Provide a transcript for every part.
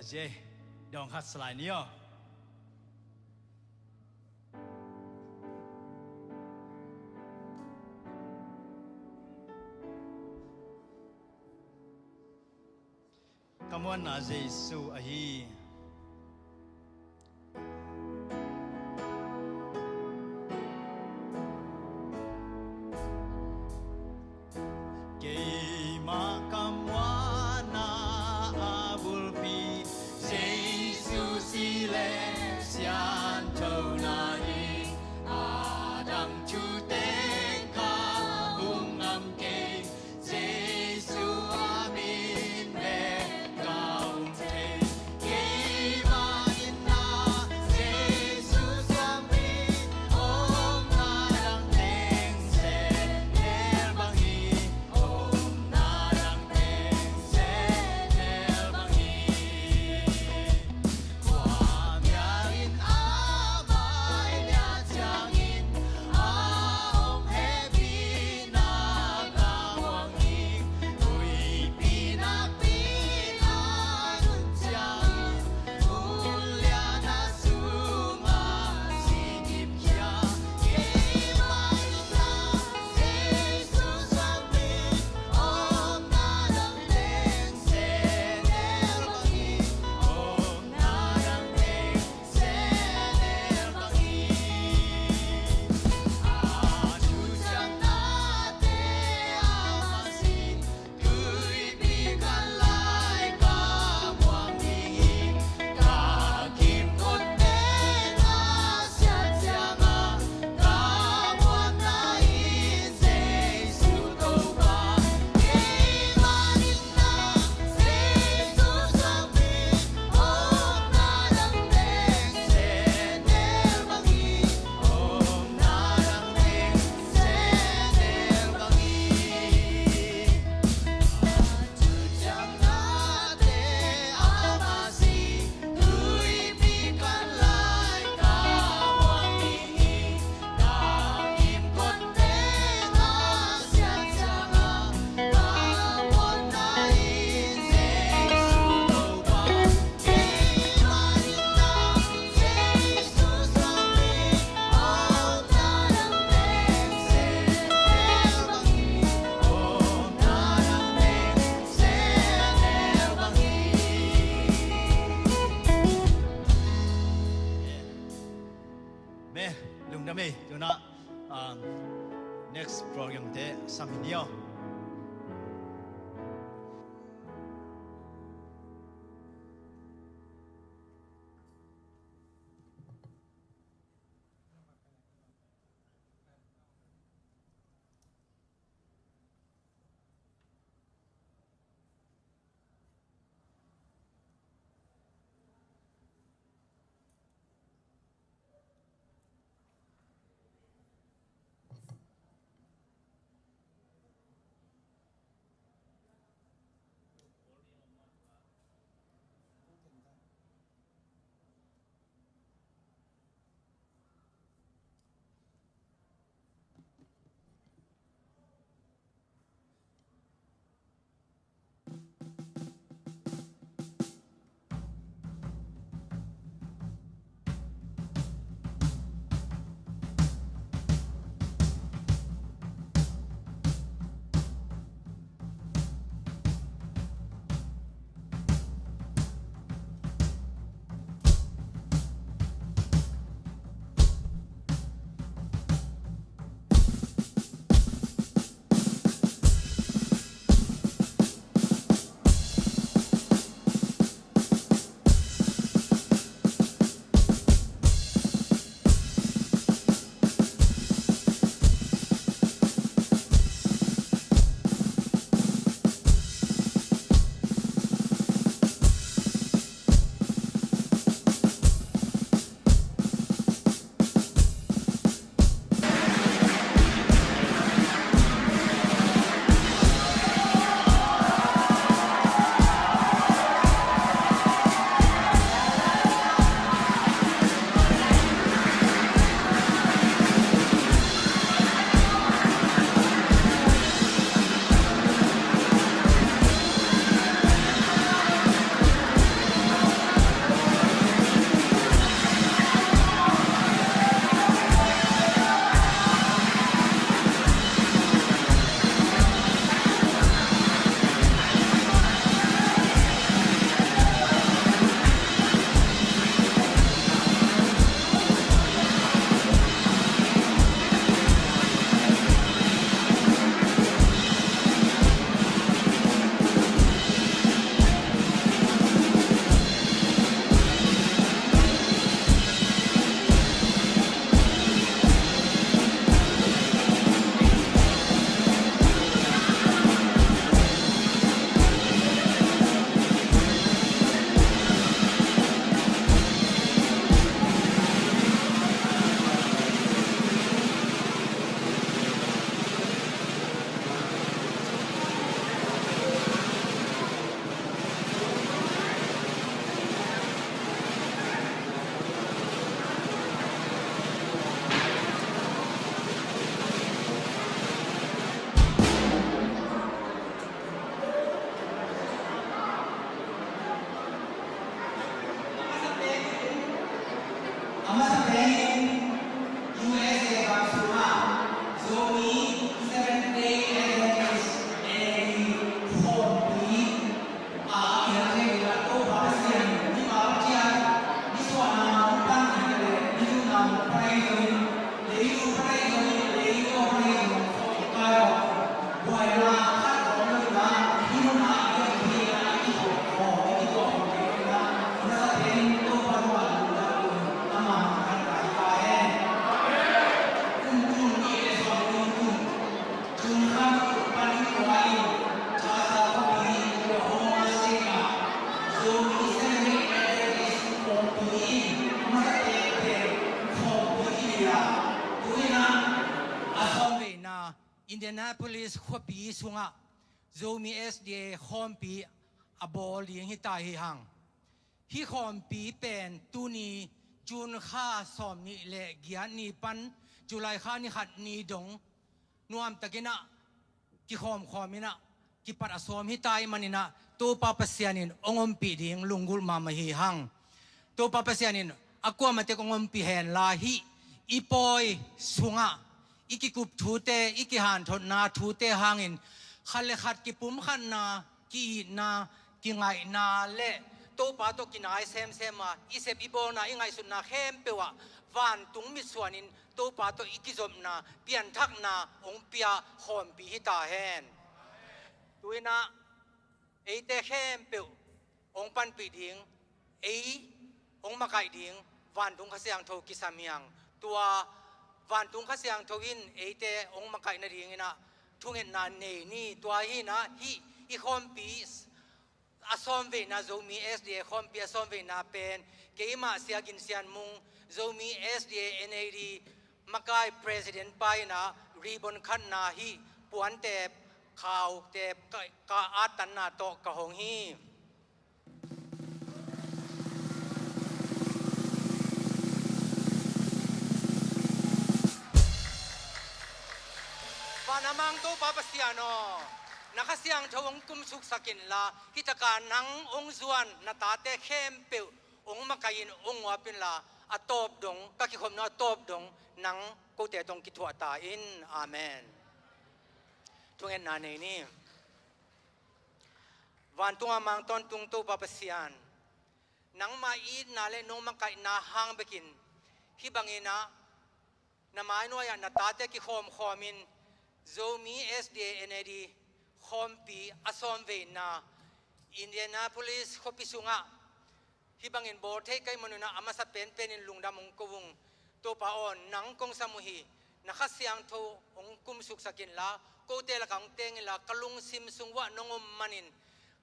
dê đồng hát lại nhiều cảm ơn là Giêsu ấy next program te saminio Indianapolis ขวปีสุงะ Zomi SDA คอมปีอบอเลียงฮิตาฮิหังฮิคอมปีเป็นตุนีจูนค่าสอมนิเลกยานีปันจุไลค่านิขัดนีดงนวมตะกินะกิคอมมินะกิปัดอสอมฮิตายมันินะตัวปาปเสียนินองมปีดิงลุงกุลมามาฮิหังตัวปาปเสียนินอากวมาเตกองมปีแหนลาฮิอีปอยสุงะอีกิกุบทูเตอีกิหันทนาทูเตหังอินขันเลขัดกิปุ่มขันนากีนากิไงนาเละตัวปาตัวกินายเซมมาอีเซบอีโบนาอีไงสุดนาเข้มเปวะวันตุงมิสวนินตัวปาตัวอีกิจมนาเปลี่ยนทักนาองเปียหอมปีฮิตาแหนตัวนะเอเตเข้มเปวองปันปีดิงเอองมาไก่ดิงวันตุงขเสียงโทกิสามียงตัววันตุงขเสียงโทวินเอเตองมาไก่นาดิงนะทุงเห็นนานเนนี่ตัวฮีนะฮีอีคอมปีอาสอมเวนะโซมีเอสดีคอมปีอาสอมเวนะเป็นเกย์มาเสียกินเสียนมุงโซมีเอสดีเอ็นเอดีมาไกประธานไปนะรีบอนขันนาฮีปวนเตบข่าวเตบกาอาตันนาโตกะหงฮีnamang to papasiano nakasiang thawong kumsuk sakin la hitakan nang ong zuan natate khempeu ong makain ong wapin la atop dong kakikhom na top dong nang kote tong kitwa ta in amen tungen na ni wan tunga mang ton tung to papasian nang mait na le no makai na hang bekin hibangina namai no ya natate ki khomin Zomi SDA NAD Khompi Asomve na Indianapolis Khopisunga Hibangin Bote kay manuna amasa penin lungdamong kuwung to paon nang kong samuhi nakasiyang to ong kumsuk sakin la kote la kang tengila kalung sim sungwa nongom manin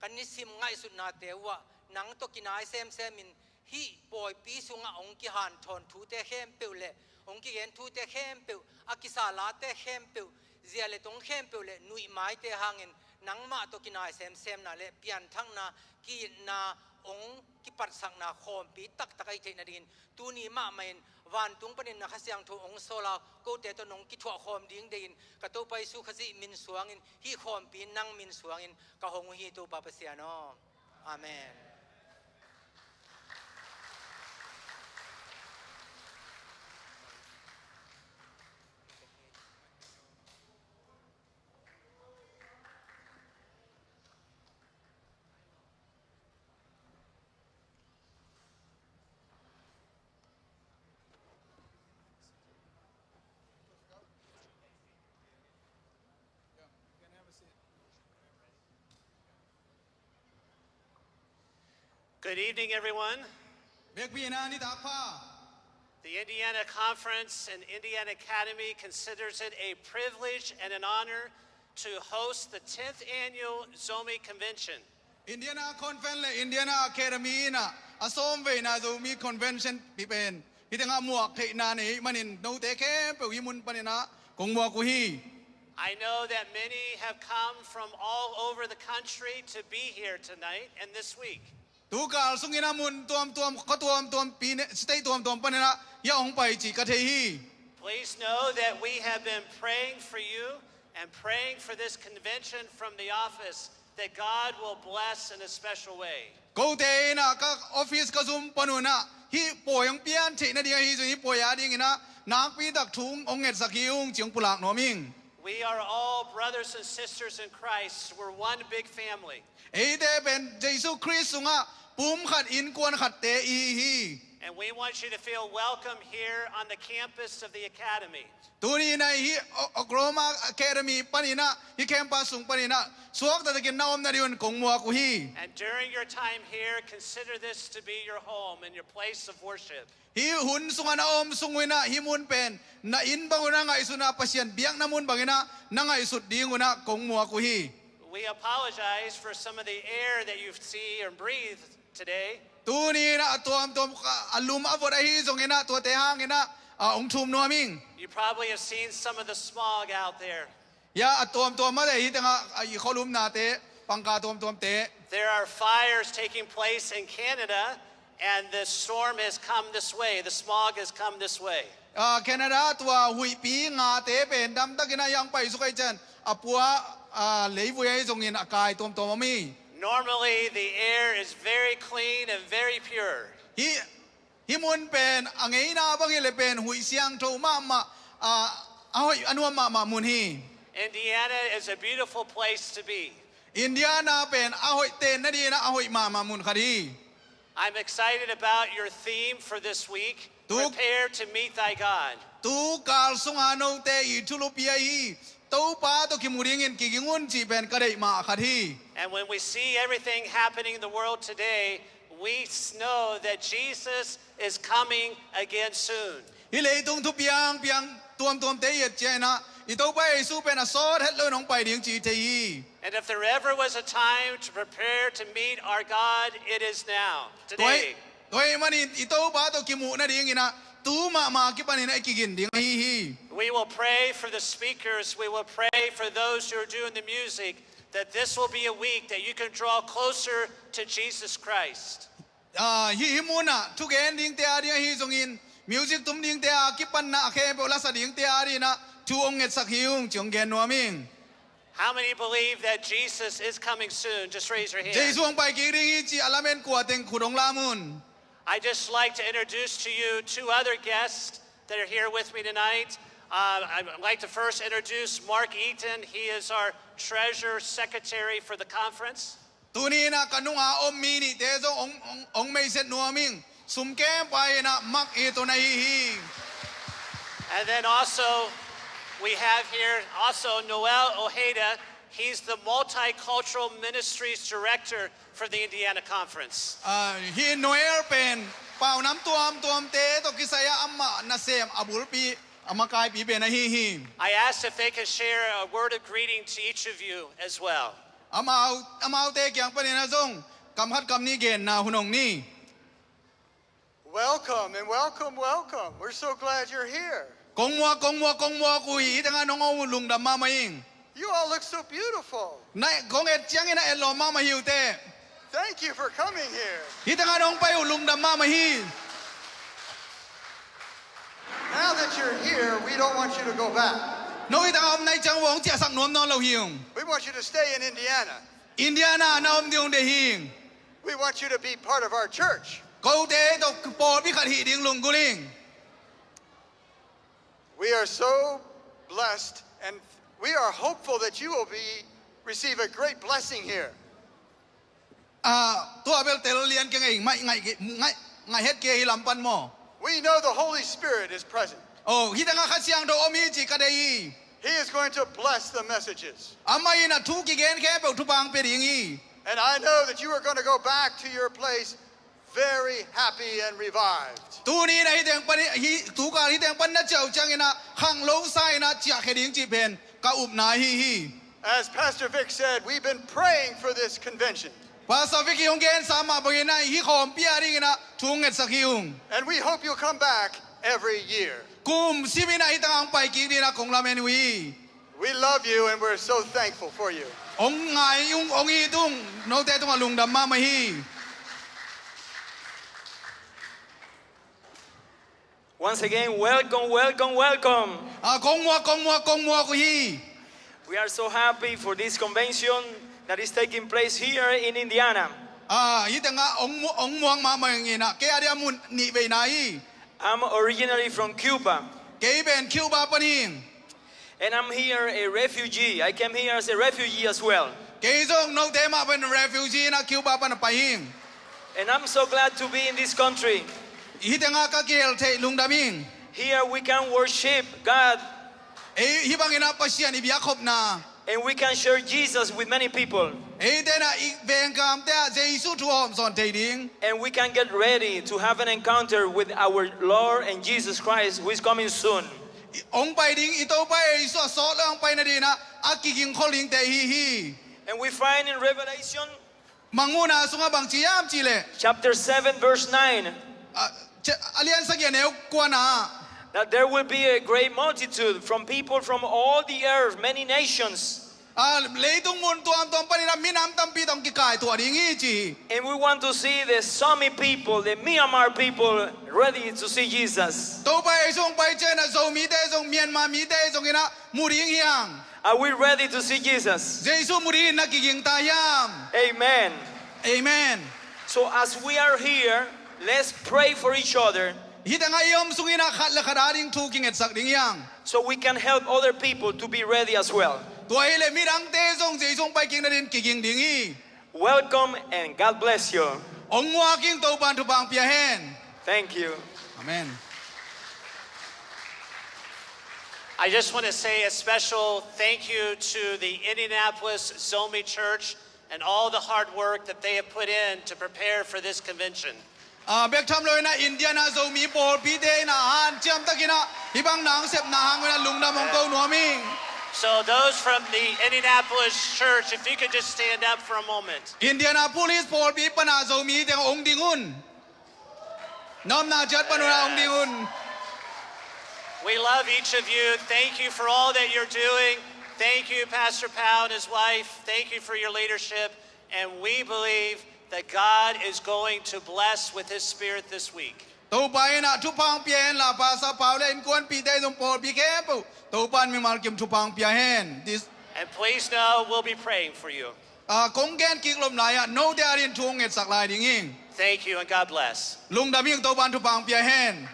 kanisim nga isud nate wa nang to kinai semin hi boy pisunga ong kihan thon thute khem peule ong ki gen thute khem peu akisa la te khem peu zia le tong khem pe le nui mai te hangin nang ma to kinai sem na le pian thang na ki na ong ki pat sang na khom pi tak takai the na din tu ni ma main wan tung panin na khasyang tho ong sola ko te to nong ki thwa khom ding dein ka to pai su khazi min suangin hi khom pi nang min suangin ka hong hi to pa pasiano amen Good evening, everyone. The Indiana Conference and Indiana Academy considers it a privilege and an honor to host the 10th Annual Zomi Convention. Indiana Conference le Indiana Academy na asomve na Zomi Convention pipen hitanga muak thei na nei manin no te ke pe himun panina kongwa ko hi. I know that many have come from all over the country to be here tonight and this week. Tukal sungina mun tuam pine stay tuam panina ya ong pai chi ka thei hi. Please know that we have been praying for you and praying for this convention from the office that God will bless in a special way. Ko te na ka office ka zum panuna hi poyang pian che na dia hi zo hi poya ding ina nak pi dak thung ong nget sakiung chiang pulak no ming We are all brothers and sisters in Christ. We're one big family. ei te ben Jesu Christ sunga pum khat in kwan khat te I hi And we want you to feel welcome here on the campus of the Academy. tuni na hi Oklahoma Academy panina hi campus sung panina suak ta kin naom na riun kong mo ko hi And during your time here, consider this to be your home and your place of worship. hi hun sunga na om sungwina hi mun pen na in banguna nga isuna pasyan biang na mun bangina na nga isut dinguna kong mo ko hi We apologize for some of the air that you see and breathe today. tuni na atuam tom alum avot hi zongina to te hangina ong thum no ming You probably have seen some of the smog out there. ya atom tom ma hi tanga I kholum na te pangka tom te There are fires taking place in Canada, and the storm has come this way. The smog has come this way. Canada tua hui pi nga te pen dam ta kina yang pai su kai chan apua leivu ai zongin akai tom mi Normally, the air is very clean and very pure. hi mun pen angei na bang ile pen hui siang tho ma ahoi anu ma mun hi Indiana is a beautiful place to be. Indiana pen ahoi ten na di na ahoi ma mun khari I'm excited about your theme for this week. Tuk- Prepare to meet thy God. tu kal sung ano te I thulu pi ai to pa to ki muringin ki gingun chi pen ka dei ma khari And when we see everything happening in the world today, we know that Jesus is coming again soon. hi lei tung thu piang tuam te yet chena I to pai su pen a sot het lo nong pai ding chi te hi And if there ever was a time to prepare to meet our God, it is now, today. Toi mani ito ba to kimu na ding ina tu ma ki panin ai kigin ding hi We will pray for the speakers. We will pray for those who are doing the music, that this will be a week that you can draw closer to Jesus Christ. hi muna tu gen ding te ari hi zongin music tum ding te a ki pan na khe bola sa ding te ari na tu ong nget sak hiung chong gen no ming How many believe that Jesus is coming soon? Just raise your hand. Jesu ong pai ki ring hi chi alamen kwa teng khudong lamun I'd just like to introduce to you two other guests that are here with me tonight. I'd like to first introduce Mark Eaton. He is our Treasurer Secretary for the conference. tu ni na kanunga om mi ni te zo ong mei set no ming sum kem pai na mak e to na hi And then also, we have here also Noel Ojeda. He's the Multicultural Ministries Director for the Indiana Conference. hi noel pen pau nam tuam te to kisaya amma na sem abul pi amakai pi be na hi I asked if they could share a word of greeting to each of you as well. amau te kyang pa na zong kam hat kam ni gen na hunong ni Welcome and welcome, welcome. We're so glad you're here. kong mo ku hi tanga nong ong lung dam ma maing You all look so beautiful. na kong et chiang ina elo ma ma hiu te Thank you for coming here. hi tanga nong pai lung dam ma ma hi Now that you're here, we don't want you to go back. no hi tanga om nai chang wong chia sak nom no lo hiung We want you to stay in Indiana. Indiana na om diong de hing We want you to be part of our church. ko te to po bi khat hi ding lung guling We are so blessed and we are hopeful that you will receive a great blessing here. tu abel tel lian ke ngai ngai het ke hi lam pan mo We know the Holy Spirit is present. oh hi tanga kha siang do omi chi ka dei He is going to bless the messages. amai na thu ki gen ke pe thu pang pe ding hi And I know that you are going to go back to your place very happy and revived. tu ni na hi teng pan hi tu ka hi teng pan na chau chang ina khang lo sai na chia khe ding chi pen ka up na hi As Pastor Vic said, we've been praying for this convention. pa sa vi ki hong gen sa ma bang na hi khom pia ring ina thung nget sak hiung And we hope you'll come back every year. kum simi na hi tang pai ki ni na kong la men wi We love you and we're so thankful for you. ong ngai yung ong hi tung no te tung lung dam ma ma hi Once again, welcome, welcome, welcome. kong mo ku hi We are so happy for this convention that is taking place here in Indiana. Hitang ong muang mamangina ke ada mun ni ve nai I'm originally from Cuba, ke ben Cuba paning and I'm here a refugee. I came here as a refugee as well. ke zong no te ma ben refugee na Cuba pan pahing And I'm so glad to be in this country. hitang ka kel te lungdaming Here we can worship God hibang ina pasian ibia khop na and we can share Jesus with many people. te na ben kam te Jesu tu hom son te ding And we can get ready to have an encounter with our Lord and Jesus Christ who is coming soon. ong pai ding ito pai so so lang pai na dina akiging kholing te hi And we find in Revelation manguna sunga bang chiam chile chapter 7 verse 9 alian sa gyan kuana that there will be a great multitude from people from all the earth, many nations. leitung mun tuam tuam panina minam tampi tong kikai tu ading chi And we want to see the Sami people, the Myanmar people ready to see Jesus. to pai song pai chen na zo mi te song Myanmar mi te song ina muring yang Are we ready to see Jesus? Jesu murin nakiging tayam Amen. amen So as we are here, let's pray for each other hitang ayom sungina khat la khadaring tu king et sak ding yang so we can help other people to be ready as well. tu ai le mirang te song Jesu pai king na din kiging ding i Welcome and God bless you. ong wa king to pan tu bang pia hen Thank you. amen I just want to say a special thank you to the Indianapolis Zomi Church and all the hard work that they have put in to prepare for this convention. bek tham loi na India na zo mi por pi te na han chiam takina hibang nang sep na hang na lungna mong ko nuaming So those from the Indianapolis Church, if you could just stand up for a moment. Indianapolis por pi pana zo mi te ong dingun nom na chat panura ong dingun We love each of you. Thank you for all that you're doing. Thank you, Pastor Powell and his wife. Thank you for your leadership. And we believe that God is going to bless with his spirit this week. to pai na tu pang pien la pa sa pa le in kon pi te song por pi ke pu to pan mi mal kim tu pang pia hen this And please know we'll be praying for you. kong gen king lom lai no te arin tuong et sak lai ding ing Thank you and God bless. lung da ming to pan tu pang pia hen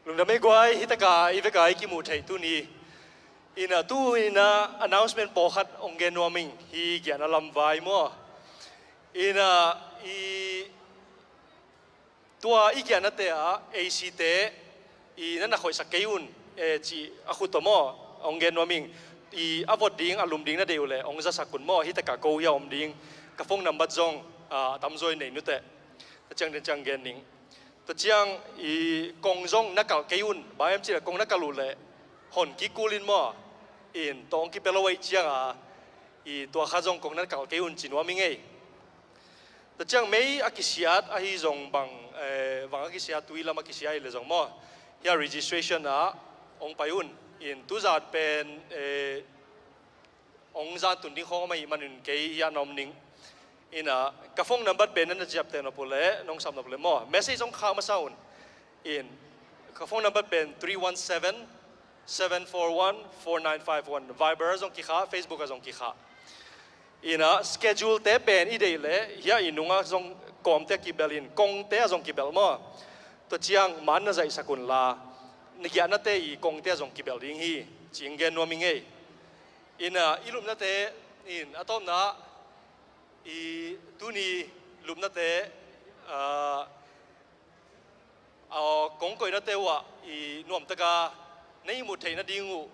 Lung da mai guai hitaka ivekai ki mu thei tu ni ina tu ina announcement po khat onggen noming hi gyana lam vai mo ina I tua I gyana te a AC te I na khoi sakeun chi akhutomo onggen noming I avot ding alum ding na deule ongza sakun mo hitaka ko ya om ding ka phone number jong tamzoi nei nu te chang den chang gen ning to chiang I kong zong nakal keun ba em chi la kong nakalu le hon ki kulin mo in tong ki pelawai chiang I tua kha zong kong nakal keun chinwa mingei to chiang mei akisiat a hi zong bang wang akisiat tuila makisiai le zong mo ya registration ong payun in tu zat pen ong za tun ding khong mai manun ke ya nom ning ina ka phone number ben na jap te na pole nong sam na pole mo message ong kha ma sound in ka phone number ben 317 741 4951 Viber zong ki kha Facebook zong ki kha ina schedule te ben I de le ya inunga zong kom te ki belin kong te zong ki bel mo to chiang man na zai sakun la nigya na te I kong te zong ki bel ding hi chingen no minge ina ilum na te in atom na I tuni lumna te kong koi na te wa I nuam taka nei mu thei na dingu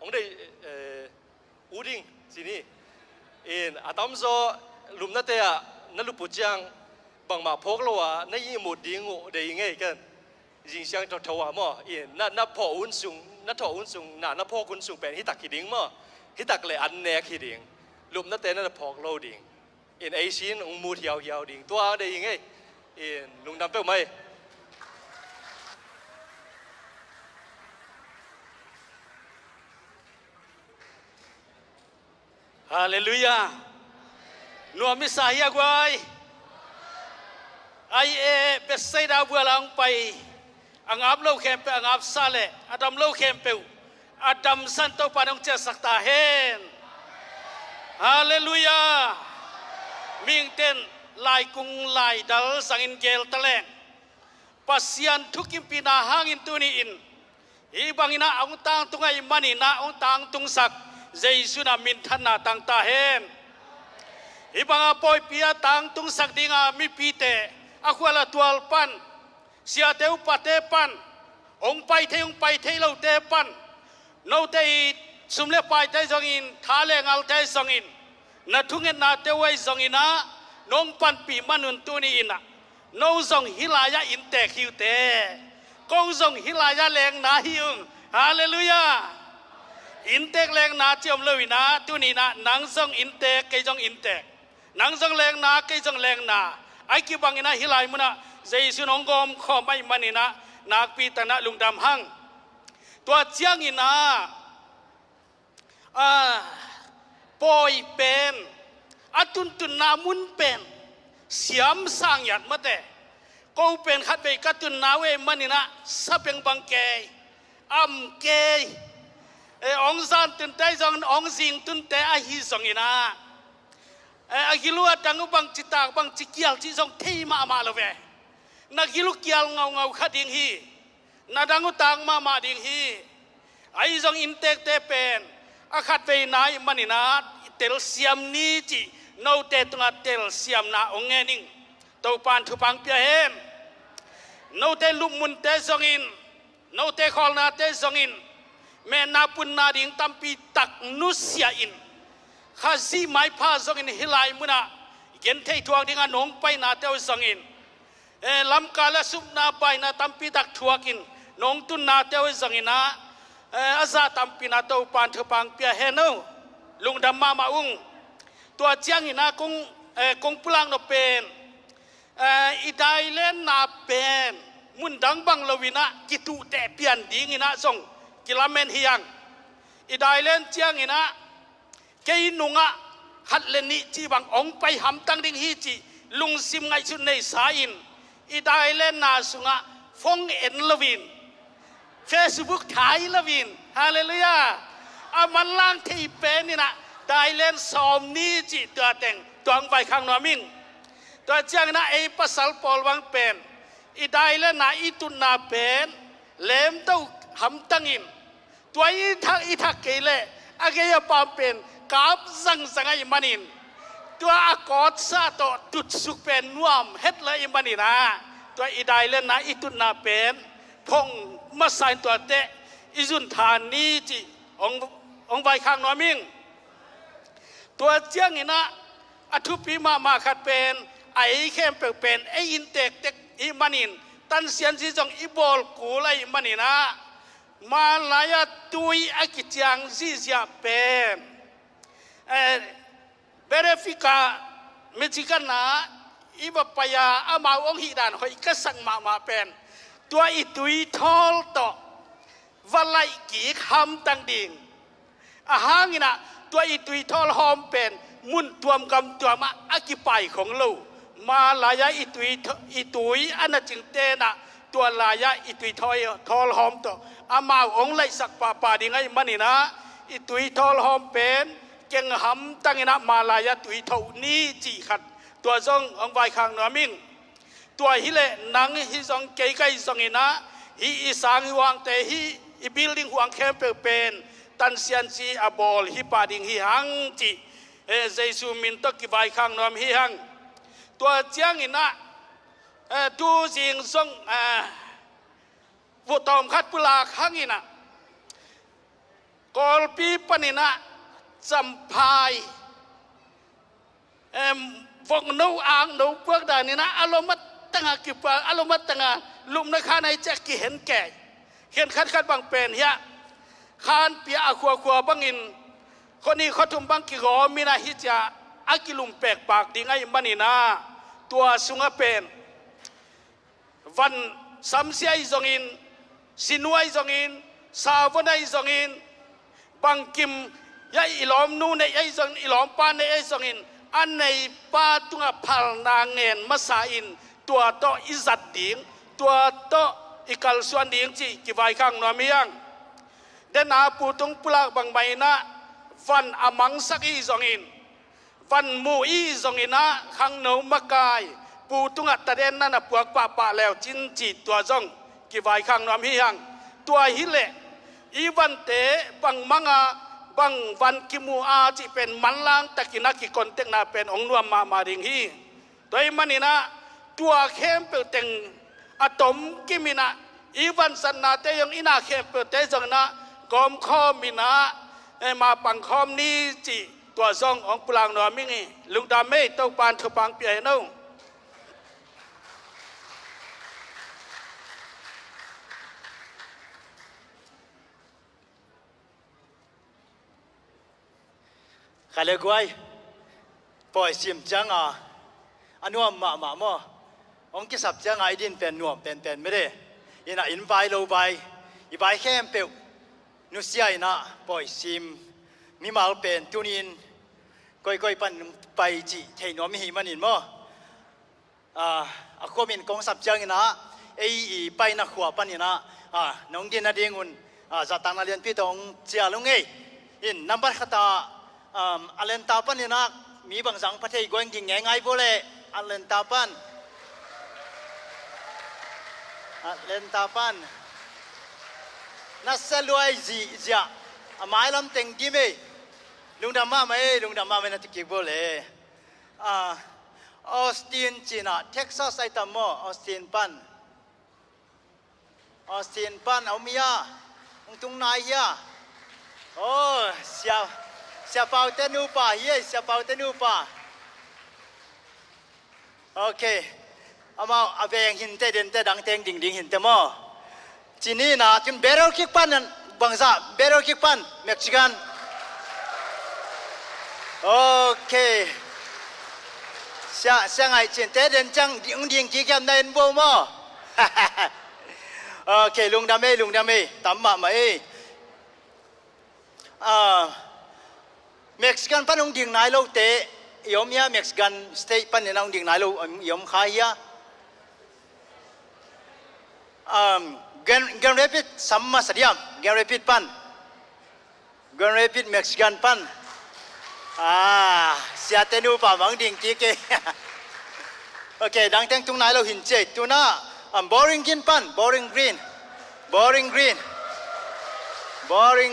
ong dei uding sini in atam zo lumna te na lupu chiang bang ma phok lo wa nei mu dingu dei nge kan jing siang to thawa mo in na pho un sung na tho un sung na pho kun sung pen hi tak ki ding mo hi tak le an ne ki ding lụm nó tên là phọc lâu điện in ấy xin ông mua thiao thiao điện tua đây nghe in lùng đam phèo mày Hallelujah. นัวมิสาฮีกวยไอเอเบสไซดาบัวลังไปอังอับโลเข้มเปอังอับซาเลอดัมโลเข้มเปอดัมสันโตปานองเจสักตาเฮนฮาเลลูยามิงเต้นลายกุงลายดัลสังอินเกลตะแลงปัสยันทุกิมปีนาหางอินตุนีอินอีบังอินาองตางตุงไอมันอินาองตางตุงสักเจสุนามินทันนาตังตาเฮนอีบังอาปอยปียตังตุงสักดิงามิปีเตaku ala tual pan sia teu pate pan ong pai the lo te pan no te sumle pai te jongin thale ngal te songin na thungen na te wai zongina nong pan pi manun tu ni ina no zong hilaya in te khiu te kong zong hilaya leng na hiung hallelujah in tek leng na chiom lewina tu ni na nang zong in te ke jong in te nang zong leng na ke jong leng naไอ้กิบังอินะฮิลายมุนะเจสุนองกอมขอไม่มันอินะนักปีตนะลุงดำหังตัวเจียงอินะปอยเป็นอัตุนตุนนามุนเป็นเสียมสร้างหยัดมาแต่กูเป็นขัดไปกัตุนนาเวมันอินะสับเป็นบังเกยอัมเกยองซานตุนเตยจงองซิงตุนเตยอาฮิสงอินะagilu adangu bang cita bang cikial ci song tei ma love na gilu kial ngau khading hi na dangu tang ma ding hi ai song intek te pen akhat pe nai manina tel siam ni ci no te tunga tel siam na ongening to pan thu pang pia hen no te lup mun te song in no te khol na te song in me na pun na ding tampi tak nusia inข้าซีไม้ผ้าซองอินฮิลายมุนะเย็นเทยทวงดิ่งน้องไปนาเตวซองอินลำกาลสุบนาไปนาตัมปีตักทวกินน้องตุนนาเตวซองอินะอาซาตัมปีนาเตวปานเทปังเปียเฮโนลุงดำมาอุงตัวเจียงอินะกงพลังนเป็นอีไดเลนนาเป็นมุนดังบังลวินะกิตุเตเปียนดิ่งอินะซองกิลาเมนเฮียงอีไดเลนเจียงอินะเกยนุงะฮัดเลนิจีบังองไปหำตั้งดิ่งฮีจีลุงซิมไงชุนในสายินอีได้เล่นนาสุงะฟงเอ็นลวินเฟซบุ๊กถ่ายลวินฮาเลลูยาอามันล่างที่เป็นนี่นะได้เล่นสอมนี้จีตัวแต่งตัวไปข้างนอมิงตัวเจ้านะไอ้ภาษาปอลวังเป็นอีได้เล่นนาอีตุนนาเป็นเล่มเต้าหำตั้งอินตัวอีทักเกลอาเกียปามเป็นกับสังไงมันอินตัวอากอดซาโตตุดสุกเป็นนวมเฮ็ดเลยมันอินะตัวอีได้เล่นนะอีตุนนาเป็นพงมาใส่ตัวเตะอีจุนฐานนี้จีองใบข้างนอมิงตัวเจียงอินะอทุปีมาขัดเป็นไอ้เข้มเป็นไอ้อินเตกเตกอีมันอินตันเสียนซีจงอีบอลกูเลยมันอินะมาลายตุยอากิจยังซีเสียเป็นverifica mexicana iba paya ama ong hidan hoi kasang ma pen tua itui thol to valai ki kham tang ding ahangina tua itui thol hom pen mun tuam gam tuama akipai khong lo ma laya itui ana chingte na tua laya itui thol hom to ama ong lai sak pa dingai manina itui thol hom penเก่งหำตั้งนะมาลายตุยเท่านี้จีขัดตัวซององใบข้างนอมิงตัวฮิเลนังฮิซองเกยไกซองอินะฮิอีสางฮิวางเตฮิอีบิลดิ้งหวางแคมเปเป็นตันเซียนซีอาบอลฮิปาดิงฮิหังจีเจซูมินตกิใบข้างนอมฮิหังตัวเจียงอินะตูจิงซองวุตอมขัดปุลาขังอินะกอลปีปนินะจำพายฟงนูอ่างนูเปลือกได้นี่นะอารมณ์มัดตั้งกี่ปอารมณ์มัดตั้งลุมในข้าในแจกี่เห็นแก่เห็นคัดบางเป็นเฮียคานเปียขวบังอินคนนี้เขาทุ่มบังกี่กอมีนาฮิจาอากิลุมแปลกปากดีไงมันนี่นะตัวสุงเป็นวันสามเสียจงอินสินวยจงอินสาวนัยจงอินบังกิมยายอีหลอมนู่นเนี่ยยายจงอีหลอมปานเนี่ยยายจงอิน อันในป้าตัวพัลนางเงินมาสาอินตัวโตอิจัดดิ่งตัวโตอิกัลส่วนดิ่งจีกิไว้ข้างนอมียังเดนาปูตุงปลากบางใบนะฟันอมังสักอีจงอินฟันมูอีจงอินะข้างโนมกายปูตุงอัตเดนนั่นปวกปะแล้วจินจีตัวจงกิไว้ข้างนอมียังตัวฮิเลอีวันเตบังมังอาบังวันกิมูอาจีเป็นมันล่างตะกินักกิคนเต็งนาเป็นองนวมมาริงฮีโดยมันนี่นะตัวเข้มเปิดเต็งอะตอมกิมินะอีวันสันนาเตยังอินาเข้มเปิดเตจังนะกอมข้อมินะมาปังคอมนี้จีตัวซองของปลางนอมิงีลุงดาเมย์ต้องปานทปังเปียโนใครเลือกไว้ปล่อยซิมจังอันนวมมาโมองค์กิสับจังไอดินเป็นนวมเป็นไม่ได้ยินะอินไปโลไปอีไปเข้มเปียวนุเสียนะปล่อยซิมมีมาเป็นตุนินก้อยปันไปจีเทนวมมีมันอินโมอาควมินกองสับจังนะไปนักขวาปันนะน้องดินนาดีงุนจะตั้งเรียนพี่ตองเจียลุงอินนับบัตรขตาอัลเลนตาปันนี่นะมีบางสังประเทศกวนกิ่งง่ายๆพอเลยอัลเลนตาปันนัสเซลวยจีจ้าหมายลำเต็งกี่เมย์ลุงดำมาไม่น่าจะเกี่ยวพอเลยออสตินจีน่ะเท็กซัสไอตัมโมออสตินปันเอาเมียตรงไหนยะโอ้siapa tenupa siapa tenupa okay amau abe yang hinte dente dang teng ding hinte mo cini na cun barrel kick pan bangsa barrel kick pan Mexican okay sia ngai cin te den chang ding ki kam nain bo mo okay lung dame tamma mai Mexican pan ông điền nai lâu tệ yom ya Mexican state pan nên ông điền nai lâu yom khai ya Grand Rapids sama sadiam Grand Rapids pan Grand Rapids Mexican pan siatenu pa mang điền kia ke okay đang teng tung nai lâu hin che tu na boring green pan boring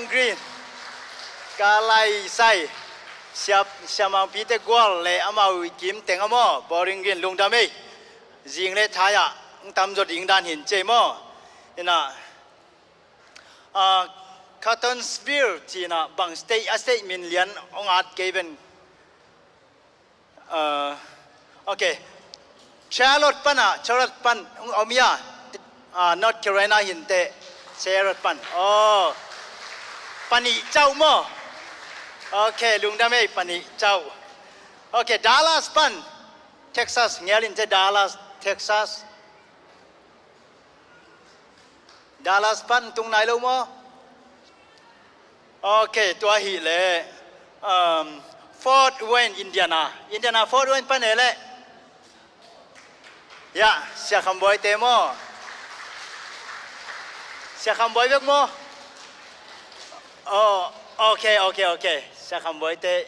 green kalai sai siapa pite gol le amau kim teng amo boring green lung dame jing le thaya tam jot ding dan hin che mo ina Cartonsville china bang state min lian ongat keben okay Charlotte pan omia North Carolina hin te Charlotte pan pani chau mo okay lung dame pani chau okay Dallas pan Texas ngelin te Dallas pan tung nai lo mo okay tua hi le Fort Wayne Indiana Fort Wayne pan le ya sia khamboi te mo sia khamboi bek mo okay sa khamboi te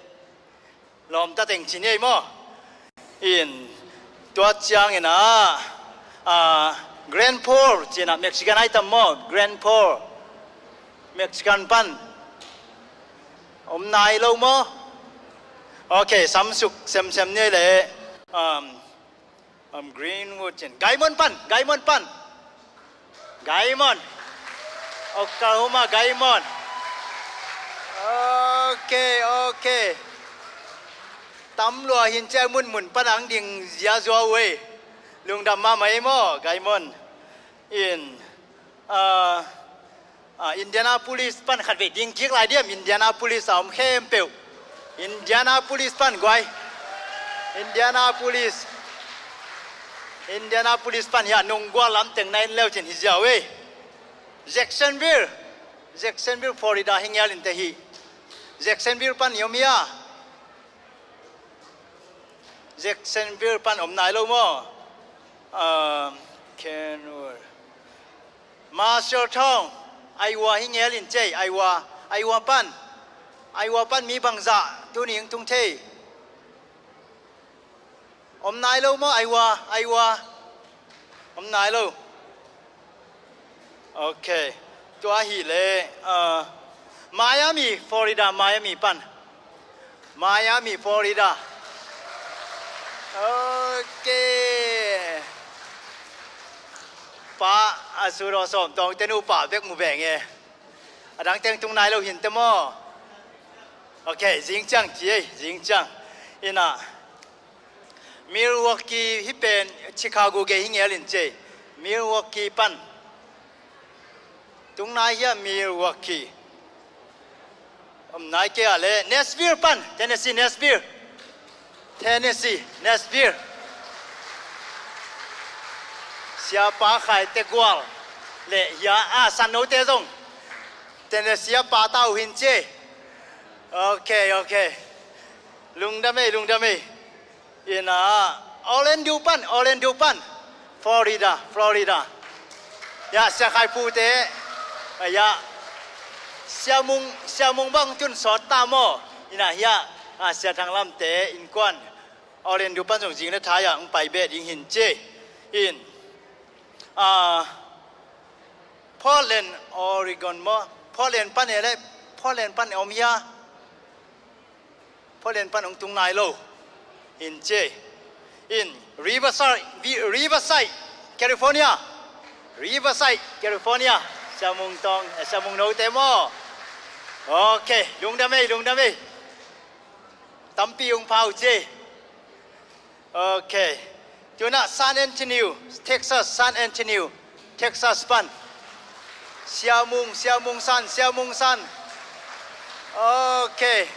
lom ta teng chin ei mo in tua chiang ina Grand Pour china Mexican item mo Grand Pour Mexican pan nai lo mo okay samsuk sem ne le Greenwood chin Gaimon pan Oklahoma Gaimon okay tắm lùa hin che mun panang ding zia zua we lung dam ma mai mo Gaimon in Indianapolis pan khat ve ding kik lai diam Indianapolis am khem peu Indianapolis pan goi Indianapolis pan ya nung gwa lam teng nai leo chen hi zia we Jacksonville Florida hingyal in te hi Jacksonville pan yomia Jacksonville pan om nai lo mo Kenwood Marshall Tong Iowa hi nghe lin chei Iowa pan mi bang za tu ning tung thei om nai lo mo Iowa om nai lo Okay tua hi le Miami Florida Miami pan Miami Florida Okay pa asuro som tong tenu pa vek mu beng e adang teng tung nai lo hin te mo Okay jing chang ina Milwaukee hi pen Chicago ge hing elin che Milwaukee pan tung nai ya Milwaukee nai ke ale Nashville pan Tennessee Nashville siapa khai te gwal le ya san no te zong Tennessee pa tao hin che Okay lung da me ina Orlando pan Florida ya sia khai pu te ya sia mung bang tun sot ta mo ina ya sia thang lam te in kwan Orlando pan jong jing le tha ya ng pai be ding hin che in Portland Oregon mo Portland pan ele Portland pan omia Portland pan ong tung nai lo in che in Riverside California samung tong samung no te mo Okay lung da me tampi ung pau che Okay tuna San Antonio Texas pan Siamung san Okay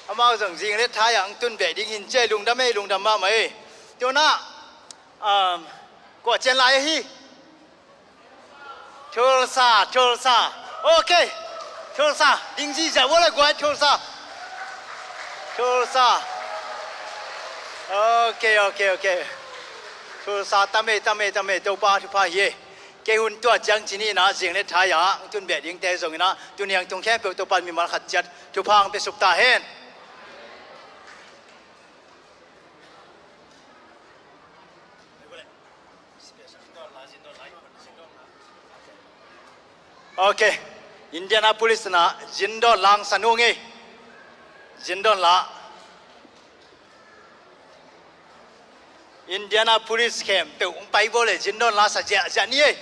amao jong jing le tha yang tun be ding hin che lung da ma mai tuna ko chen lai hi Tulsa Okay Tulsa ding ji ja wo le gwa Tulsa Okay Tulsa tame to pa ye ke hun tua jang chini na jing le tha ya tun be ding te jong na tun yang tung khe pe to pan mi mal khat chat tu phang pe sup ta hen Okay Indianapolis na jindon lang sanungi jindon la Indianapolis kem pe ung pai bo le jindon la sa ja ni e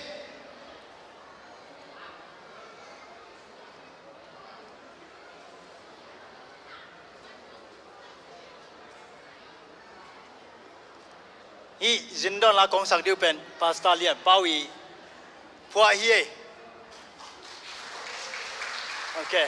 i jindon la kong sak diu pen pastor lian pawi phua hi Okay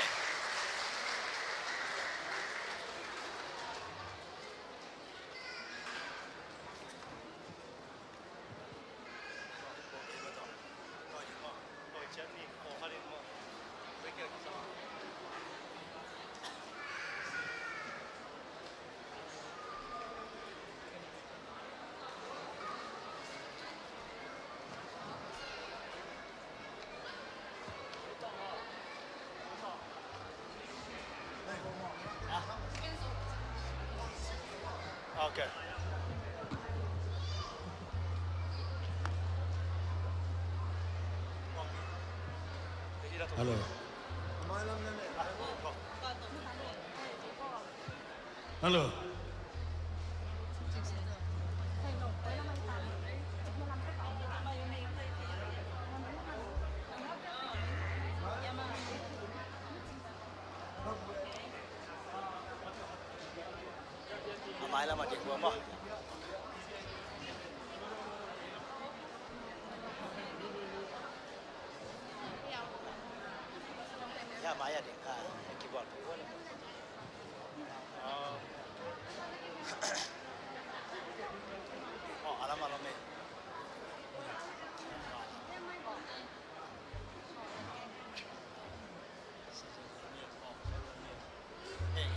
Okay. Hello. Hello. Mai là mà điện của mo ya mai điện keyboard alam me Hey,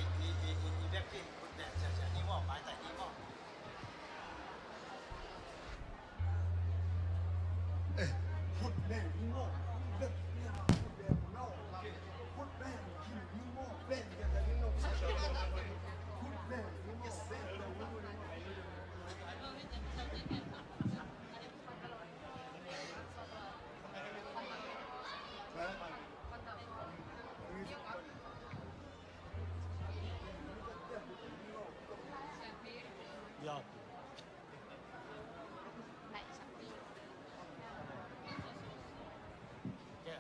Yeah. Yeah.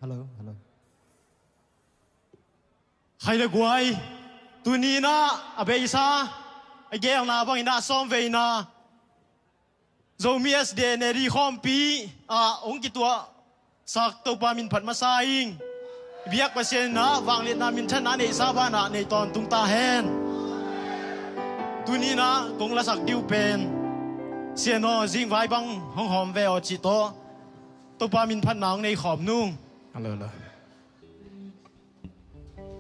hello khai le guai tu ni na abe isa age ang na bang ina som ve na zomi as de ne ri khom pi a ong ki tua sak to pa min phat ma saing biak pa sen na wang le na min than na ne sa ba na ne ton tung ta hen tu ni na kong la sak diu pen xiên nó riêng vai băng hong hòm về ở chỉ to ba min phan nang nei khom nung alo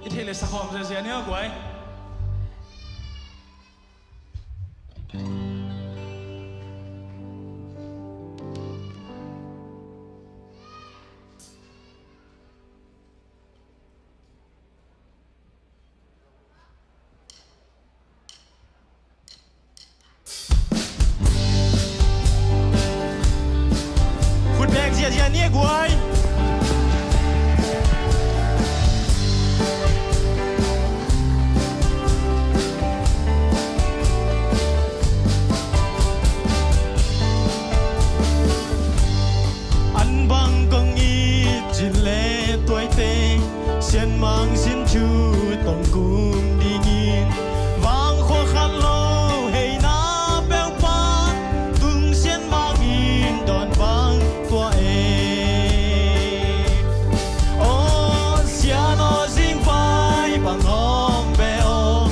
ít thế là sắc hòm rồi gì nữa của anh Dia nie guai ăn băng công y chín lệ tuổi tê xiên mang xin chu tổng cung đi nghìn vang khó khăn lâu hay na béo pa tung xiên mang in đòn vang tua bằng hom beo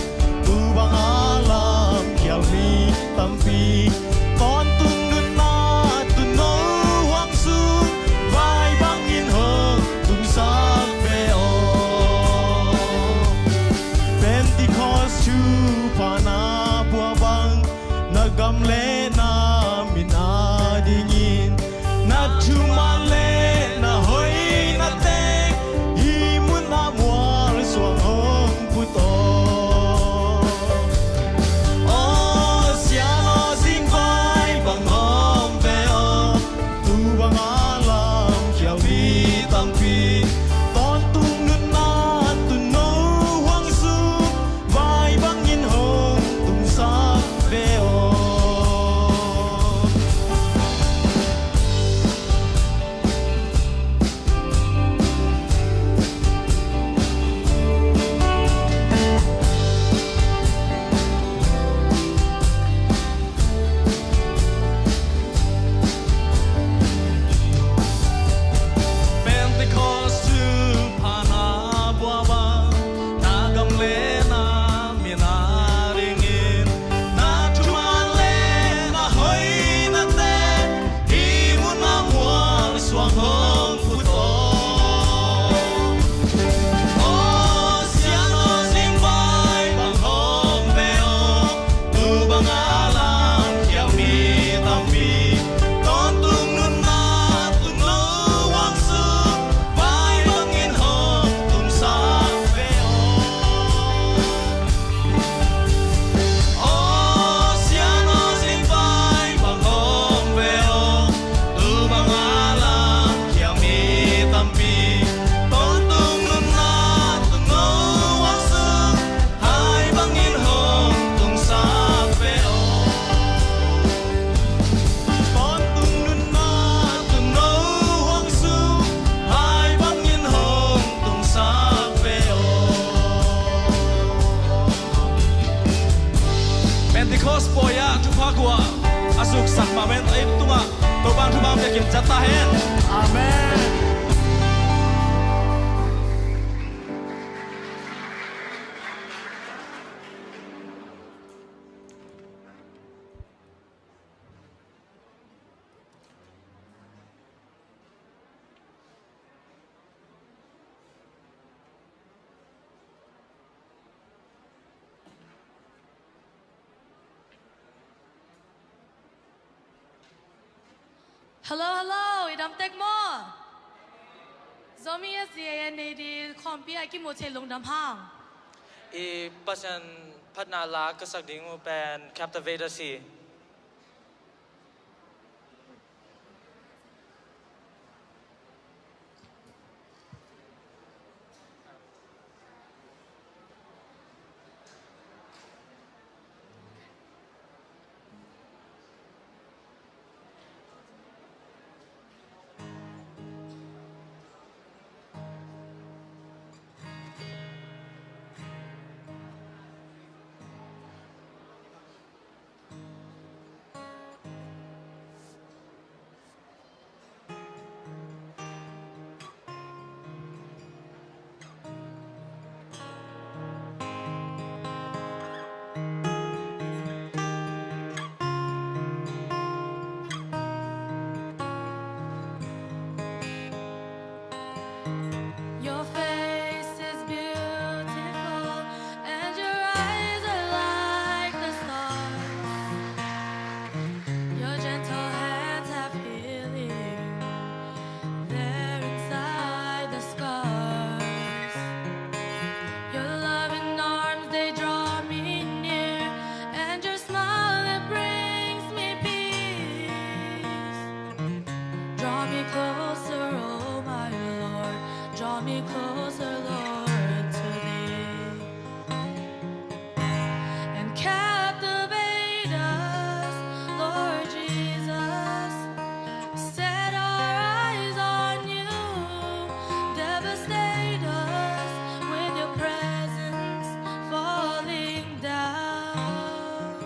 tu bằng alam kiao mi tampi con tung nun na tu no hoang su vai bang in hong tung sak beo Pentecost chu pana bua bang nagam le na min a dingin na chu ma le na hoi na te hi mun na mual suang Hello, idam tek mo. Zomi es ye ne di khompi ai ki mo che long dam hang. I pasan patna la kasak dingu pen captivator si. me closer, Lord, to thee. And captivate us, Lord Jesus. Set our eyes on you. Devastate us with your presence falling down.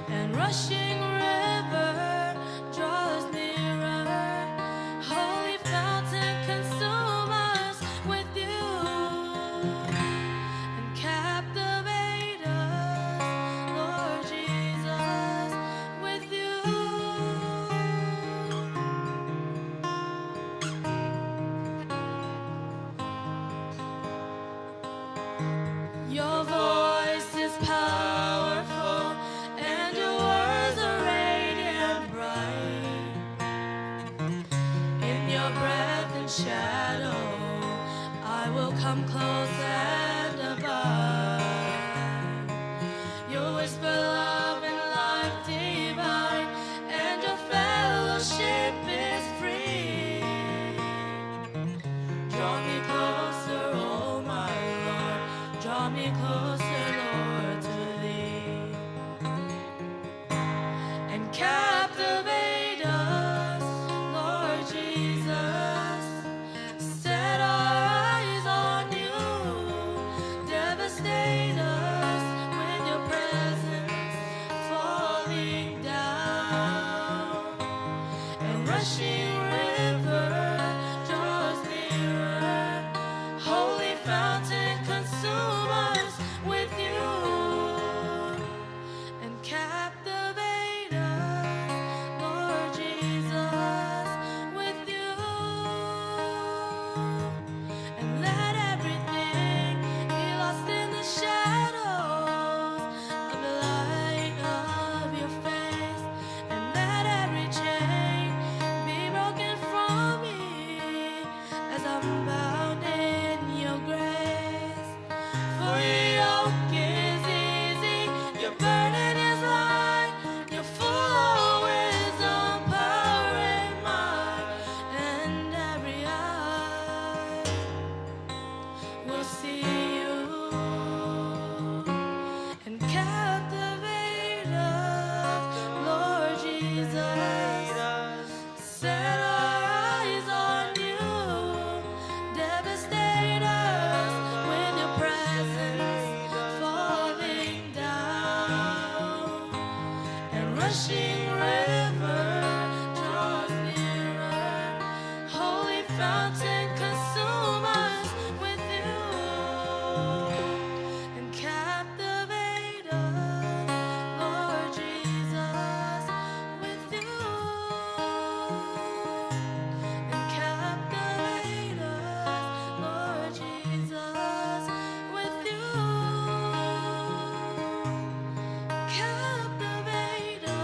And rushing river draw us nearer. Holy fountain, consume us with you. And captivate us, Lord Jesus, with you. Your voice is powerful, and your words are radiant bright. In your breath and shadow, I will come close and abide. Your whisper, love, and life divine, and your fellowship is free. Draw me closer, oh my Lord. Draw me closer, Lord, to thee. And captivate us, Lord Jesus. Set our eyes on you. Devastate us with your presence falling down. And rushing river draws nearer. Holy fountain, consume us with you. And captivate us, Lord Jesus, with you. And let everything be lost in the shadows of the light of your face. And let every chain be broken from me as I'm bound in your grace. For your yoke is easy, your burden is light. You're full of wisdom, power, and might. And every eye will see you. And captivate us, Lord Jesus. Set our eyes on you. Devastate us with your presence falling down. And rushing river draws nearer. Holy fountain, consume us with you. And captivate us, Lord Jesus, with you. And captivate us, Lord Jesus, with you. Captivate us.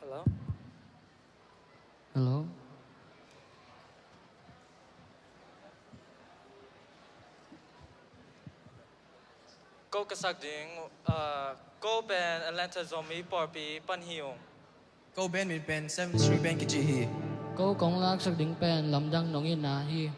Hello? Hello? Cô cái sắc điên, cô bên Atlanta zombie porpi pan hiong. Cô bên mình bên 7th Street bên cái gì hi. Câu công lạc sắc đỉnh pen lâm đăng nong in na hi.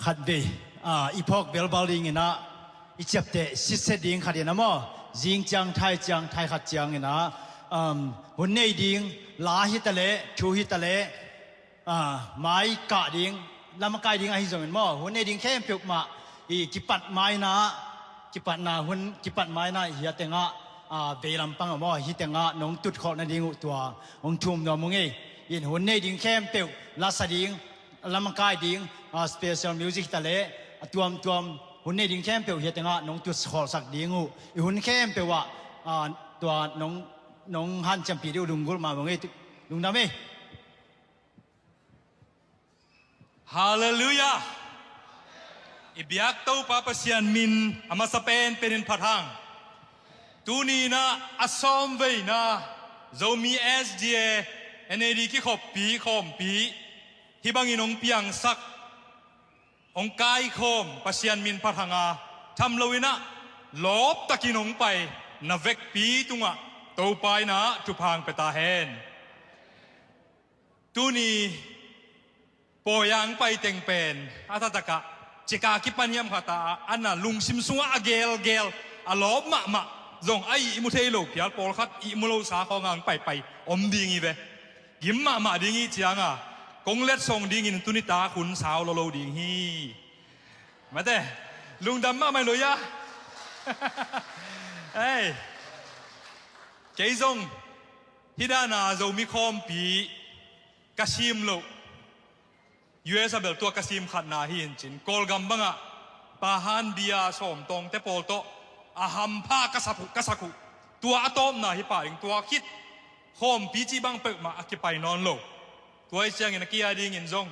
ขัดเบอีพอกเบลบาลิงนะอีเจ็บเตะสิเสดิงขัดนะมั้งจิงจังไทยขัดจังนะหุ่นในดิงลาฮิตะเลชูฮิตะเลไม้กะดิงลำกายดิงอะไรส่วนมั้งหุ่นในดิงแค่เปียกมาอีกิปัดไม้นะกิปัดนาหุ่นกิปัดไม้นะเฮียเตงะเบลำปังมั้งฮิตเตงะน้องตุดขอนั่นดิงตัวองทุ่มตัวมึงเอยินหุ่นในดิงแค่เปียกลาสดิงลำกายดิงspecial music ตะเลตัวหุ่นในดิงแค่เปียกเฮียเตงะน้องตุดขอสักดิงูอีหุ่นแค่เปียกว่าตัวน้องฮันจำปีเดียวลุงกุลมาบอกไงลุงดำไหมฮาเลลูยาอิบยักเต้าปาปเซียนมินอามาสเปนเป็นพัทางตูนีนะอัศมเวนะโจมีเอสดีเอเนดีกิขบปีขอมปีที่บางอินองเปียงสักองกายขมปเซียนมินพัทางาทำเลวินะลบตะกินองไปนาเวกปีตุงะโตไปนะจุพังเปตาเฮนตูนีปอยังไปเต็งเป็นอาตตะกะจิกากิปัญญามขตาอันน่ะลุงซิมซัวอเกลอลอบมะจงไออิมุเทโลพิอาลปอลขัดอิมุโลสาของงานไปอมดิ่งอีเวกิมมะดิ่งอีจียงอ่ะกงเล็ดส่งดิ่งอินตุนิตาขุนสาวโลดิ่งฮีมาเต้ลุงดำมาไม่เลยยะเอ้ยเจ้าจงฮิดานาโจมีคอมปีกาชิมโลUS เบลตัวกสิมขัดนาหินจินกอลกัมบังะปาฮันเบียสมตรงเตปอลโตอาฮัมพากษักุตัวอะตอมนาฮิปาอิงตัวคิดโฮมปีจีบังเปิกมาอคิไปนอนโลตัวไอเชียงอินกี้อาดิงินจง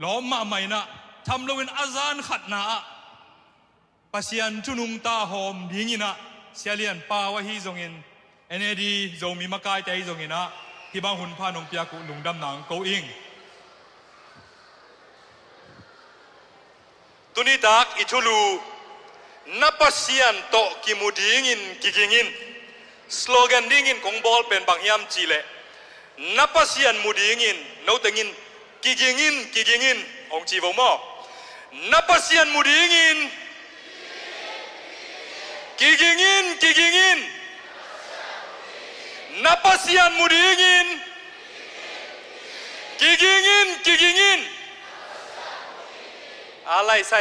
ล้อมมาใหม่นะทำโลวินอาซานขัดนาปัสยันจุนุงตาโฮมดิงินะเสียเลียนปาวะฮีจงอินเอเนดีจงมีมากายใจจงอินะที่บางหุ่นพานงเปียกุลุงดำหนังโกอิงตุนิดักอิทุลูนับปัสยันโตกิมุดิงินกิกิงินสโลแกนดิงินของบอลเป็นบางยามจีเลนับปัสยันมุดิงินโนตังินกิกิงินองจีวมอนับปัสยันมุดิงินกิกิงินนับปัสยันมุดิงินกิกิงินอะไรใส่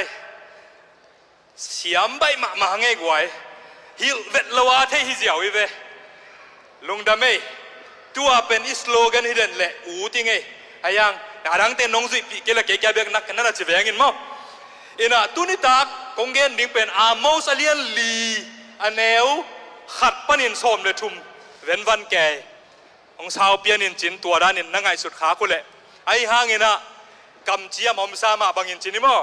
เสียมใบมาไงกวยฮิลเวทลาวาเทฮิเจียวอีเวลุงดำเมย์ตัวเป็นอิสโลกันฮิเดนเละอูติไงอายังนารังเตนน้องสุปีเกลเกย์เบกนักนั่นจะเวียงินมั้งอินะตุนิตักคงเกนดิ้งเป็นอาโมสเลียนลีอันเอวขัดปนินสมเลยทุ่มเว้นวันแก่องสาวเปียนินจินตัวด้านินนั่งไงสุดขาคุณเละไอห่างอินะกำเจียมอมซามาบางอินจินิมั้ง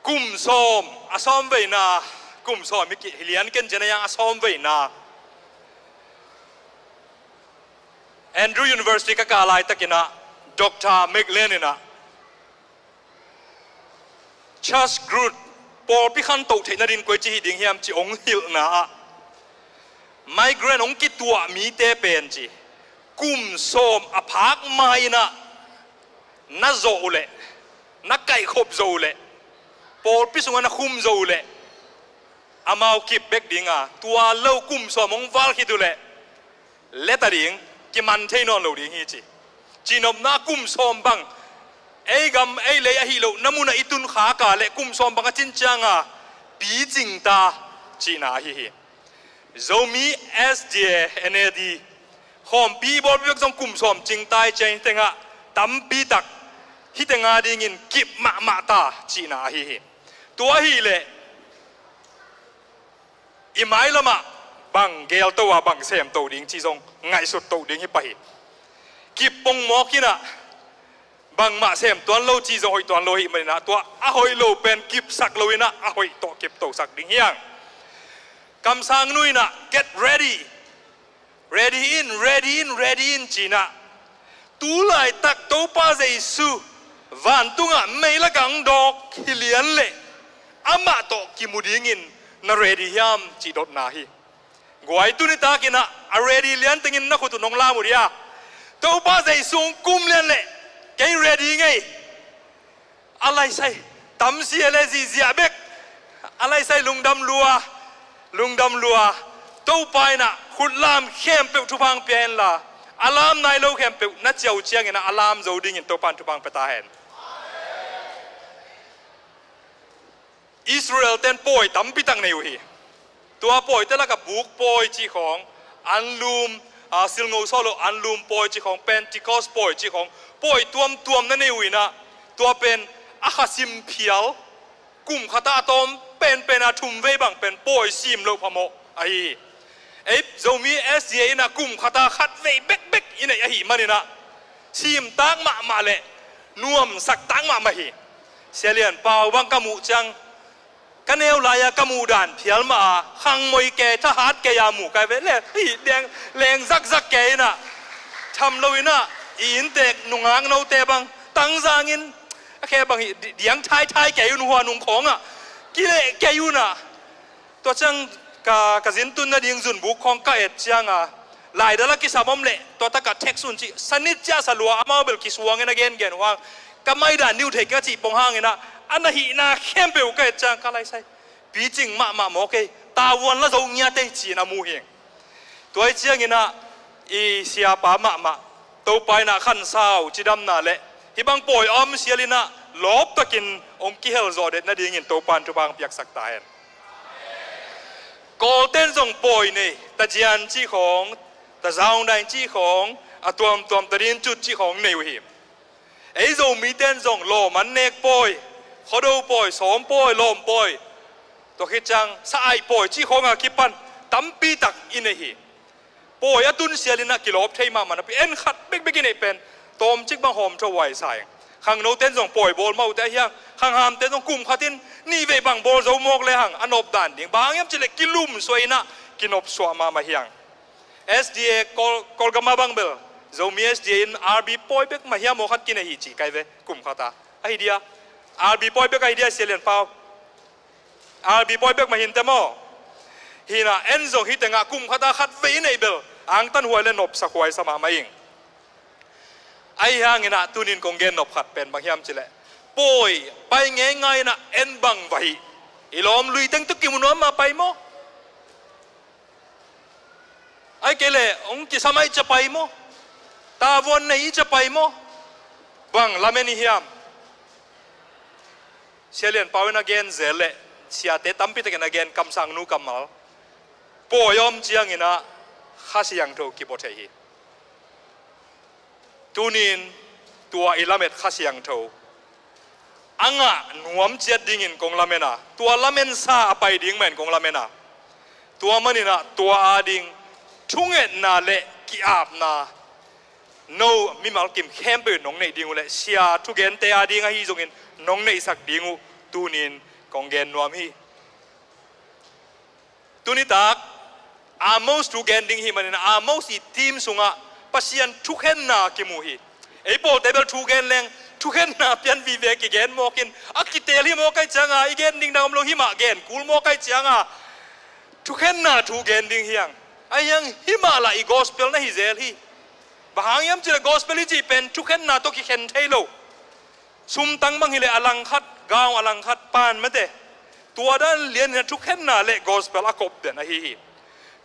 กุมสมอาสมเวนากุมสมมิกิฮิเลียนเกนเจนยังอาสมเวนาแอนดรูว์ยูนิเวอร์ซิตี้ก็กาลายตะกินะดร.เมกเลนินะชัสกรูดปอลพิขันโตเทนดินกวยจีฮิดิงเฮียมจีองฮิลนะไมเกรนองกิตัวมีเตเป็นจีกุมสมอภักไม่นะน่าโจเลนักไก่ขบโจเลปอลพิสุวรรณคุมโจเลอามาเอากิบเบกดิงอ่ะตัวเล่ากุมสมองวัลคิดูเลเลตาดิงกิมันเทนอนโลดิงฮีจีนอมนากุมสมบังไอ้กำไอ้เลยอะฮิโลน้ำมุนอิตุนขากาเลกุมสมบังจินจังอ่ะปีจิงตาจีน่าฮีโจมีเอสดีเอ็นเอดีหอมปีบอลเลือกจงกุมสมจิงตายเจนเตงะตั้มปีตักฮิตงาดิงินกิบมาตาจีน่าฮีตัวฮีเลอิไมละมาบังเกลตัวบังเซมตัวดิ่งจีจงไงสุดตัวดิ่งฮิไปกิบปงหมอกินะบังมาเซมตัวโลจีจงหอยตัวโลหิมันนะตัวอะหอยโลเป็นกิบสักโลวินะอะหอยตัวกิบตัวสักดิ่งยังคำสั่งนุยนะ get ready in จีนะตัวไหลตักตัวป้าเจสุวันตุงะไม่ละกังดอกฮิเลียนเละอามาโตกิมุดิงินนา ready ยามจีดดนาฮีกวยตุนิตากินะ ready เลียนติงินนักขุตุนองลามุริยา ตัวป้าใจสูงกุมเล่นเละแก ready ไงอะไรใส่ตั้มเสียเลยสิเสียเบกอะไรใส่ลุงดำลัวตัวไปน่ะขุดลามเข้มเปทุพังเปลี่ยนละอารามนายเราเข้มเปนัดเจ้าเชียงนะอารามจะดิ้งตัวปันทุพังเปตาเห็นอิสราเอลเต้นป่วยตั้มปิตังในอยู่ฮีตัวป่วยแต่ละกับบุกป่วยจีของอันลูมซิลโงโซโลอันลูมป่วยจีของเพนติคอสป่วยจีของป่วยตัวนั่นในอยู่นะตัวเป็นอาคาซิมเพียวกลุ่มขัตอาตอมเป็นอาทุมเวบังเป็นป่วยซิมโลพโมไอ้จะมีSDAนะกลุ่มขัตขัดเวเบกอินไอ้ฮีมันนี่นะซิมตั้งมาเลยน่วมสักตั้งมาฮีเสียเลียนเปล่าบังกมูจังกันเอวลายกมูดานเพียลมาขังมวยแกทหารแกยามูกายเวเล่แรงซักแกน่ะทำเลยนะอินเตกนุ่งหางโนเตบังตั้งจางินแค่บางเดียงท้ายแกอยู่หัวนุ่งของอ่ะกิเลแกอยู่น่ะตัวจังกะสินตุนนะดิ่งจุนบุกของกะเอ็ดจังอ่ะหลายเดือนละกิสามอมเละตัวตะกัดเท็กซุนจีสนิทจ้าสลัวอามาเบลกิสวงเงินเกนว่างก็ไม่ได้นิวเทคก็จีปงห้างเงินนะอันนั้นหีน่าเข้มเปลวกะเอ็ดจังก็ไรใส่ปีจริงมาโมเกตาวันละจะเงียเตจีน่ะมูเฮงตัวไอ้เจียงเงินนะอีเสียป้ามาตัวไปน่ะขันสาวจีดำน่ะเละที่บางป่วยอมเสียลินะลบตะกินองค์กิเฮลโซเด็ดน่ะดิ่งเงินตัวปานทุบางเปียกสักตายโกเต้นส่งป่วยนี่ตะเจียนจีของตะเจ้าในจีของตัวตะดินจุดจีของในวิมไอ้โซมีเต้นส่งโลมันเนกป่วยเขาดูป่วยสองป่วยลมป่วยตัวคิดจังสายป่วยจีของอาคิปันตั้มปีตักอินในหิป่วยตุนเสียลินะกิโลบเทมามันเป็นขัดเบกนี่เป็นตอมจิกบังหอมจะไหวใส่ขังโนเต้นส่งป่วยบอลมาแต่ยังขังหามเต้นส่งกลุ่มขัดทินนี่เวบังบอลจะมอกเลยหังอนบดันดิ่งบางยังจะเล็กกิลุ่มสวยนะกินอบสวมาเฮียง SDA กอลกามาบังเบลจะมี SDA RB ป่วยเบกมาเฮียโมขัดกินไอหิจีไกเวกลุ่มขัดตาไอเดีย RB ป่วยเบกไอเดียเสียเลียนเปล่า RB ป่วยเบกมาหินเตมอฮีน่ะเอ็นส่งฮิตแต่งกลุ่มขัดตาขัดเวในเบลอังตันหัวเล่นอบสักหวยสมามาเองไอ้ห่างนะตุนินคงเกนนบขัดเป็นบางยามจิเลป่วยไปง่ายๆนะเอ็นบังไว้อีลอมลุยตั้งตุกิมุนวมาไปมั้งไอ้เกล่องค์กิสมัยจะไปมั้งตาวันไหนจะไปมั้งบังลาเมนิยามเชลียนปาวินาเกนเซเลเสียเตตัมปิตกันนาเกนคำสั่งนูกัมมัลป่วยยอมเจียงนะข้าเสียงโทกิบทเฮีตูนินตัวอิลาเมตข้าเสียงโทอังะหนวมเจ็ดดิ่งกงลาเมนะตัวลาเมนซาไปดิ่งเหมือนกงลาเมนะตัวมันนี่นะตัวอาดิ่งชุ่งเอ็ดนาเละกิอาบนาโนมีมาลกิมเข้มไปน้องในดิ่งเลยเสียทุกเกนเตอาดิ่งให้จงเงินน้องในสักดิ่งตูนินกงเกนนวมฮีตูนิตักอามอสทุกเกนดิ่งฮีมันนี่นะอามอสอีทีมสุงะปัสยันทุกเห็นนากิมูฮีไอ้โปเตเบิลทุกเห็นแรงทุกเห็นนาเปลี่ยนวิเวกเกนโมกินอักกิเตลีโมกัยจังอ่ะอีเกนดิ่งดำโลหิมะเกนกูลโมกัยจังอ่ะทุกเห็นนาทุกเกนดิ่งเฮียงไอ้ยังหิมะละอีกอสเปลนะฮิเซลฮีบางยามจะกอสเปลจีเป็นทุกเห็นนาตัวกิเคนเทโลซุมตังบังฮิเลอลังคัดกาวอลังคัดปานไม่เตตัวด้านเลียนเนี่ยทุกเห็นนาเละกอสเปลอากบเดนะฮี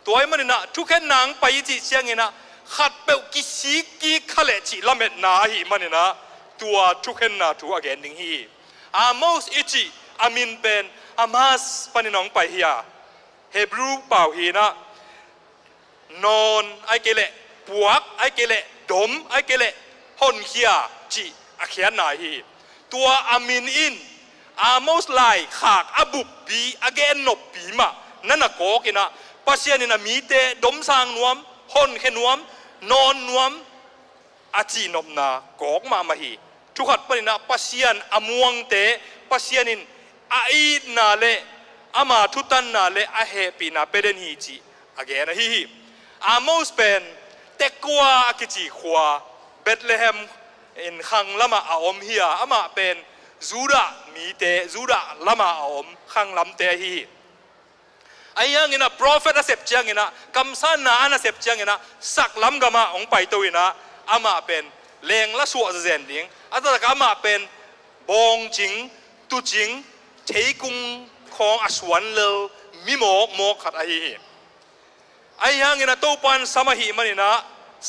ตัวไอ้มันนี่นะทุกเห็นนางไปจีเชียงเงินะขัดเปลกิสิกิขเลจิละเม็ดนาฮีมันนี่นะตัวทุกเห็นนาทุกอเกนดิ่งฮีอามอสอิจิอามินเป็นอามาสปนิน้องไปเฮียเฮบรูเปล่าฮีนะนอนไอเกเลปวกไอเกเลดมไอเกเลฮอนเฮียจิอาเขียนนาฮีตัวอามินอินอามอสไลขากอบุบบีอเกนนบปีมานั่นน่ะโกกินะปัสยานินะมีเตดมสางนวมฮอนเขนวมนอนนวมอาจีนมนากอกมามาฮีทุกขัดปนินะปัสยันอมวงเตปัสยันินอาดนาเลอามาทุตันนาเลอาเฮปีนาเปเดนฮีจีอาเกนะฮีอามอสเป็นเตกัวอากิจิขวาเบธเลเฮมอินขังละมาอาอมฮีอามาเป็นจูดามีเตจูดาละมาอาอมขังลำเตฮีไอ้ยังไงนะ prophet เสพเจียงไงนะคำสั่งนาอันเสพเจียงไงนะสักล้ำกามาองไปตัวนะ อามาเป็นเลงละสวะเซนดิ้งอัตตะกามาเป็นบองจิงตุจิงเทกุงของอสวนเลวมิโมกโมกขัดไอฮีไอยังอินะตัวปันสมาหิมันนะ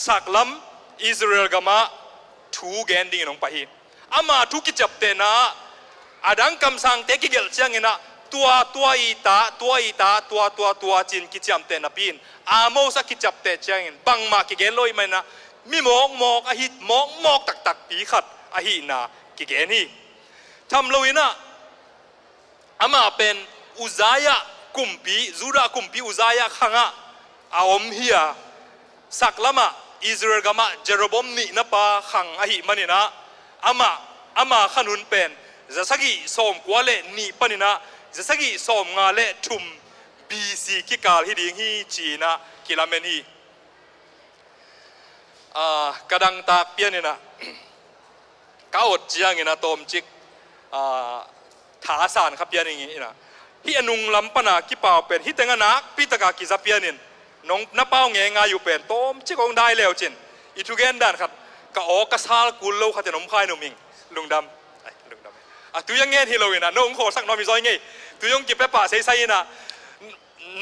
สักลำอิสราเอลกามาทูแกนดิ้งน้องไปฮีอามาทุกิจับเตนะอาดังคำสั่งเตกิเกลเชียงอินะตัวอีตาตัวจินกิจามเตนะปีนอาโมสักกิจับเตเชียงอินบังมากิเกลลอยมันนะมิโมกอหิตโมกตักปีขัดอหินะกิเกนี่ทำลอยนะอามาเป็นอุซายะกุมปีจูดากุมปีอุซายะขังะอาอมเฮียสักละมาอิสราเอลกามาเจโรบอมนี่นะปะขังอหิมันนี่นะอามาขนุนเป็นจะสักสมกว่าเล่นี่ปนินะจะสักสมงาเล่ทุมบีซีกิกาลฮิดิงฮีจีนะกิลาเมนีกระดังตาเปียนี่นะก้าวจียงนี่นะตอมจิกถาสานขับเปียนี่นะฮิอนุงลำปนากิเป่าเป็นฮิตังนักพิตกากิซับเปียนินน้องนับเป้าเงยงาอยู่เป็นตอมจิกองได้แล้วจินอิทุเกนดันขัดกะออกกะซาลกุลโลขัดนมพายนมิงลุงดำตุยังเงี้ยที่เราเห็นนะน้องโคสักน้องมีซอยเงี้ยตุยงกิบไปป่าใส่ๆนะ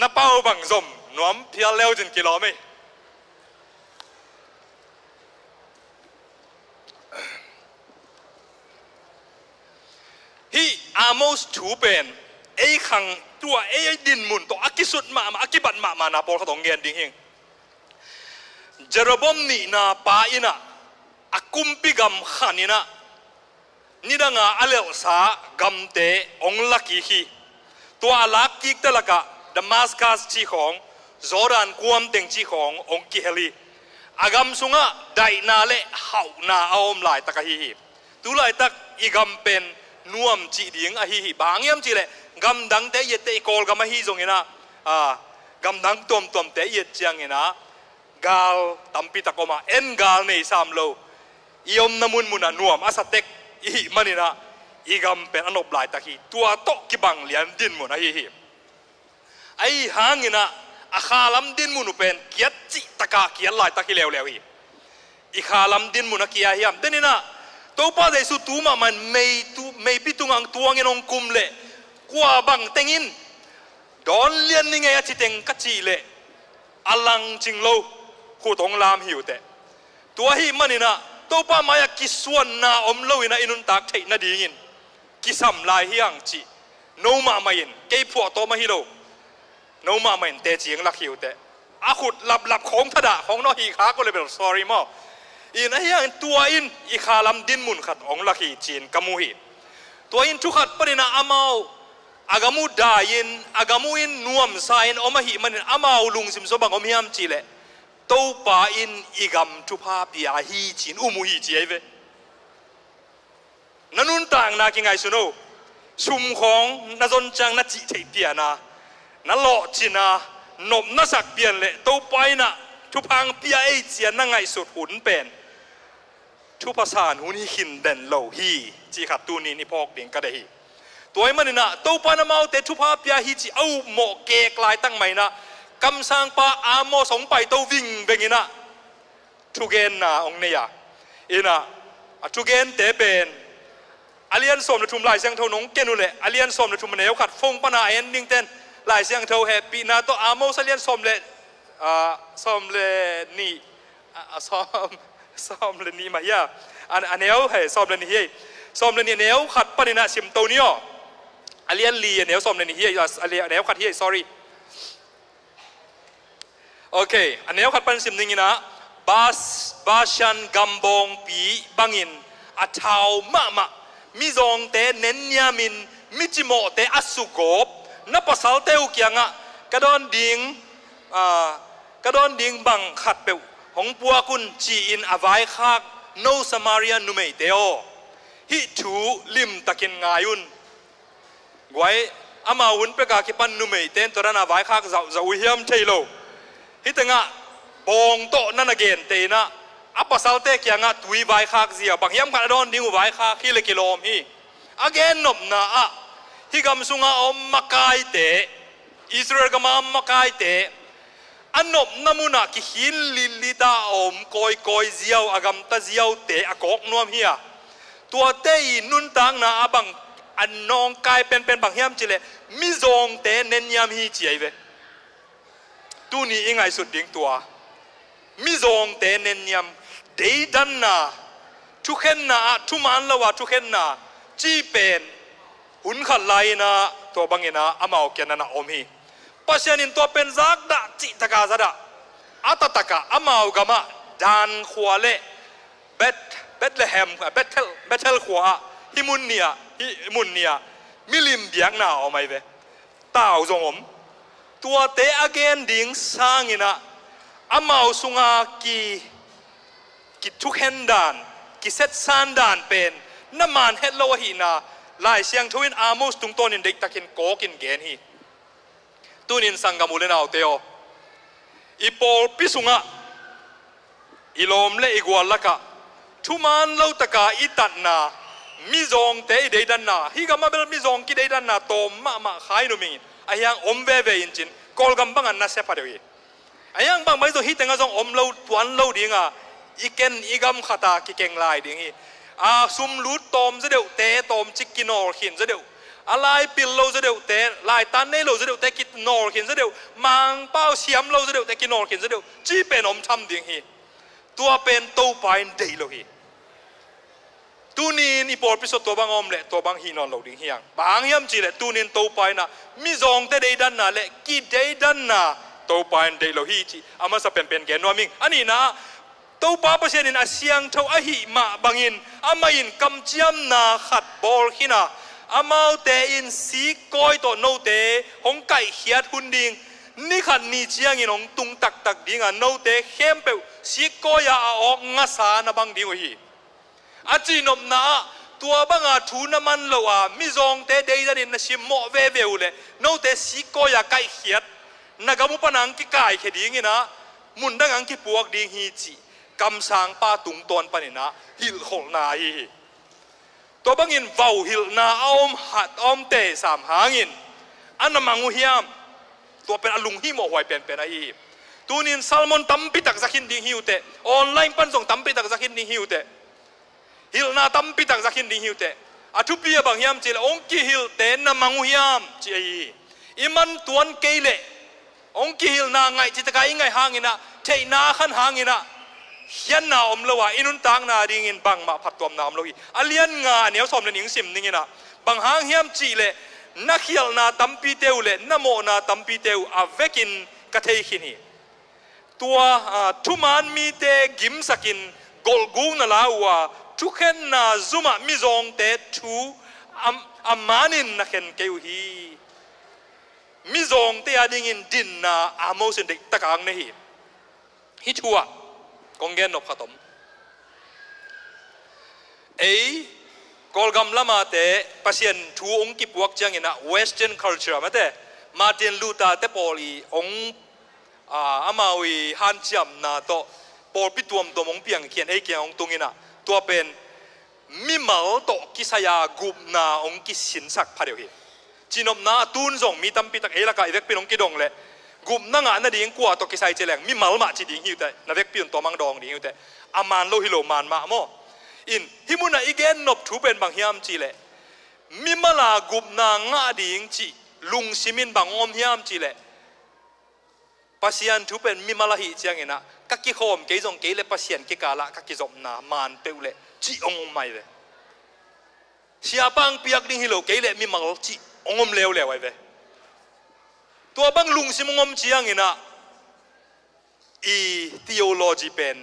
นับเป้าบังสมน้อมเพียรเร็วจนกิโลไม่ฮีอาโมสถูเป็นไอ้ขังตัวไอ้ดินมุนตัวอักิสุดมาอักิบัตมานาปอลเขาต้องเงียนดิ้งเองเจรบอมนี่นาป้าอินะอากุมปิกัมขันินะนี่ดังอาเลวสากำเตองลักฮีตัวลักกิกตะลักะดามัสกัสจีของจอร์แดนกวมเต็งจีขององกิเฮลีอากำสุงะได้นาเลหาวนาเอาอมลายตะกะฮีตุลายตักอีกำเป็นนวมจีดิ้งอะฮีบางยามจีเลกำดังเตยเตกอลกำมะฮีจงเงนะกำดังตวมเตยเจียงเงนะกาลตัมปิตะกอมาเอ็นกาลในสามโลยอมนามุนมุนนวมอาสเต็กอีมันนี่นะอีกำเป็นอนบลายตะกี้ตัวโตกิบังเลียนดินมุนไอ้หางนี่นะอาคาลัมดินมุนเป็นเกียรติตะกาเกียรลายตะกี้เลวอีคาลัมดินมุนเกียร์ยามเดนี่นะตัวป้าได้สุดตัวมันไม่ปิตุงังตัวเงินองคุมเล่กว่าบังเต็งินดอนเลียนนี่ไงที่เต็งกัจจีเล่อลังจิงโลหูตงลามหิวแต่ตัวฮีมันนี่นะตัวป้ามายกิสวนนาอมโลวินะอินุนตักเทนาดีงินกิสัมลายเฮียงจีโนมาไม่ยินเก็บพวกตัวมาฮิโลโนมาไม่ยินเตจีงลักหิวแต่อาขุดหลับของทดาของนอฮีขาก็เลยเป็น sorry มออินเฮียงตัวอินอีขาลำดินมุนขัดองลักฮีจีนกามูฮีตัวอินทุกขัดปรินาอามาอากามูดายินอากามูอินนวมสายนอมหิมันอามาลุงสิมโซบังอมฮิมจีเลตัวป้าอินอีกำทุพาปีอาฮีจีนอุมุฮีจีเอเวนั่นนุ่นต่างนากิงไงสุโนชุมของนาจนจังนาจิเทียเปียนานั่นหล่อจีนานมนาสักเปลี่ยนเลยตัวป้าอินะทุพังปีอาเจียนนั่งไงสุดหุ่นเป็นทุภาษาหุ่นหินเด่นเหล่าฮีจีขัดตูนี้นี่พอกเดียงก็ได้ฮีตัวมันนี่นะตัวป้านามาเอาแต่ทุพาปีอาฮีจีเอาหมอกเกกลายตั้งใหม่นะกำสังปะอาโมสงไปตัววิ่งเบงินะทุเกนนะองเนียอินะทุเกนเตเป็นอาเลียนสมในทุ่มลายเสียงเท่าน้องเกนุเลอาเลียนสมในทุ่มเนวขัดฟงปนาเอ็นดิ้งเต้นลายเสียงเท่าแฮปปี้นะตัวอาโมสเลียนสมเลนี่สมเลนี่มาเฮียอันเนวเฮสมเลนี่เฮสมเลนี่เนวขัดปนินะสิมโตนิโออาเลียนลีเนวสมเลนี่เฮียอาเลียนเนวขัดเฮีย sorryโอเคอันนี้ขัดปันสิมนี่นะบาชันกัมบงปีบังอินอาชาวมะมิซองเตเนนยามินมิจิโมเตอัสุโกบนับภาษาเตอุกยังอ่ะกระดอนดิงบังขัดเปวของปัวกุนจีอินอวายคักโนสมาเรียนุเมเตโอฮิทูลิมตะกินงายุนไว้อามาวุนเปกาคิปันนุเมเตนตัวนั้นอวายคักจะอุยมเทโลฮิตงะบองโตนั่นเกนเตนะอัปปัสสาวเตกยังะตุยไวคักเสียบางยามกันดอนดิ้งไวคักฮิเลกิโลมฮีอเกนนบนะอะฮิกำสุงะอมมะกายเตอิสราเอลกำมะกายเต อันนบน้ำมุนักหินลิลิตาอมคอยเจียวอากำตาเจียวเตะอากอกนวมเฮียตัวเตยนุนตังนาบังอันนองกายเป็นบางเฮียมจิเลมิจงเตะเน้นยามฮีเจียเวตัวนี้ยังไงสุดดิ่งตัวมิจงเตะเน้นยามเดดันนาทุกเห็นนาทุมันละว่าทุกเห็นนาจีเป็นหุ่นขัดไลนะตัวบางเงินะอามาโอเคนะนะอมฮีปัจจัยนี้ตัวเป็นซักดะจิตกาซะดะอัตตะกะอามาโอกามาดานขวาเล่เบธเลเฮมเบธเทลขวาฮิมุนเนียมิลิมเบียงนาเอาไหมเวต้าวจงอมตัวเตะอเกนดิ่งสร้างอินะอามาอุสุงากิทุกเห็นดานกิเซตซานดานเป็นน้ำมันเฮดโลหินาลายเสียงทวินอามุสตุงต้นินเด็กตะกินโกกินเกนฮีตุนินสังกามุเลนาเอาเตโออีโปลปิสุงะอีลมเลอีกวอลละกะทุมันเลาตะกาอีตันนามิจงเตอีเดดันนาฮิกามาเบลมิจงกิเดดันนาโตมาขายนุมิงอายังอมเวอินจินกอลกัมบังอันน่าเสพาเดียวอายังบางไม่ตัวฮิตงาจงอมเลาตวนเลาดิ่งอ่ะอีเกนอีกัมขัตากิเกงลายดิ่งฮีซุมลูดตอมจะเดียวเตะตอมจิกกินอร์ขินจะเดียวอะไรปิลโลจะเดียวเตะลายตันเนโลจะเดียวเตะกินอร์ขินจะเดียวมังเป้าเสียมโลจะเดียวเตะกินอร์ขินจะเดียวจีเป็นอมทำดิ่งฮีตัวเป็นตัวไปเดียวโลฮีตัวนี้นี่ปอดพิสตัวบางอมเละตัวบางฮีนอนโลดิ่งฮียังบางยามจีเละตัวนี้ตัวไปนะมิจงเตะเดดันนะเละกีเดดันนะตัวไปเดียวโลฮีจีอามาสเป็นแกนว่ามิงอันนี้นะตัวป้าประเทศนี้อาเซียงเท่าอหิมาบางอินอามาอินกำจัมนาขัดบอลขินาอามาเตอินสีก้อยตัวโนเตหงไก่เขียดหุ่นดิ่งนี่ขัดนี่เจียงอินหงตุงตักดิ่งอ่ะโนเตเข้มเปวสีก้อยอาออกงาสานะบางดิ่งวะฮีอาจีนมนาตัวบางอาทูน้ำมันโลอามิจงเตเดียดินนะชิมโมเวเวลเลยโนเตสีก้อยาไก่เขียดนักมุปนังกิไก่เขดิ่งอินะมุนดังอังกิปวกดิ่งฮีจีกำสังป้าตุงตอนปนินะหิลขลนาฮีตัวบังอินว่าวหิลนาอมหัดอมเตะสามหางินอันนั้นมังหุยามตัวเป็นอลุงหิมอหวยเป็นไอตัวนี้ซัลมอนตั้มปิตักสักหินดิ่งหิวเตะออนไลน์ปันส่งตั้มปิตักสักหินดิ่งหิวเตะหิลนาตั้มปิตักสักหินดิ่งหิวเตะอาทุบียบางยามจีละองกิหิลเตะนั้นมังหุยามจีอิมันตัวนเกเลองกิหิลนาไงจิตกายไงหางินะเทนาขันหางินะยันนาอมละว่าอินุนตังนาดิ่งอินบังมาผัดตัวน้ำละวีอเลียนงาเนี่ยสมเลยนิ่งสิมนิ่งนะบางหางเฮียมจีเลนักเขียลนาตัมปีเตวเลนโมนาตัมปีเตวอาเวกินกะเทขินีตัวทุมันมีเตกิมสกินกอลกูนลาวะทุกเห็นนาซุมามิจงเตทูอามานินนักเห็นเกวฮีมิจงเตอดิ่งอินดินนาอาโมสินเด็กตะกังเนี่ยฮิชัวกงเกนนบขัดมกอลกัมละมาเตะพัศยันทูองกิปวักจังอินะ Western culture มาเตะมาร์ตินลูธาเตปอลีองอามาวีฮันจัมนาโตปอลปิตวมตัวมงเปียงเขียนเกียงองตุงอินะตัวเป็นมิมัลโตกิสยากุบนาองกิสินสักพาเดียวฮีจีนอมนาตูนส่งมีตัมปิตักละกะอีเวกเป็นองกิดงเลยกุมนั่งอ่ะนั่นดิ่งกว่าตัวกิไซเจริญมีมัลมาจีดิ่งหิวแต่นับเวกเปลี่ยนตัวมังดองดิ่งหิวแต่อามันโลฮิโลมันมาโมอินฮิมุน่ะอีเกนนบถูเป็นบางฮิมจีเลยมีมาลากุมนางอ่ะดิ่งจีลุงซิมินบางอมฮิมจีเลยปัสยันถูเป็นมีมาลาฮิเจียงเงินะกักกิโคมเกยจงเกยเลยปัสยันกิกาละกักกิจบนามันเปวเลยจีองอมไม่เลยเสียปังเปียกดิ่งฮิโลเกยเลยมีมัลจีองอมเลวไว้เว้ตัวบางลุงสิมงอมเจียงอินะอีทีโอโลจีเป็น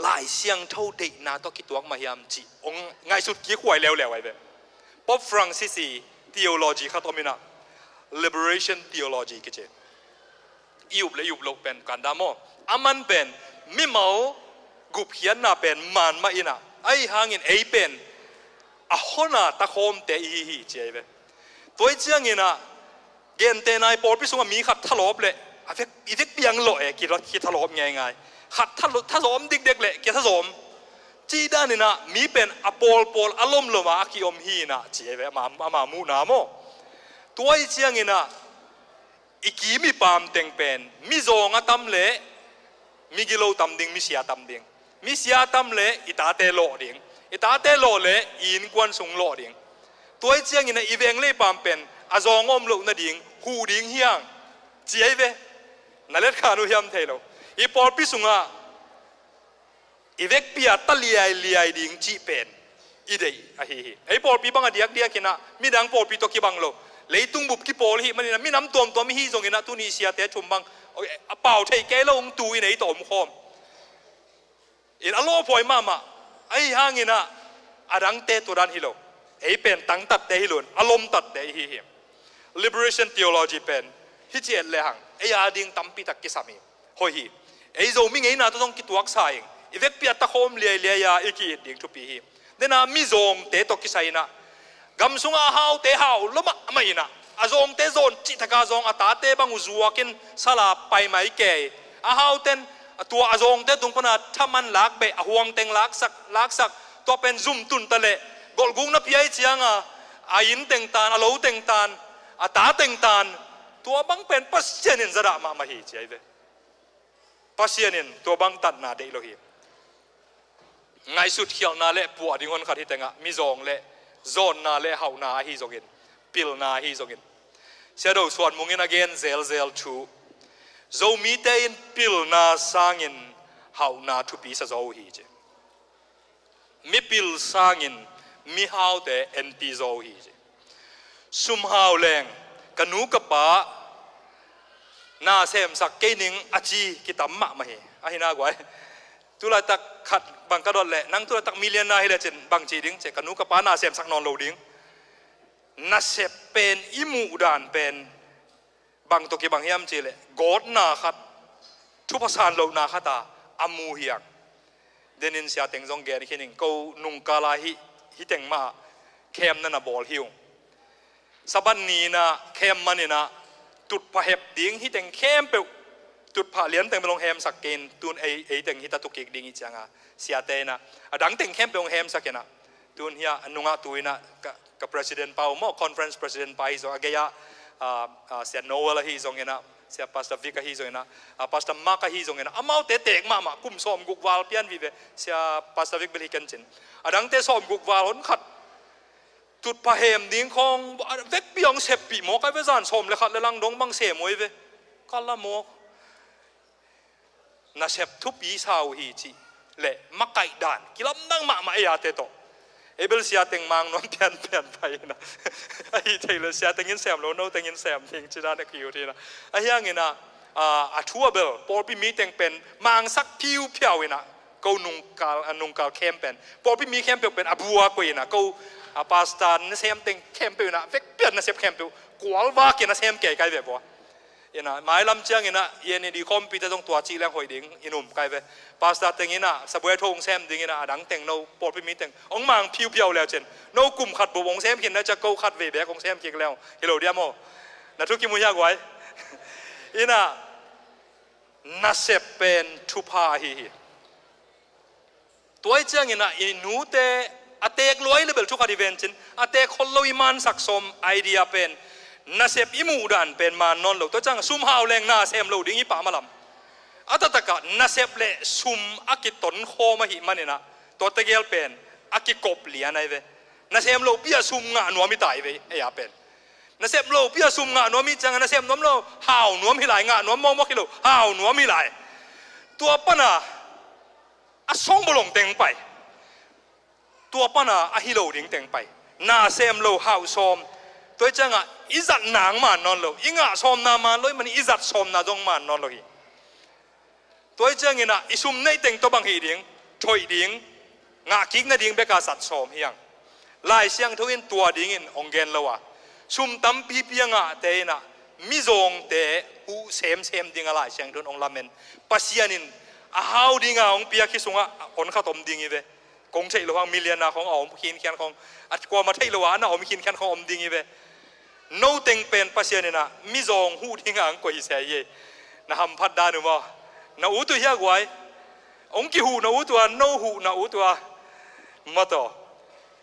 หลายเสียงเท่าเด็กนาต้องคิดตัวมาเฮียมจีองไงสุดกี่ขวายแล้วไว้เว้ป๊อปฟรังซิซีทีโอโลจีข้าตัวมินะ liberation theology กิจยุบเลยยุบโลกเป็นกันดามออามันเป็นมิเมากุบเฮียนนาเป็นมันมาอินะไอหางอินเป็นอะฮอนาตะโคมเตอีฮีเจียเว้ตัวเจียงอินะเกณฑ์เตนายปอลพิสุงมีขัดทะลบเลยอีเด็กเปียงลอยกี่รถคิดทะลบไงขัดทะลบเด็กๆเลยกี่ทะลบจีด้านนี่นะมีเป็นอปอลอารมณ์ลมาคิอมฮีนะจีเวมามูนาโมตัวเจียงนี่นะ อีกีมีปามเต็งเป็นมิโซงะตำเละมิกิโลตำดิงมิเสียตำดิงมิเสียตำเละอิตาเตโลดิงอิตาเตโลเละอินกวนสงโลดิงตัวเจียงอินะอีเวงเล่ปามเป็นอาจงอมโลนาดิงหูดิงเฮียงเจียเวนั่นเล็ดขานุยามเทโลอีปอลพิสุงะอีเวกปียตะเลียดิงจีเป็นอีเดย์อะฮีไอปอลปีบังอดียกเดียกินะมีดังปอลปีตกิบังโลเลยตุงบุบกิปอลฮีมันนี่นะมีน้ำตัวมีฮีทรงกินะตุนิเซียเตะชุมบังเป่าเทเกลงตูอินะอีตอมคอมอินอโลพอยมาไอห่างอินะอาดังเตตัวดันฮิโลไอเป็นตั้งตัดเตฮิโลนอารมณ์ตัดเตฮิฮิม liberation theology เป็นฮิเจนเลหังไออาดิงตัมปีตักกิสามีหอยฮีไอโซมิงไอนาต้องกิตัวอักษายอีเวกปียตะโคมเลียอีกีดิงทุปีฮีเดน่ามิโซงเตตกิสายนะกำสุงอาฮาวเตฮาวลมะไม่นะอาซงเตโซนจิตกาซงอาตาเตบังอุจวกินสลาไปไม่เกยอาฮาวเตนตัวอาซงเตตุงปนาถ้ามันลักเบะห่วงเต็งลักสักตัวเป็นซุ่มตุนตะเลกอลกุงนับยัยเชียงอายินเต็งตานอาโลเต็งตานอาตาเต็งตานตัวบังเป็นปัสเซียนินจะด่ามาฮีเจียเวปัสเซียนินตัวบังตัดนาเดโลฮีไงสุดเขียวนาเละปวดดิ้งคนขัดที่เต็งะมิซงเละโซนนาเละเฮานาฮีซงอินปิลนาฮีซงอินเสียดส่วนมุงินอเกนเซลชูโซมีเตอินปิลนาสังอินเฮานาทุปีสะโซฮีเจมิปิลสังอินมิเฮาเตเอ็นปีโซฮีเจซุมเฮาแรงกันนูกะปะนาเซมสักเกนิงอาจีกิตัมมะมาเฮอาฮินากวยตุลาตักขัดบังกระโดดแหละนั่งตุลาตักมิเลียนนาฮิเลเจนบังจีดิงเจกันนูกะปะนาเซมสักนอนโลดิงนาเซเป็นอิมูดานเป็นบางตัวกีบางเฮียมจีเลกอดนาขัดทุพสานโลนาขัดอามูเฮียงเดนินเสียเต็งซองเกนิคินิงกูนุงกาลาฮิเต็งมาเข้มนั่นน่ะบอลฮิวสบันนีนะเข้มมันนี่นะตุดพะเห็บดิ้งฮิเต็งเข้มเปตุดพะเลี้ยนเต็งไปลงแฮมสักเกนตุนไอเต็งฮิตาตุกิกดิ้งอีจังอ่ะเสียเตนะดังเต็งเข้มไปลงแฮมสักเกนะตุนเฮียนุงะตุยนะกับ president เปาหม้อ conference president ไปส่งอเกียเสียโนเวลฮีส่งเงินะเสีย pastor Vic ฮีส่งเงินะ pastor Mark ฮีส่งเงินะอามาเตะเตกมากุมซ้อมกุกวาลเปียนวิเวเสีย pastor Vic เบลิกันจินดังเตะซ้อมกุกวาลหนขัดจุดพะเหมดิ้งของเวกปียงเสพปีหมอกไอเวซานซ้อมเลยขัดเลยลังดงบังเสมวยเวกัลละหมอกน่าเสพทุบปีสาวฮีจีเละมักไก่ด่านกิลำดังมาเอียเตโตเอเบลเสียเต็งมังนวลเปลี่ยนไปนะไอ้เทเลเสียเต็งยินแซมโลโนเต็งยินแซมทิ้งจีด้านคิวทีนะไอ้ยังไงนะทัวเบลพอพี่มีเต็งเป็นมังสักผิวเพียวนะกูนุงกาเข้มเป็นพอพี่มีเข้มเป็นอบัวกุยนะกูปาสตานเซมเต็งเข้มเป็นนะเวกเปลี่ยนนะเซมเข้มเป็นกวลว่ากินนะเซมเก๋ไก่แบบว่านะหมายลำเชียงนะเย็นดีคอมพิวเตอร์ต้องตัวจีแรงหอยดิ้งอินุ่มไก่แบบปาสตาเต็งนะสบายทงเซมดิ้งนะดังเต็งโนปอดพิมิเต็งองมังผิวเพียวแล้วเจนโนกลุ่มขัดบวงเซมกินนะจะกูขัดเวเบกของเซมกินแล้วฮิโลเดียโมนะทุกกิมุยากไว้อินะน่าเสพเป็นทุพาฮีตัวเจียงนะอินูเตอเตกลอยเลเบลทุกขัดอีเวนต์เจนอเตกคนลอยมันสักสมไอเดียเป็นน่าเสพอิมูดันเป็นมานอนโลตัวจังซุ่มหาวแรงน่าเสพโลดิ้งอีป่ามาลำอัตตะกะน่าเสพเละซุ่มอากิตนโคมาหิมันนี่นะตัวตะเกียลเป็นอากิกบเลียนไอเวน่าเสพโลเปียซุ่มงะนัวมิตายเวไอ้ยาเป็นน่าเสพโลเปียซุ่มงะนัวมิจังน่าเสพนัวโลหาวนัวมิหลายงะนัวมองมอกกิโลหาวนัวมิหลายตัวปนะอาส่งบลงเต็งไปตัวปนะอาฮิโลดิ้งเต็งไปน่าเสพโลหาวซอมตัวจังอ่ะอิจัดหนังมันนอนเลยอิงอ่ะซ้อมนามันเลยมันอิจัดซ้อมนาดงมันนอนเลยตัวจังเงินอ่ะอิสุมในเต็งตัวบางฮีดิ้งช่วยดิ้งงาคิกนาดิ้งเบกาสัตซ้อมเฮียงลายเสียงทวินตัวดิ้งอินองเกนละวะซุมตั้มปีเพียงอ่ะเตน่ะมิซงเตอูเซมดิ้งอะไรเสียงทวนองลาเมนปัสยานินอาฮาวดิ้งอ่ะองเปียคิสุงอ่ะคนข้าตมดิ้งอีเวกงใช้ระหว่างมิเลียนนะของอมคินแคนของอัดกว่ามาใช้ระหว่างนะอมคินแคนของอมดิ้งอีเวโนเต็งเป็นปัสยานินะมิซงหูดิ้งอ่ะก็อิเสียเย่นะฮัมพัดดานุมานะอูตัวเฮียกวยองกิหูนะอูตัวโนหูนะอูตัวมาต่อ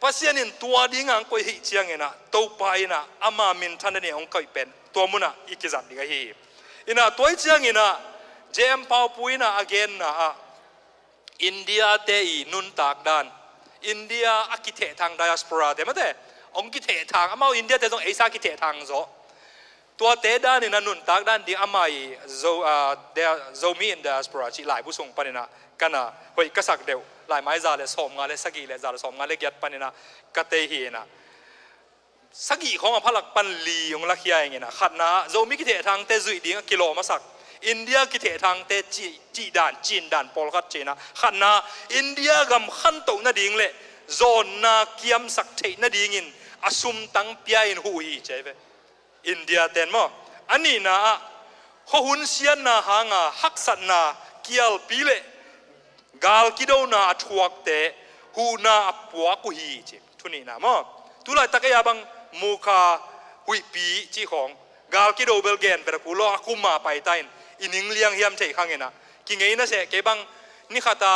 pasien in tua ding ang koi hi chiang ina to pa ina ama min than ni ong koi pen tua muna ikizat dinga hi ina toi chiang ina jem pau puina again na India te I nun tak dan India akithe thang diaspora te mate ong kithe thang amao India te jong Asia kithe thang zo tua te dan ina nun tak dan ding amai zo mi in diaspora chi lai bu sung panina kana hoi kasak deu lai mai za le som nga le sagi le za le som nga le gyat panina ka te hi na sagi khong phalak pan li yong la khia ngena khatna zo mi ki the thang te zui ding kilo ma sak India ki the thang te chi dan chin dan pol khat china khatna India gam khan to na ding le zon na kiam sak the na ding in asum tang pia in hu hi cheve India ten mo ani na ho hun sian na hanga haksat na kial pile gal kido na athuak te hu na apwa ku hi chi thuni na mo tulai takaya bang mukha hui pi chi khong gal kido belgen per ku lo akuma pai tain ining liang hiam thei khangena ki ngei na se ke bang ni khata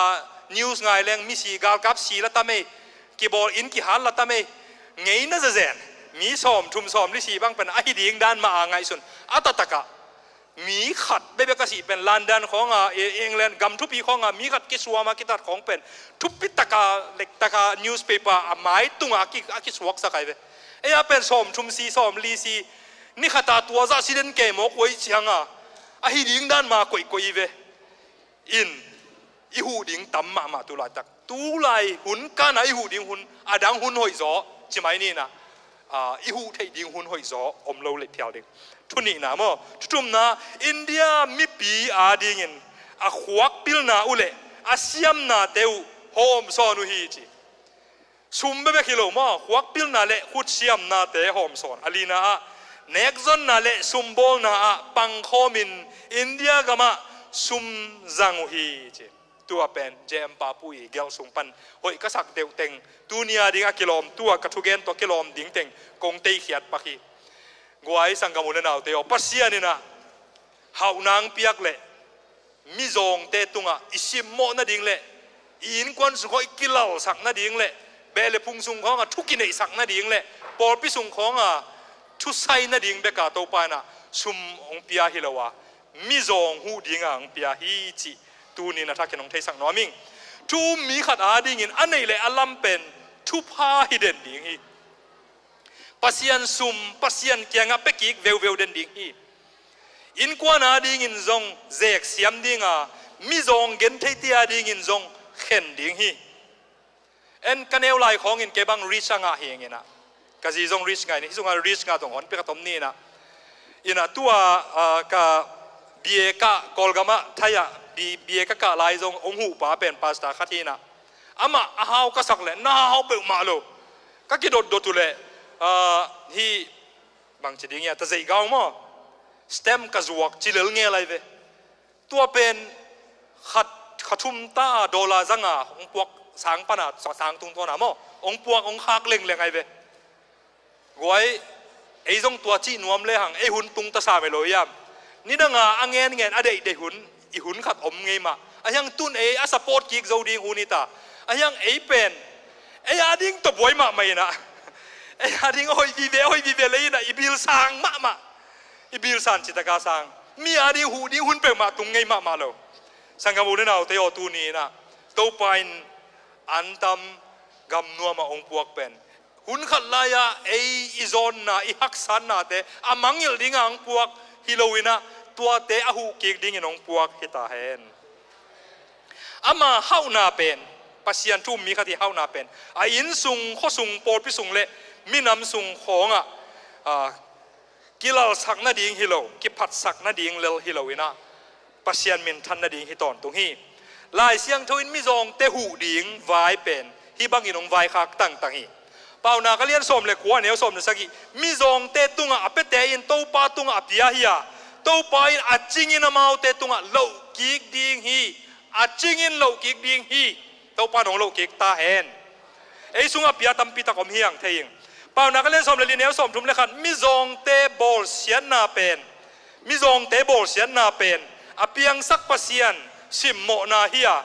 news ngai leng mi si gal kap si la tame ki bol in ki hal la tame ngei na zen mi som thum som li si bang pen a hi ding dan ma ngai sun atatakaมีขัดเบบกสิเป็นลอนดอนของอังกฤษกำทุปีของมีขัดกิสวามากิตัดของเป็นทุบปิตะกาเล็กตะกานิวส์เพเปอร์หมายตุงกิสวกสักไงเว้ยเอ้ยเป็นสมชุมซีสมลีซีนี่ขัดตัวซาซิเดนเกมอกไว้เชียงฮิดิงด้านมากุยเว้ยอินอีหูดิงตั้มมาตุลาตักตุลายหุ่นกันอีหูดิงหุ่นดังหุ่นหอยจ่อจิไหมนี่นะอีหูไทยดิงหุ่นหอยจ่ออมโลเล็กเท่าเด็กทุนี่นะมั้งทุมนะอินเดียมีปีดิ่งขวักปิลนาอุเล่เซียมนาเตวโฮมซอนุฮีจีซุมเบเบกิโลมั้งขวักปิลนาเล่ขุดเซียมนาเตโฮมซอนอลีนาเนกซอนนาเล่ซุมโบนาปังโคมินอินเดียกามาซุมจังฮีจีตัวเป็นเจมปาปุยเกลสุงปันหอยกษักเดวเต็งตัวเนียดิ่งกิโลมตัวกระทุเกนตัวกิโลมดิ่งเต็งกงเตยเขียดปักฮีกวยสังกมุนนาวเตอปัสยานี่นะหาวนางเปียกเล่มิจงเตตุงอิสิมโมนาดิ่งเล่อินควันสุขอิกิลาสักนาดิ่งเล่เบลพุงสุงของทุกินไอสักนาดิ่งเล่ปอลพิสุงของทุไซนาดิ่งเบกาโตปานะซุมองเปียฮิลาวะมิจงหูดิ่งองเปียฮิจิตูนี่นะทักเกนองเทสังนอมิงทูมีขัดดิ่งอินอันนี้เล่อลัมเป็นทุพาฮิเดนดิ่งฮีpasien sum pasien kianga pekik veu den ding hi in kwana ding in zong zek siam dinga mi zong gen theitia ding in zong khen ding hi en kaneu lai khong in kebang rich anga hengena kazi zong rich ngai ni zong rich nga tong hon pe ka tom ni na ina tua ka bie ka kolgama thaya bie ka lai zong ong hu pa pen pasta khatina ama ahau ka sak le na hau pe ma lo ka ki dot tu le hi bang chiding ya ta zai gaw mo stem ka zuak chilel nge lai ve tua pen khathum ta dola zanga ong puak sang pana sang tung to na mo ong puak ong khak leng ai ve goi ei jong tua chi nuam le hang ei hun tung ta sa me lo yam ni danga angen ngen adei de hun I hun khat om ngei ma ayang tun ei a support kik zo ding hunita ayang ei pen ei ading to boy ma mai naไอ้ฮาดิงหอยวีเวเลยนะอีบิลสางมาอีบิลสันจิตกาสางมีอาดิหูดิหุ่นเปมาตุงไงมาเลยสังกบุนเอาเตโอตูนีนะโตไปอันตัมกำนัวมาองพวกเป็นหุ่นขัดลายไออิซอนนะอีฮักซันนะเตอามังยิลดิงองพวกฮิโลวินะตัวเตอหูกิกดิงองพวกฮิตาเฮนอามาเฮานาเป็นปัสยันทุ่มมีคติเฮานาเป็นไออินซุงข้อซุงโปรดพิสุงเละมีน้ำสุงของกิลาสักนาดิ่งฮิโลกิพัดสักนาดิ่งเลฮิโลวินะปัสยันมินทันนาดิ่งฮิตอนตรงฮีลายเสียงทวินมิจงเตหูดิ่งไว้เป็นฮิบังอินงไว้คักตั้งฮีเป่านาก็เลียนสมเล็กหัวเหนียวสมเนสกี้มิจงเตตุงอเปเตอินโตปาตุงอปิยาฮิยาโตปาอินอัจจิงินมาเตตุงโลกิกดิ่งฮีอัจจิงินโลกิกดิ่งฮีโตปานงโลกิกตาเฮนไอสุงอปิยาตัมปิตะกอมเฮียงเทียงเป่านักเล่นสมเลยเนียวสมทุมเลยขันมิจงเตบอลเสียนนาเป็นมิจงเตบอลเสียนนาเป็นอเปียงสักปัสยันสิมโมนาฮิยา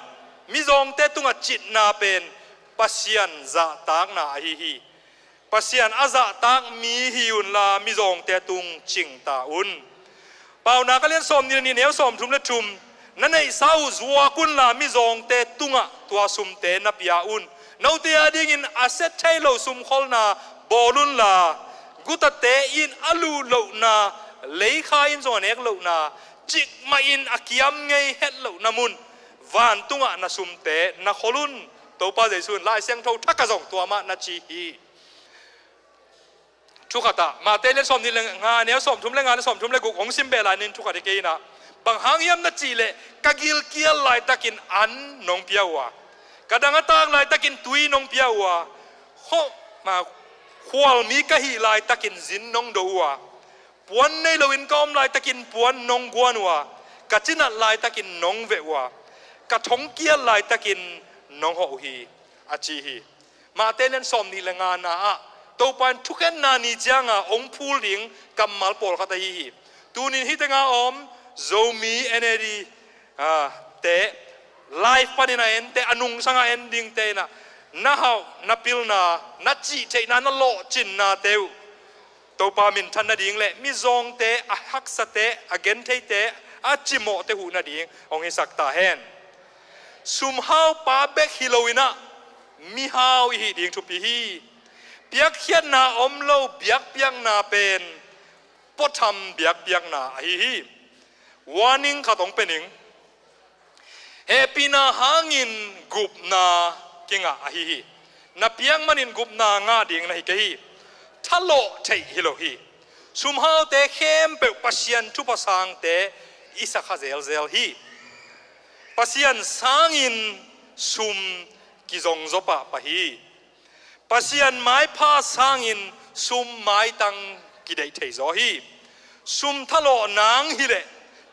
มิจงเตตุงจิตนาเป็นป pasian za tak na hi pasian aza tak mi hiun la mi zong te tung ching ta un pau na ka len som ni neu som thum le thum na nei sau zuwa kun la mi zong te tunga tua sum te na pia un no te ading in asset thailo sum khol na bolun la guta te in alu lo na lei kha in zon ek lo na chik ma in akiam ngei het lo na mun van tunga na sum te na kholun to pa jaisun lai siang tho thaka zong tua ma na chi hi chukata ma te len som ni le nga ne som thum le nga ne som thum le guk ong sim be la nin chukati ke na bang hang yam na chi le kagil kial lai takin an nong piawa kadang atang lai takin tui nong piawa ho ma khwal mi ka hi lai takin zin nong do wa puan nei loin kom lai takin puan nong guan wa kachina lai takin nong ve wa ka thong kial lai takin nong ho hi achi hi ma te len som ni le nga na a to pan thuken na ni changa ong phul ding kamal pol khata hi tunin hi tenga om zomi eneri te life panina en te anung sanga ending te na hau na pilna na chi te na lo chin na teu to pa min than na ding le mi zong te a hak sa te again te a chimo te hu na ding ong hi sak ta hen sum hau pa bek hiloina mi hau hi ding thu pi hi piak hian na om lo biak piang na pen potham biak piang na hi warning khatong pening happy na hangin gup na kinga hi na piang manin gup na nga ding na hi ke hi thalo thei hilo hi sum hau te khem pe pasian thu pasang te isa kha zel hi pasian sangin sum ki zong zopa pa hi pasian mai pha sangin sum mai tang ki dei thei zo hi sum thalo nang hi le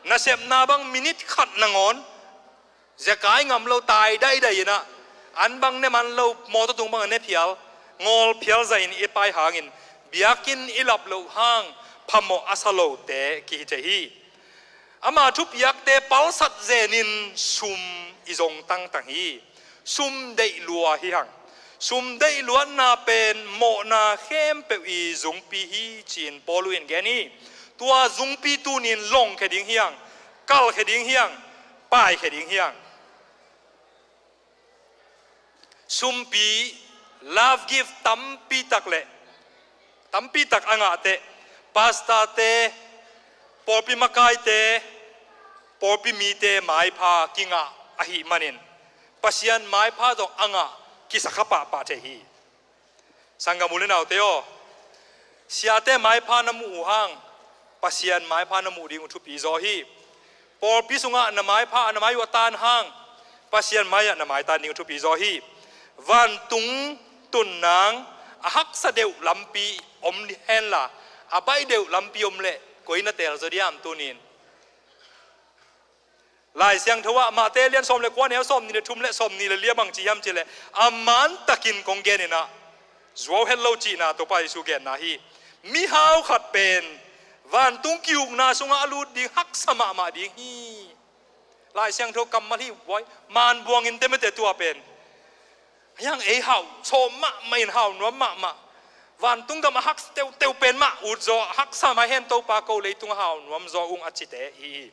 na sep na bang minute khat na ngon zakai ngam lo tai dai dai na an bang ne man lo mo to tung bang ne phial ngol phial zain i pai hangin biakin ilap lo hang phamo asalo te ki te hi ama thu piak te pal sat zenin sum izong tang tang hi sum dei lua hi hang sum dei luan na pen mo na khem pe i zung pi hi chin poluin geni tua zung pi tu nin long khe ding hiang kal khe ding hiang pai khe ding hiang sum pi love give tam pi tak le tam pi tak anga te pasta te porpi makai te porpi mi te mai pha kinga ahi manin pasian mai pha dong anga kisakapa pa te hi sangamule naw te o siate mai pha na mu hang pasian mai pha na mu ding thu pi zo hi porpi sunga na mai pha na mai wa tan hang pasian mai na mai tan ding thu pi zo hi van tung tun nang a hak sa deu lampi om ni hen la a bai deu lampi om le koina tel zodiam tunin lai siang thawa ma te lian som le kwan he som ni le thum le som ni le lia bang chi yam chi le aman takin kong gen na zo hello chi na to pa su gen na hi mi hau khat pen van tung kiuk na sunga alu ding hak sama ma ding hi lai siang tho kam ma hi wai man buang in te me te tua pen yang ei hau so ma main hau no ma van tung ga ma hak teu pen ma u zo hak sama hen to pa ko le tung hau no zo ung achite hi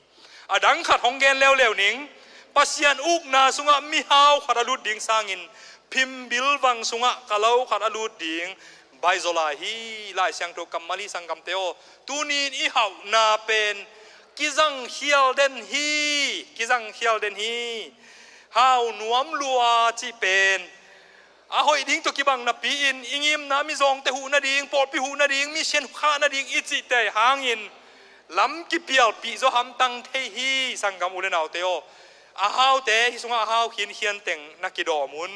adang khat hong gen lew ning pasian uk na sunga mi hau khat alut ding sangin phim bil wang sunga kalau khat alut ding bai zola hi lai siang to kamali sangam teo tunin i hau na pen kizang hial den hi hau nuam lua chi pen a hoi ding to kibang na pi in ingim na mi zong te hu na ding por pi hu na ding mi shen kha na ding i chi te hangin lam ki pial pi zo ham tang the hi sangam ule naw teo a hau te hi sunga a hau hin hian teng na ki do mun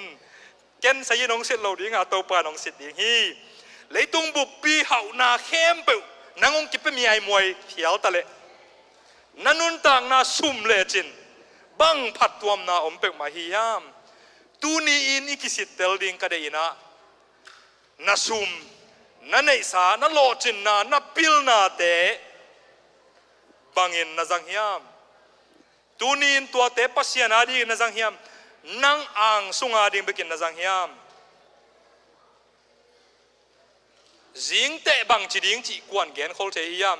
ken sai nong set lo ding a to pa nong sit ding hi leitung bu pi hau na khem pe nangong ki pe mi ai moi thial ta le nanun tang na sum le chin bang phat tuam na om pe ma hi yam tu ni in ikisit tel ding ka de ina na sum na nei sa na lo chin na pil na te bangin na jang hiam tunin tua te pasian adi na jang hiam nang ang sunga ding bekin na jang hiam riêng tệ bằng chỉ điếng chỉ quan gen khol chế hiam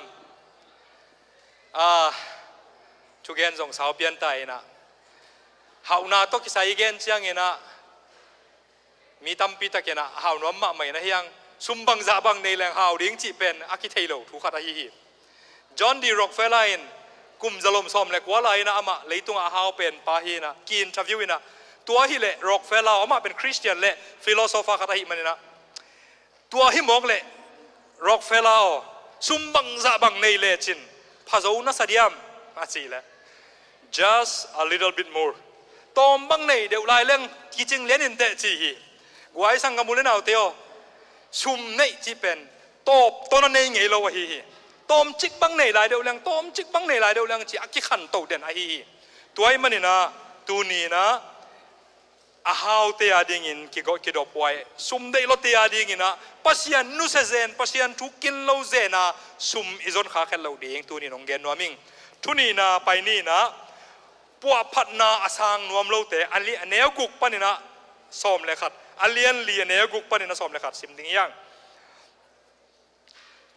chú gen dòng sáu biên tài na hậu na to kisai gen chiang ina mi tam pi ta kena hậu nom ma mai na hiang sum bang za bang nei lang hậu điếng chỉ pen aki thei lo thu khata hi John D Rockefeller in kum zalom som le kwa lai na ama leitung a hau pen pa hi na ki interview ina tua hi le Rockefeller ama pen Christian le philosopher khata hi manina tua hi mok le Rockefeller sum bang za bang nei le chin phazo na sadiam a chi le just a little bit more tom bang nei deu lai leng ki ching len in te chi hi guai sang ka mulen au teo sum nei chi pen top to na nei ngei lo hi hi tom chik bang nei lai deu leng tom chik bang nei lai deu leng chi aki khan to den a hi tuai manina tu ni na a hau te ading in ki go ki do poi sum dei lo te ading ina pasian nu se zen pasian thu kin lo zena sum izon kha khel lo ding tu ni nong gen noming thu ni na pai ni na puwa phat na asang nuam lo te ali aneu guk panina som le khat alian li aneu guk panina som le khat sim ding yang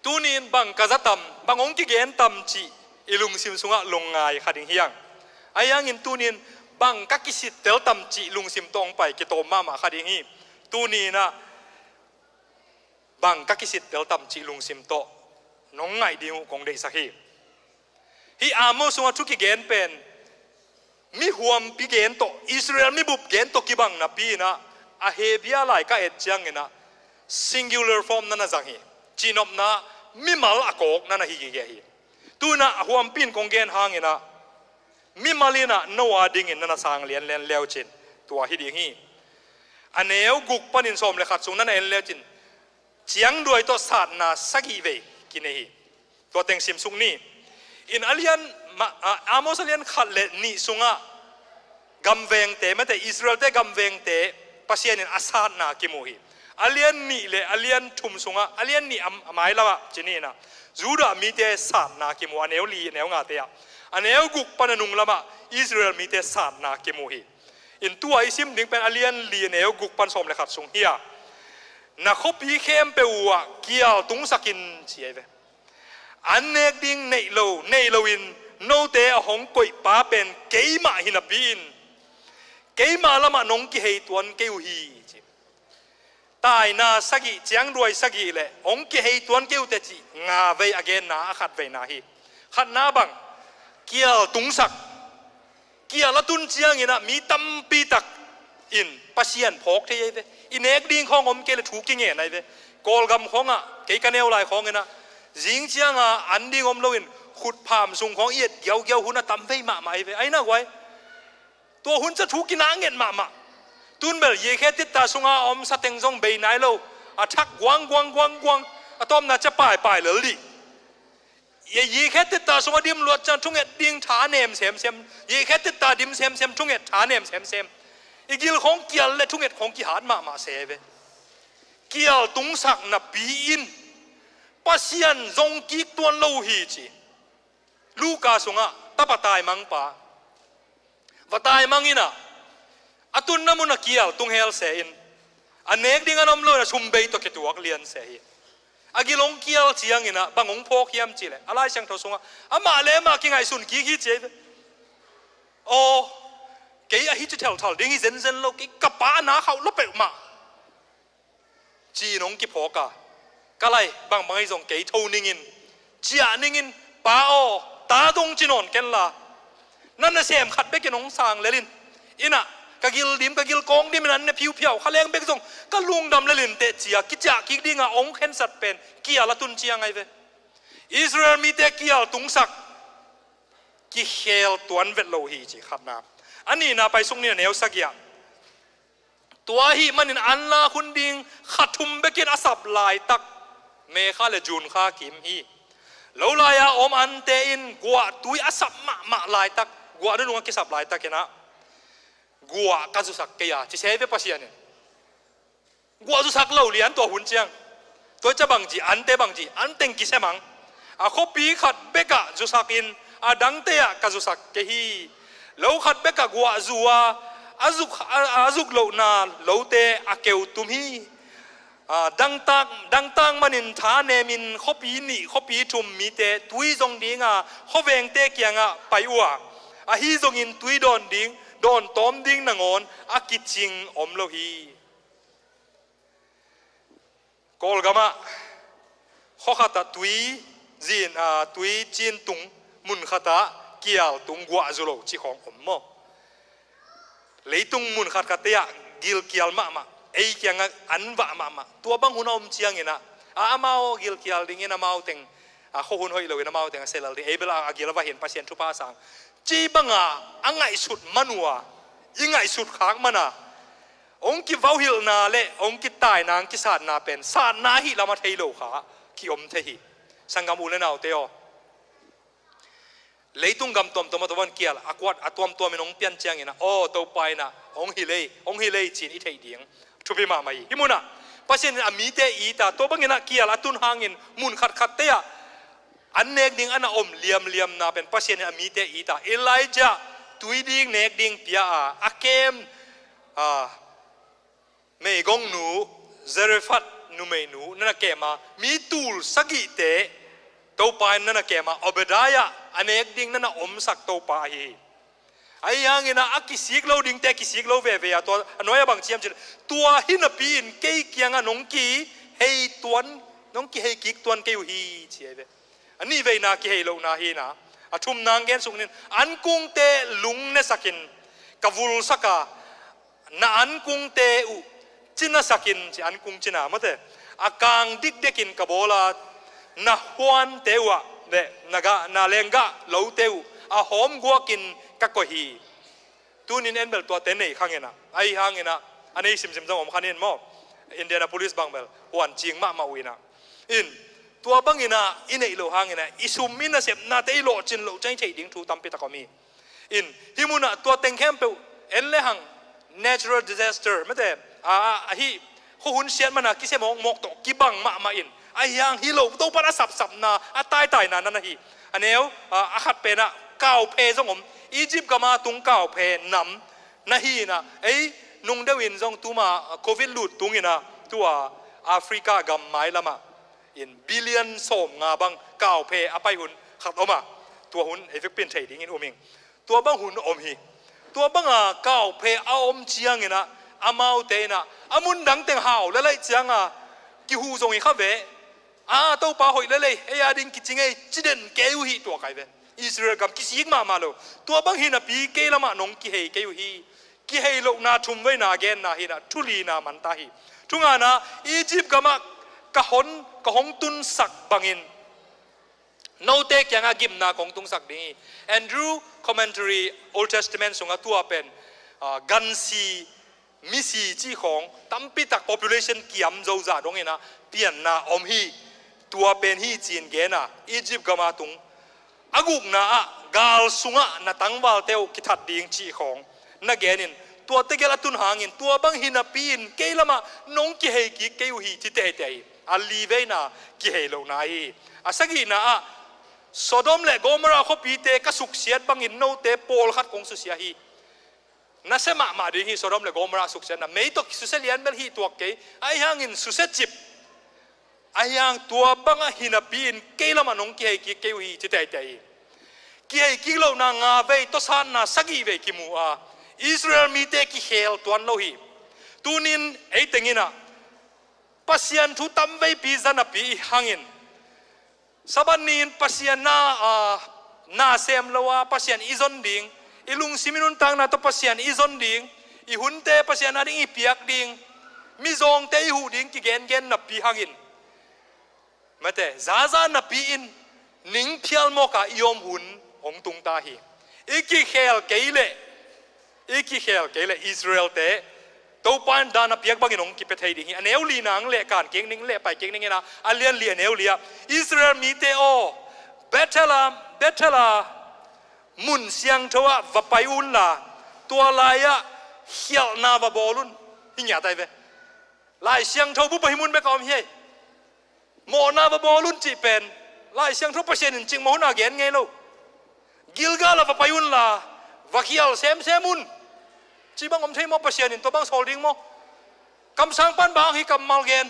tu ni bang kazatam bang ong ki gen tam chi ilung sim sunga longai khading hiang ayang in tu ni bang kakisit tel tam chi lung sim tong pai ki to mama khading hi tu ni na bang kakisit tel tam chi lung sim to nong ngai diu kong dei sakhi hi amo sunga thu ki gen pen mi huam pi gen to Israel mi bup gen to ki bang na pi na a hebia lai ka et chang ina singular form na na jang hi chinop na mi mal akok na na hi ge hi tu na huam pin kong gen hang ina mi malina noa ding in na sang lian len leo chin tua hi ding hi aneu guk panin som le khat sung na en leo chin chiang duai to sat na sagi ve kine hi to teng sim sung ni in alian amos alian khat le ni sunga gamveng te mate Israel te gamveng te pasien in asat na ki mu hi alian ni le alian thum sunga alian ni amai lawa chini na juda mi te sat na ki mu aneu li neu nga te ya aneu guk pananung lama Israel mi te sat na ki mu hi in tua isim ding pen alian li aneu guk pan som le khat sung hiya na khopi khem pe wa kial tung sakin chi ve anek ding nei lo in no te a hong koi pa pen keima hina bin keima lama nong ki hei tuan keu hi chi tai na sagi chiang ruai sagi le hong ki hei tuan keu te chi nga ve again na khat ve na hi khat na bang kial tung sak kial la tun chiang ina mi tam pi tak in pasian phok the ve inek ding khong om ke le thu ki nge nai ve kol gam khong a ke kaneu lai khong ina jing chiang a an ding om loin khut pham sung khong iet gyau gyau hun a tam ve ma mai ve aina wai to hun cha thu ki na ngen ma tun bel ye khe tit ta sunga om sa teng jong be nai lo a thak gwang atom na cha pai le li ye khe tit ta sunga dim luat chan thung et ding tha nem sem ye khe tit ta dim sem thung et tha nem sem igil khong kial le thung et khong ki han ma se ve kial tung sak na pi in pasian zong ki tuan lo hi chi Luka sunga tapatai mang pa vatai mangina atun namuna kial tung hel se in anek ding anom lo na sumbei to ketuak lian se hi agilong kial chiang ina bangong phok hiam chi le alai sang tho sunga ama le ma ki ngai sun ki che o ke a hi thel thal ding hi zen lo ki kapa na khau lo pe ma chi nong ki phoka kalai bang bangai jong ke tho ningin chia ningin pa o ta dong chinon ken la nan na sem khat be ke nong sang lelin ina kagil dim kagil kong dim nan ne phiu phiau khaleng be jong ka lung dam lelin te chia ki cha ki dinga ong khen sat pen kia la tun chiang ai ve Israel mi te kia tung sak ki hel tuan vet lo hi chi khat na ani na pai sung ni neu sakia tua hi manin an la khun ding khathum be ken asap lai tak me kha le jun kha kim hi lo la ya om an te in gwa tui asap ma lai tak gwa nu ki sap lai tak kena gua ka zu sak ke ya chi se ve pasian gua zu sak lo lian to hun chiang to cha bang ji an te bang ji an teng ki semang a kho pi khat be ka zu sak in a dang te ya ka zu sak ke hi lo khat be ka gua zuwa azuk lo na lo te a keu tum hi ดังตังมันินท่าเนมินข้อปีนี่ข้อปีชุมมีเตตุยจงดิ้งข้อเวงเตเกียงไปอัวฮีจงอินตุยโดนดิ้งโดนต้มดิ้งนางอนกิจิงอมโลฮีกอลกามะข้อขัดตุยจีนตุยจีนตุงมุนขัดเกี่ยวตุงกัวจุโลจีของอมโมเลยตุงมุนขัดขัดเตะกิลเกี่ยวมาไอ้เกี่ยงอันว่ามาตัวบังหุ่นอมเชียงเงินะมาเอากิลเกี่ยวดิ้งเงินมาเอาเต็งข้อหุ่นหอยเลยนะมาเอาเต็งเซลล์ดิ้งเอเบลกิลว่าเห็นพัศยันทุพาสังจีบังอังไงสุดมนัวยังไงสุดขางมันองค์กิวาวฮิลนาเละองค์กิตายนางกิสานนาเป็นสานนาฮิลามาเทโลขาขี้อมเทหิสังกามูเลนาเตโอเลยตุงกำตัวตัวมาตัววันเกียร์อควาดตัวมันองเปียนเจียงเนะโอ้ตัวไปนะองฮิเลยจีนอิเทยดิ้งทุบมาไม่ฮิมุนะพัศยันมีเตอีตาตัวบังเงินเกียร์ละตุนหางินมุนขัดเตะอันเนกดิ้งอันอมเลียมนาเป็นพัศยันมีเตอีตาเอไลจาตุยดิ้งเนกดิ้งเปียอาเกมไม่กงหนูเซเรฟัดนูไม่หนูนั่นแกมามีตูลสกิเตตัวไปนั่นแกมาอบดายะอันเอกดิ้งนั่นอมสักตัวไปไอ้ยังเงินกิสิกเราดิ้งแต่กิสิกเราเวียตัวน้อยบางเชียมจิตัวหินปีนเกี่ยเกียงน้องกีเฮตัวน้องกีเฮกิกตัวเกี่ยวฮีเชียเวอันนี้เวนากีเฮโลนาฮีนะทุ่มนางเกนสุกนินอันกุ้งเตลุงเนสักินกวุลสักานาอันกุ้งเตอุจินาสักินจีอันกุ้งจินามาเตอากางดิกเดกินกบโลานาฮวนเตวะเดนากานาเลงกะเลวเตวอาหอมกัวกินกักกฮีตูนินเอ็นเบลตัวเตนเนขังเงินะไอขังเงินะอันนี้ซิมจังผมขันเงินมั้งอินเดียนาโพลิสบังเบลหวนจิงมาวินะตัวบังเงินะอินเอโลขังเงินะอิสุมินะเสพนาเตโลจินโลใจใจดิ้งทูตัมปิตะกอมีฮิมุนะตัวเต็งแคมเปลเอ็นเลหัง natural disaster ไม่แต่ฮีหุ่นเสียนมันกิเสมองมกตกิบังมาอินไอ้ยังฮิโลตัวปะสับนาตายนั่นนะฮีอันนี้ขัดเป็นก้าวเพซงผมอียิปต์ก็มาตุงก้าวเพนำนะฮีนะไอ้นุ่งเดวินซงตัวมาโควิดหลุดตุงอินะตัวแอฟริกากำไม้ละมาบิลเลียนสมงาบังก้าวเพอไปหุ่นขัดออกมาตัวหุ่นเอฟเฟกต์เป็นเทรดดิ้งอินโอมิงตัวบังหุ่นอมฮีตัวบังก้าวเพอาอมเชียงอินะอามาเตนะอามุนดังเต็งหาวเลยเจียงกิฮูทรงอีข้าเวตัวป่าหอยเลยไอ้ยาดิ้งกิจงไอ้จีเด่นเกยุฮีตัวใครเวอิสราเอลกับกิสิกมาโลตัวบังหินะปีเกลมาหนงกิเฮเกยุฮีกิเฮโลนาทุ่มไว้นาเกนนาหินะทุลีนามันตาฮีทุกงานะอียิปต์ก็มากะหงตุนสักบังอินโนเตกยังกิมนาของตุนสักดิ้งแอนดรูว์คอมเมนตารีโอลด์เทสต์เมนต์ส่งตัวเป็นกันซีมิสีจีของตั้มปิตัก population กี่ยมโจจ่าตรงนี้นะเปลี่ยนนาอมฮีตัวเป็นฮีจีนเกนะอียิปต์ก็มาตุงอากุกนะกาลสุงะนาตั้งวาลเตวกิทัดดิ้งจีของนักเกนินตัวเตเกลตุนหางินตัวบังหินาปีนเกลมาน้องกิเฮกิเกยุฮีที่เตะอัลลีเวนะกิเฮโลนาฮีสักทีนะโซโดมและโกมราเขาปีเตกสุกเสียดบังหินโนเตโปลขัดของสุเสียฮีนั่นเสมาดีฮีโซดอมเลโกมราสุกเซนนะไม่ต้องสุเซเลียนเบลฮีตัวเกย์ไอ้ยังอินสุเซจิบไอ้ยังตัวบังหินาปีนเกลมันงเกย์เกย์ฮีจิตใจเกย์กิโลนางาเวตัวสานนาสกีเวกิมูอิสราเอลมีเตกิเฮลตัวโลฮีตูนินไอ้เต็งินะปัสยันทุตัมเวปีจันปีหังอินสับนินปัสยันนาเซมลาวาปัสยันอิซอนดิงilung siminun tang na to pasyan izon ding ihunte pasyan ading ipiak ding mizong te ihu ding ki gen na pi hangin mate zaza na pi in ning phial mo ka iom hun ong tung ta hi iki khel keile Israel te to pan da na piak bangin ong ki pe thei ding hi aneu li nang le kan keng ning le pai keng ning na alian li aneu lia Israel mi te o betalaมุนเสียงทว่าวไปอุนล่ะตัวลายะเขียวนาบอลุนที่หยาดใจเวลายเสียงทว่าไปมุนไปก่อนเฮ้ยโมนาบอลุนจีเป็นลายเสียงทว่าเปอร์เซ็นต์จริงโมนาเกนไงลูกกิลกาลาวไปอุนล่ะวะเขียวเซมุนจีบังอมใช้โมเปอร์เซ็นต์ตัวบังโซลดิ้งโมคำสั่งปันบางให้กำมัลเกน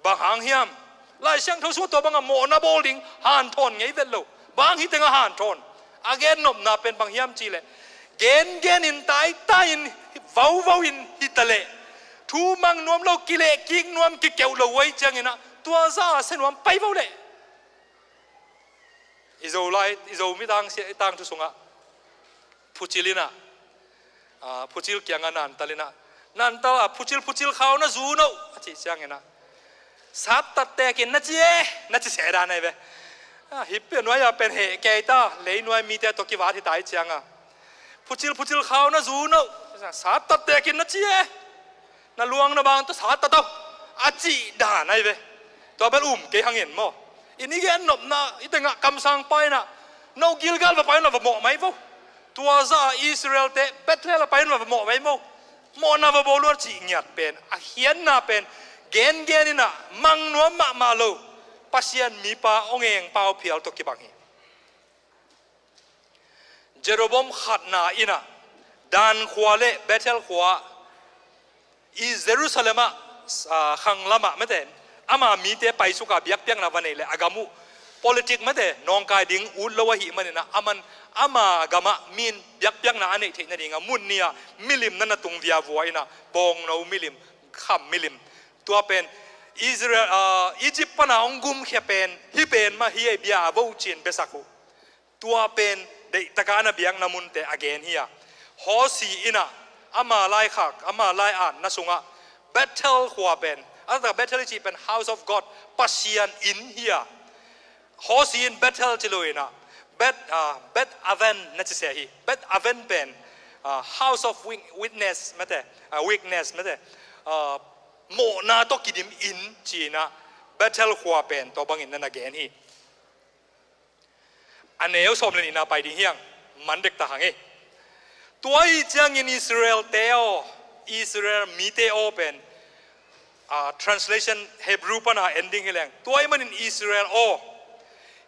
บางหางเฮียมลายเสียงเขาสู้ตัวบางโมนาโบลิงหันทนไงเวลโลบางฮิตงหันทนอาเกนนบนาเป็นบางเฮียมจีเลยเกนอินตายอินว้าวอินฮิตเลทูมังนวมโลกิเลกิงนวมกิเกวโลไว้จังนะตัวซาเสนวมไปว้าวเลยอิโซไลอิโซมิตังเสียตังทุสงะพุจิลินะพุจิลเกียงนันตาลินะนันตาพุจิลเขานะจูโนจีจังนะสัตตัดแต่กินนะจีนะจีเสียดายไหนเว้ฮิปเป็นว่าอย่าเป็นเหตุแก่ตาเลยหน่วยมีแต่ตัวกีวาที่ตายจังพุจิลเขานะจูโนสัตตัดแต่กินนะจีนะลวงนะบางตัวสัตตัดตัวอาจีด่าไหนเว้ตัวเป็นเกี่ยงเห็นมั้งอินนี้แกนบนะอิตังกำสังไปนะโนกิลกัลไปนะว่าเหมาะไหมฟุ้ตัวซาอิสราเอลเตะเบตเลลไปนะว่าเหมาะไหมมั้งโมนาว่าบอลลูนจีเงียบเป็นอาเฮียนน่ะเป็นเกนนี่นะมังนัวมาโลปัสยันมีป้าองเองป้าเพียลตกิบังฮีเจโรบอมขัดนาอินะดานขวาเล่เบตเทลขวาอิเยรูซาเล็มขังละมะไม่แต่อามามีเตไปสุกาเบียกเปียงนาวันนี้เลยอากามุ politic ไม่แต่น้องกายดิ้งอุดละวะหิมันเนี่ยนะอามากามะมีนเบียกเปียงนาอันนี้ที่นั่นเองมุนเนี่ยมิลิมนั่นนะตุงวิอาวัวนะบองเรามิลิมข้ามมิลิมตัวเป็นอิสราเอลอียิปต์ปนาองกุมแค่เป็นที่เป็นมาเฮียเบียวูจินเบสักุตัวเป็นเด็กตะการนะเบียงนามุนแต่ again เฮียฮอสีอินะอามาไล่ขักอามาไล่อ่านนะสุงะ battle หัวเป็นอันนั้น battle ที่เป็น house of God ปัสยันอินเฮียฮอสีอิน battle ที่เลยนะbet aven นั่นจะเสียฮี bet aven เป็น house of witness ไม่แต่ weakness ไม่แต่โมนาตกิดิมอินจีนะ battle หัวเป็นตัวบางอินนั่นนะเกนฮีอันนี้เอาสมเลยนี่นะไปดิ้งเฮียงมันเด็กตาหังเอตัวอีจังอินอิสราเอลเตโออิสราเอลมีเตโอเป็นtranslation Hebrew ปะนะ ending เฮลังตัวมันอินอิสราเอลโอ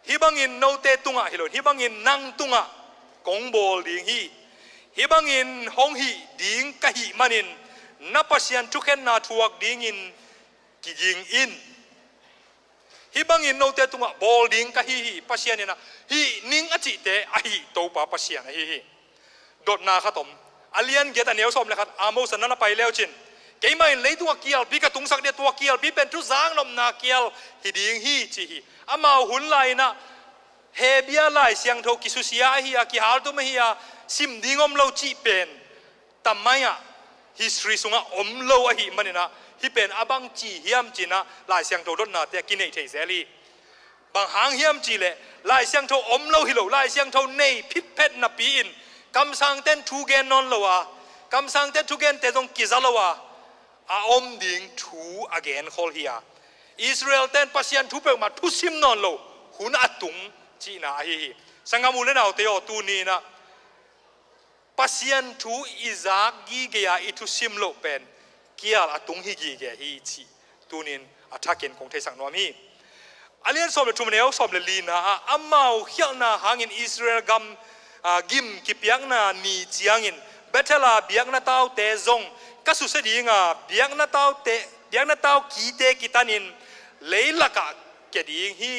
ฮิบังอินโนเตตุงะฮิโลฮิบังอินนังตุงะกงโบลดิ้งฮิบังอินฮงฮีดิ้งกะฮิมันอินนับปัสยันทุกเห็นนาทวกดิ้งอินกิยิงอินฮิบังอินโนเตตุงะโบลดิ้งกะฮิปัสยันเนี่ยนะฮินิงอจิเตอฮิโตปาปัสยันฮิโดดนาขัดตมอาเลียนเกตันเนียวสมเลยครับอาโมสันนั้นไปแล้วจินเกี่ยไม่เลยตัวเกียลพี่กระตุงสักเดียตัวเกียลพี่เป็นทุสางนมนาเกียลฮิดิ้งฮิจีฮิอามาหุ่นไหลนะเฮเบียไหลเสียงโทกิสุเซียฮิอากิฮาร์ตุไม่ฮิอาซิมดิ้งอมเราจีเป็นทำไมอะhistory สุงะอมโลอหิมันนะฮิเป็นอาบังจีเฮียมจีนะลายเสียงโทรถนาแต่กินไอเทเซลีบางหางเฮียมจีเลยลายเสียงโทอมโลฮิโลลายเสียงโทเนยพิษเพชรนับปีอินคำสั่งเต้นทูเกนนอนโลวะคำสั่งเต้นทูเกนเตตรงกิซาโลวะอาอมดิ่งทูอเกนคอลเฮียอิสราเอลเต้นปัสยันทูเปมาทุซิมนอนโลหุนอัตุงจีนาฮิสังกามูเลนาเตโอตูนีนะปัสยันทูอิซักกีเกียอิทุซิมโลเป็นเกียร์ตุงฮิกีเกียฮิจีตูนินอัฐกินคงเทสังนวมีอาเลียนสอบเลยทุมเนลสอบเลยลีนะอามาเฮียนาหางินอิสราเอลกิมกิเปียงนานีจียงินเบตลาเบียงนาเต้าเตซงก็สุดเสียงเบียงนาเต้าเตเบียงนาเต้ากีเตกิตานินเลยละกะเกดีงฮี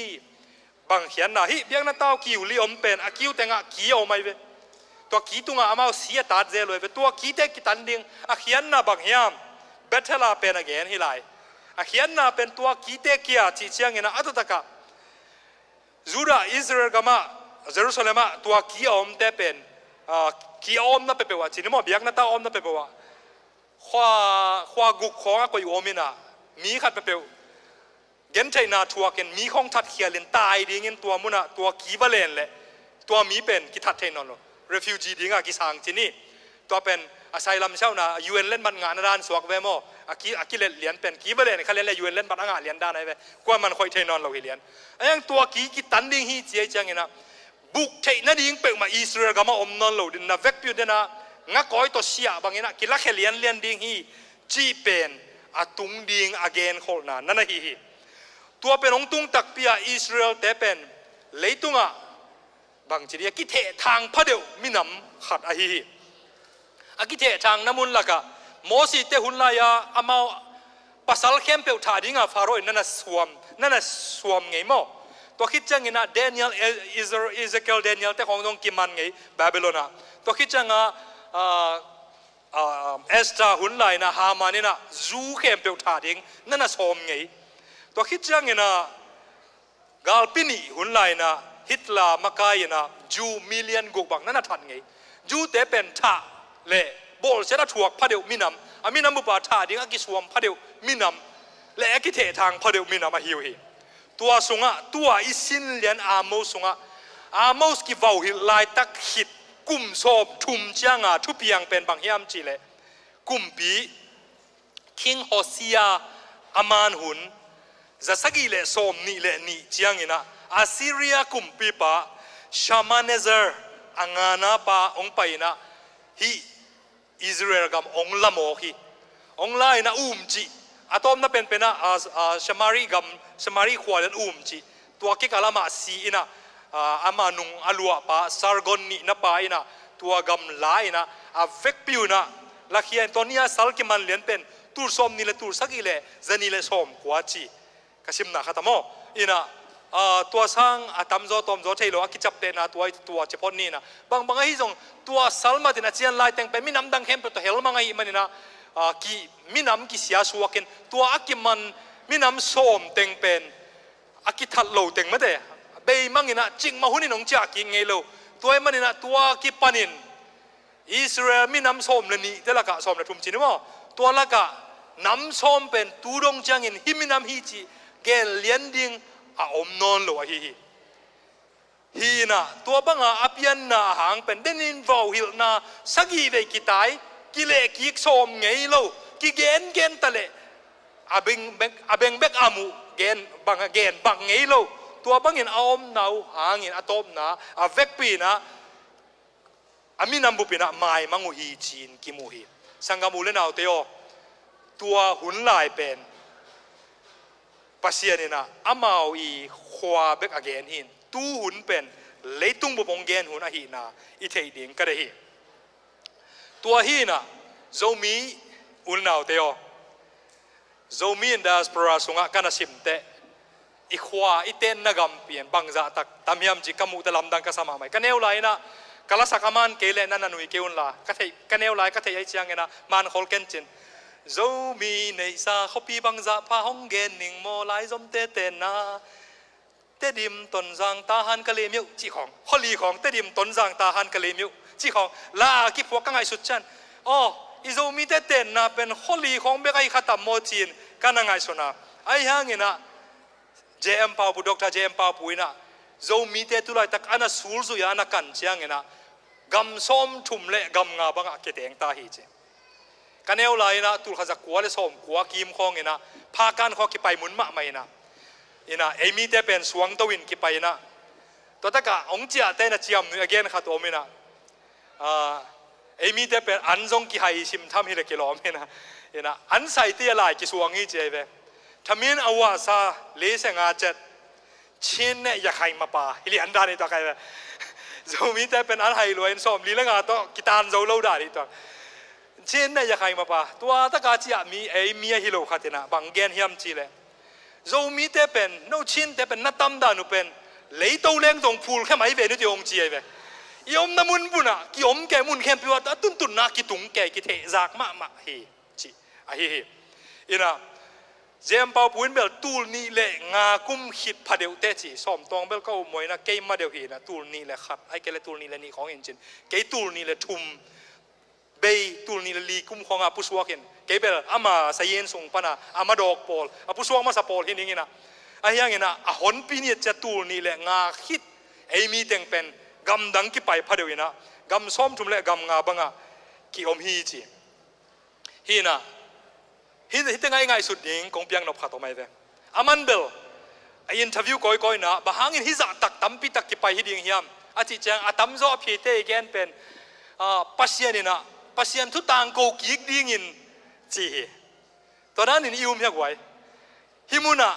บางเขียนนะฮีเบียงนาเต้ากิวลีอมเป็นอากิวเตงะกีเอาไม่เวตัวกีตุงอามาเสียตัดเจเลยเวตัวกีเตกิตันดิงอาเขียนนะบางเฮียมเบตลาเป็นอเกนฮิไลอาเขียนนะเป็นตัวกีเตกิอาจีเชียงเงินอัตตะกะจูดาอิสราเอลกามาเยรูซาเล็มตัวกีอมเตเป็นกีอมนั่นเป็นว่าจีนมอเบียกนั่นตาอมนั่นเป็นว่าขวากุกของก็อยู่อมินะมีขัดเป็นเงินใจนาทัวกันมีของทัดเขียนเลนตายดีเงินตัวมุนะตัวกีบาเลนเลยตัวมีเป็นกิทัดเทนนอ refugee ดีงากิสังจีนี่ตัวเป็นอาศัยลำเช่านะ UN เล่นบันงานด้านสวกเวโมอากิเลียนเป็นกีบาเลนเขาเล่นเลย UN เล่นบันงานเลียนด้านไหนเวกว่ามันคอยเทนนอนเราเลียนไอ้ยังตัวกีกิตันดิ้งฮีเจียจังเงินนะบุกเทนั่นดิ้งเป็นมาอิสราเอลก็มาอมนอนเราดินนะเวกพิวเดนะงักก้อยตัวเสียบางเงินนะกิลักเลียนดิ้งฮีจีเป็นอาตุงดิ้งอเกนโคลนานั่นฮีตัวเป็นองตุงตักเปียอิสราเอลแต่เป็นเลยตุงอ่ะบางทีเรียกกิเททางพระเดียวมินำขัดอาฮีอากิเททางน้ำมุนละกะโมสีเตหุนลายาอามา ภาษาเข้มเปียวถ่าดิ้งฟาโรห์นั่นน่ะสวมไงมั้งตัวคิดจังนะเดนิเอลอิสราเอลเดนิเอลแต่ของตรงกิมันไงบาบิโลนะตัวคิดจังเอสตราหุ่นไหลนะฮามานี่นะจูเข้มเปียวถ่าดิ้งนั่นน่ะสวมไงตัวคิดจังนะกาลปินีหุ่นไหลนะฮิตลามาไกนะจูมิลเลียนกุกบังนั่นน่ะทันไงจูเตเป็นท่าเล่บอลเสร็จถูกพระเดียวมินำมินำบุปผาท่าดิ้งกิสวมพระเดียวมินำและกิเททางพระเดียวมินำมาฮิวฮีตัวสุงะตัวอิสินเลียนอาโมสุงะอาโมสกิวาวฮิลายตักหิดกุมโซบทุมจางะทุเปียงเป็นบางยามจีเลกุมปีคิงโฮซียาอามานหุนจะสกิเลโซมนี่เลนี่จางอินะอาซีเรียกุมปีปะชามาเนเซอร์อังานาปะองไปนะฮิอิสราเอลกับองละโมฮีองไลนะจีอาตอมนั่นเป็นนะชมารีกัมชมารีขวานจีตัวกิกาลามาซีนะอามานุงอลัวปะซาร์กอนนี่นะปะนะตัวกัมไลนะเวกปิวนะลักเฮียนตอนนี้สัลกิมันเลียนเป็นตูร์สอมนี่เลยตูร์สักอีเลยจะนี่เลยสอมกว่าจีกสิมนะขัดมออินะตัวสังตามโจตอมโจเทโลกิจับเตนะตัวเฉพาะนี่นะบางไอ้จงตัวสัลมาตินะเจียนไลแต่งเป็นมินำดังเข้มเป็นตัวเฮลมังไอ้มันนี่นะกีมินำกิเสียสวกินตัวอากิมันมินำส้มเต็งเป็นอากิทัดโลเต็งไม่ได้เบย์มังอินะจิงมาหุ่นน้องจากกินไงโลตัวไอ้มันอินะตัวกิปานินอิสราเอลมินำส้มเลยนี่เดี๋ยวละกะส้มเลยทุ่มจีนมั้งตัวละกะน้ำส้มเป็นตูดงจังอินฮิมินำฮิจิเกลเลียนดิ้งอาอมนอนโลฮีนะตัวบังอาเปียนนะหางเป็นเดนินวาวฮิลนะสักฮีเวกิตายกิเลกิกส้มไงโลกิเกนตะเลอาเบงเบกอามูเกนบังไงโลตัวบังอินอาอมนาวหางอินอาตอมนะอาเวกปีนะอามินัมบุปีนะไม่มังอุฮีจีนกิมูฮีสังกามูเลนเอาเตโอตัวหุ่นลายเป็นปัสเซียนี่นะอามาอีขวาเบกอเกนหินตู้หุ่นเป็นเลยตุ้งบุปงเกนหุ่นอหินาอิเทดิงก็ได้หิตัวหินะโจมีอุลนาวเตโอโจมีอินดาสปราสุงะกันสิมเตอีขวาอีเตนนักกัมเปียนบังจะตักตามยามจิกามุตะลำดังกษามาไหมกันเอวไลนะกาลสักมันเกเลนันนันุยเกอุนลากันเอวไลก็เทยไอเชียงเนะมันฮอลเกนจินโจมีในซาเขาปีบังจะพาห้องเกนหนิงโมไลจอมเตเตนะเตดิมตนจางตาหันกะเลมิวจีของฮอลีของเตดิมตนจางตาหันกะเลมิวจีของลากิพวกกังไอสุดจันอ๋ออิโจมีเตเตนะเป็นฮอลีของเบกไอขัดตัมโมจีนกันนังไอสุนาไอฮังเนะJM ปาปูดรJM ปาปูนะโจมีเตตุไลตักอันสูลซุยานักกันเชียงนะกำส้มทุ่มเละกำงาบังเกตเองตาฮีเจกันเอวไลนะตุลขจักกัวเลส้มกัวกิมคองนะพากันข้อกิไปมุนมะไม่นะนะเอมีเตเป็นสวงตวินกิไปนะตัวตะกะองเจียเตนะเจียมนึกเกนขัดตัวมินะเอมีเตเป็นอันจงกิไฮชิมทำฮิเลกิโลมินะอันใส่เตียลายกิสวงฮีเจเวทำมินอวาซาเลเซงอาเจ็ดชินเนี่ยอยากให้มาป่าฮิลิอันดานี่ตัวใครแบบโจมีแต่เป็นอันไฮรวยส้มลีละงาตัวกิตานโจโลดานี่ตัวชินเนี่ยอยากให้มาป่าตัวตะกาจีมีมีฮิโลขัดนะบางเกนฮิมจีเลยโจมีแต่เป็นโนชินแต่เป็นนัดตั้มดานุเป็นเลยตัวเลี้ยงตรงพูลแค่ไม่เวนุติองจีเวยอมน้ำมุนบุญอ่ะกิอมแกมุนแค่พิวัตตุนนักกิตุงแกกิเทจากมาเฮจีเฮอินะเจมเปาปุ้นเบลตูลนี่แหละงากุมขิดพาเดียวเตจิสอมตองเบลก็มวยนะเกมมาเดียวหีนะตูลนี่แหละขัดไอ้เกลตูลนี่แหละนี่ของเอ็นจินเกตูลนี่แหละทุ่มเบยตูลนี่แหละลีกุมของอาปุสวากินเกเบลอามาใส่เย็นส่งปนะอามาดอกปอลอาปุสวามาสปอลที่นี่นะไอ้ยังไงนะอาหอนปีนี้จะตูลนี่แหละงาขิดไอ้มีเต็งเป็นกำดังกี่ไปพาเดียวนะกำซ้อมทุ่มแหละกำงาบังอ่ะกี่อมฮีจีฮีนะฮิตง่ายสุดยิงคงเพียงนบขัดออกมาเลยอามันเบลไออินเทอร์วิวก้อยๆนะบางอย่างฮิจะตักตั้มปีตักกี่ไปฮิดิ่งเฮียมอาทิตย์จังอาตั้มโซ่พีเตย์แกนเป็นปัสเซียนี่นะปัสเซียนทุตังโกกิกดิ่งอินจีตอนนั้นนี่ยูมเฮียกไว้ฮิมุนะ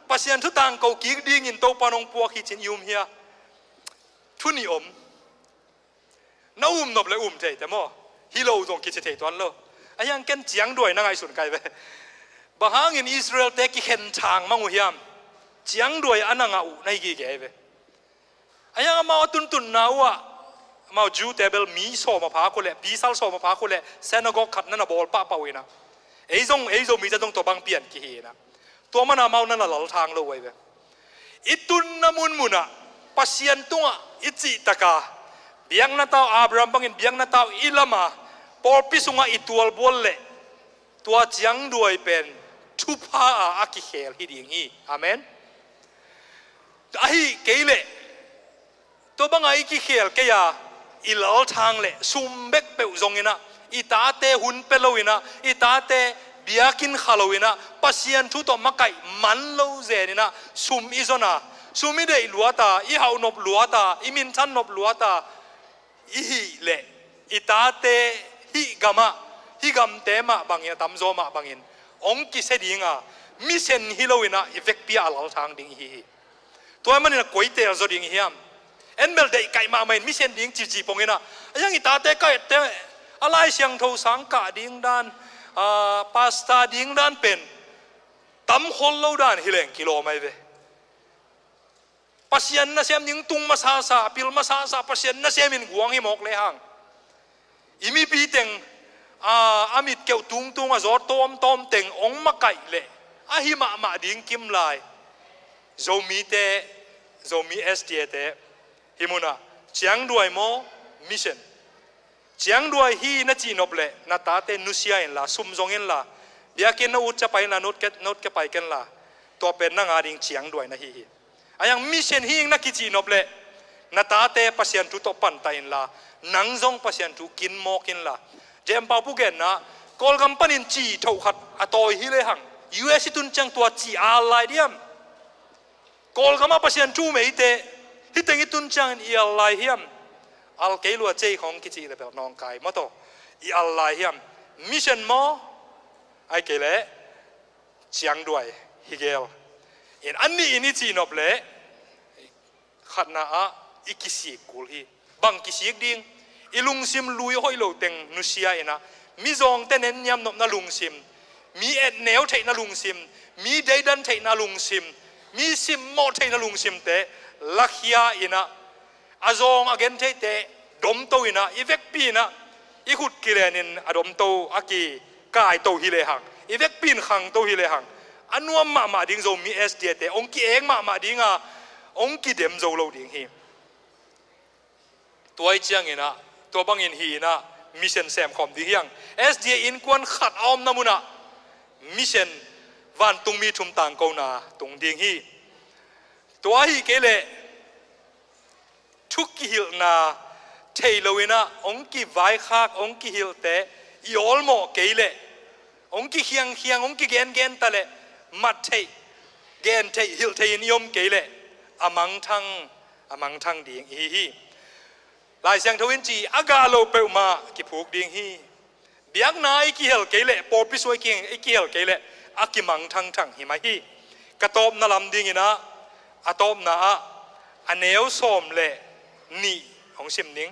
ปัสเซียนทุตังโกกิกดิ่งอินโตปานองปัวฮิจินยูมเฮียทุนีอมน้านบเลยเทแต่หม้อฮิโลตรงกิจเทตวันโลไอ้ยังเก่งเจียงด้วยนั่งไอ้ส่วนไกลไป บางครั้งอิสราเอลเตะกิเห็นทางมังหุยามจียงด้วยอันนั้นเอาในกี่แก่เว้ยอันยังมาตุนน่าวะมาจูเตเบิลมีโซมาพาคนเล่ปีซัลโซมาพาคนเล่เซนกขัดนั่นน่ะบอลป้าเป่าเองนะไอ้จงมีจะต้องตัวบางเปลี่ยนกี่นะตัวมันน่ะเมานั่นน่ะหล่อทางเลยเว้ยอิตุนน้ำมุนอ่ะปัสยันตัวอิจิตะกาเบียงนาตาวอับรามบังอินเบียงนาตาวอิลามาปอปิสุงะอิตัวบอลเล่ตัวจียงด้วยเป็นทุพาอาคิเฮลฮิดิงฮีอาเมนไอ้เกลเล่ตัวบางไอ้คิเฮลเกียอิลลทางเล่ซุมเบกเปวจงอินะอิตาเตหุนเปโลอินะอิตาเตเบียกินขลวินะปัสยันทุตอมักไก่มันโลเจนินะซุมอิโซนาซุมิเดอิลัวตาอิฮาวนบลัวตาอิมินทันนบลัวตาอิฮิเล่อิตาเตฮิกามะฮิกามเตมะบางอินะตัมโซมะบางอินองกิเสดิงะมิเซนฮิโลวินะอีเวกปีอาลทางดิงฮีตัวมันนี่ก๋วยเตี๋ยวจดิงฮิมเอ็นเบลเดไก่มาไม่มิเซนดิงจีปงเงินะยังอีตาเตไก่เตอะไรเสียงทูสังกะดิงด้านพาสต้าดิงด้านเป็นตั้มฮอลโลด้านฮิเลงกิโลไม่เวปัสยันน่ะเสียมดิงตุงมาซาซาพิลมาซาซาปัสยันน่ะเสียมินหวงฮิมอกเลยฮังอิมีปีเต็งอามิดเกี่ยวตุงจอดต้มเต็งองมาไก่เละอาหิมาดิ้งกิมลายโจมีเตโจมีเอสเตเตฮิมุนะเจียงด้วยโมมิชชั่นเจียงด้วยฮีนัจีนบเละนาตาเตนุเซียอินละซุมจงอินละเบียกินนาอุจจะไปนะโนดแกไปกันละตัวเป็นนางอาดิ้งเจียงด้วยนะฮีอายังมิชชั่นฮีนักกิจีนบเละนาตาเตปัสยันทุตปันตาอินละนังจงปัสยันทุกินโมกินละเจมปาปุเกนนะกอลกัมปันินจีเท่าขัดอตอยฮิเลหังUS ตุนจังตัวจีอาลายเดียมกอลกัมมาปัสยันทูเมย์เตฮิตังตุนจังอีอาลายเฮียมอัลเกลัวเจของกิจีเลเบลนองกายมาโตอีอาลายเฮียมมิชชั่นโมไอเกเลจังด้วยฮิเกลอินอันนี้อินิจีนอบเลขัดนะอิกิสิกุลฮีบังกิสิกดิ้งอีลุงซิมลุยห้อยโลเต็งนุเซียนะมีจงเต้นเน้นยำนบนาลุงซิมมีเอ็ดเนวเทนาลุงซิมมีเดดันเทนาลุงซิมมีซิมโมเทนาลุงซิมเตลักยาอินะอาจงอาเกนเทเตดมโตอินะอีเวกปีนะอีขุดกิเลนินอดมโตอากีกายโตฮิเลหังอีเวกปีนขังโตฮิเลหังอันนัวมาดิ้งโจมีเอสเดียเตองกีเองมาดิ้งองกีเดมโจโลดิ้งฮีตัวไอเจียงอินะตัวบางอินฮีนะมิชชั่นแซมคอมดีเฮียง SDA อินควนขัดออมนามุนะมิชชั่นวันตุงมีทุมต่างกูนาตุงดิงฮีตัวฮีเกเลทุกกิฮิลนาเทโลวินะองกิไวคากองกิฮิลเตยอลโมเกเลองกิเฮียงองกิเกนตะเลมัดเทเกนเทฮิลเทนิยมเกเลอมังทังดิงฮีลายเสียงทวินจีอากาโลเปอมากิผูกดิ่งฮีเบียกนายกิเฮลเกเลปอปิสวยกิงไอกิเฮลเกเลอากิมังทังหิมาฮีกระตบนาลำดิ่งนะอาตบนาอันเนวสมเลนี่ของชิมนิ่ง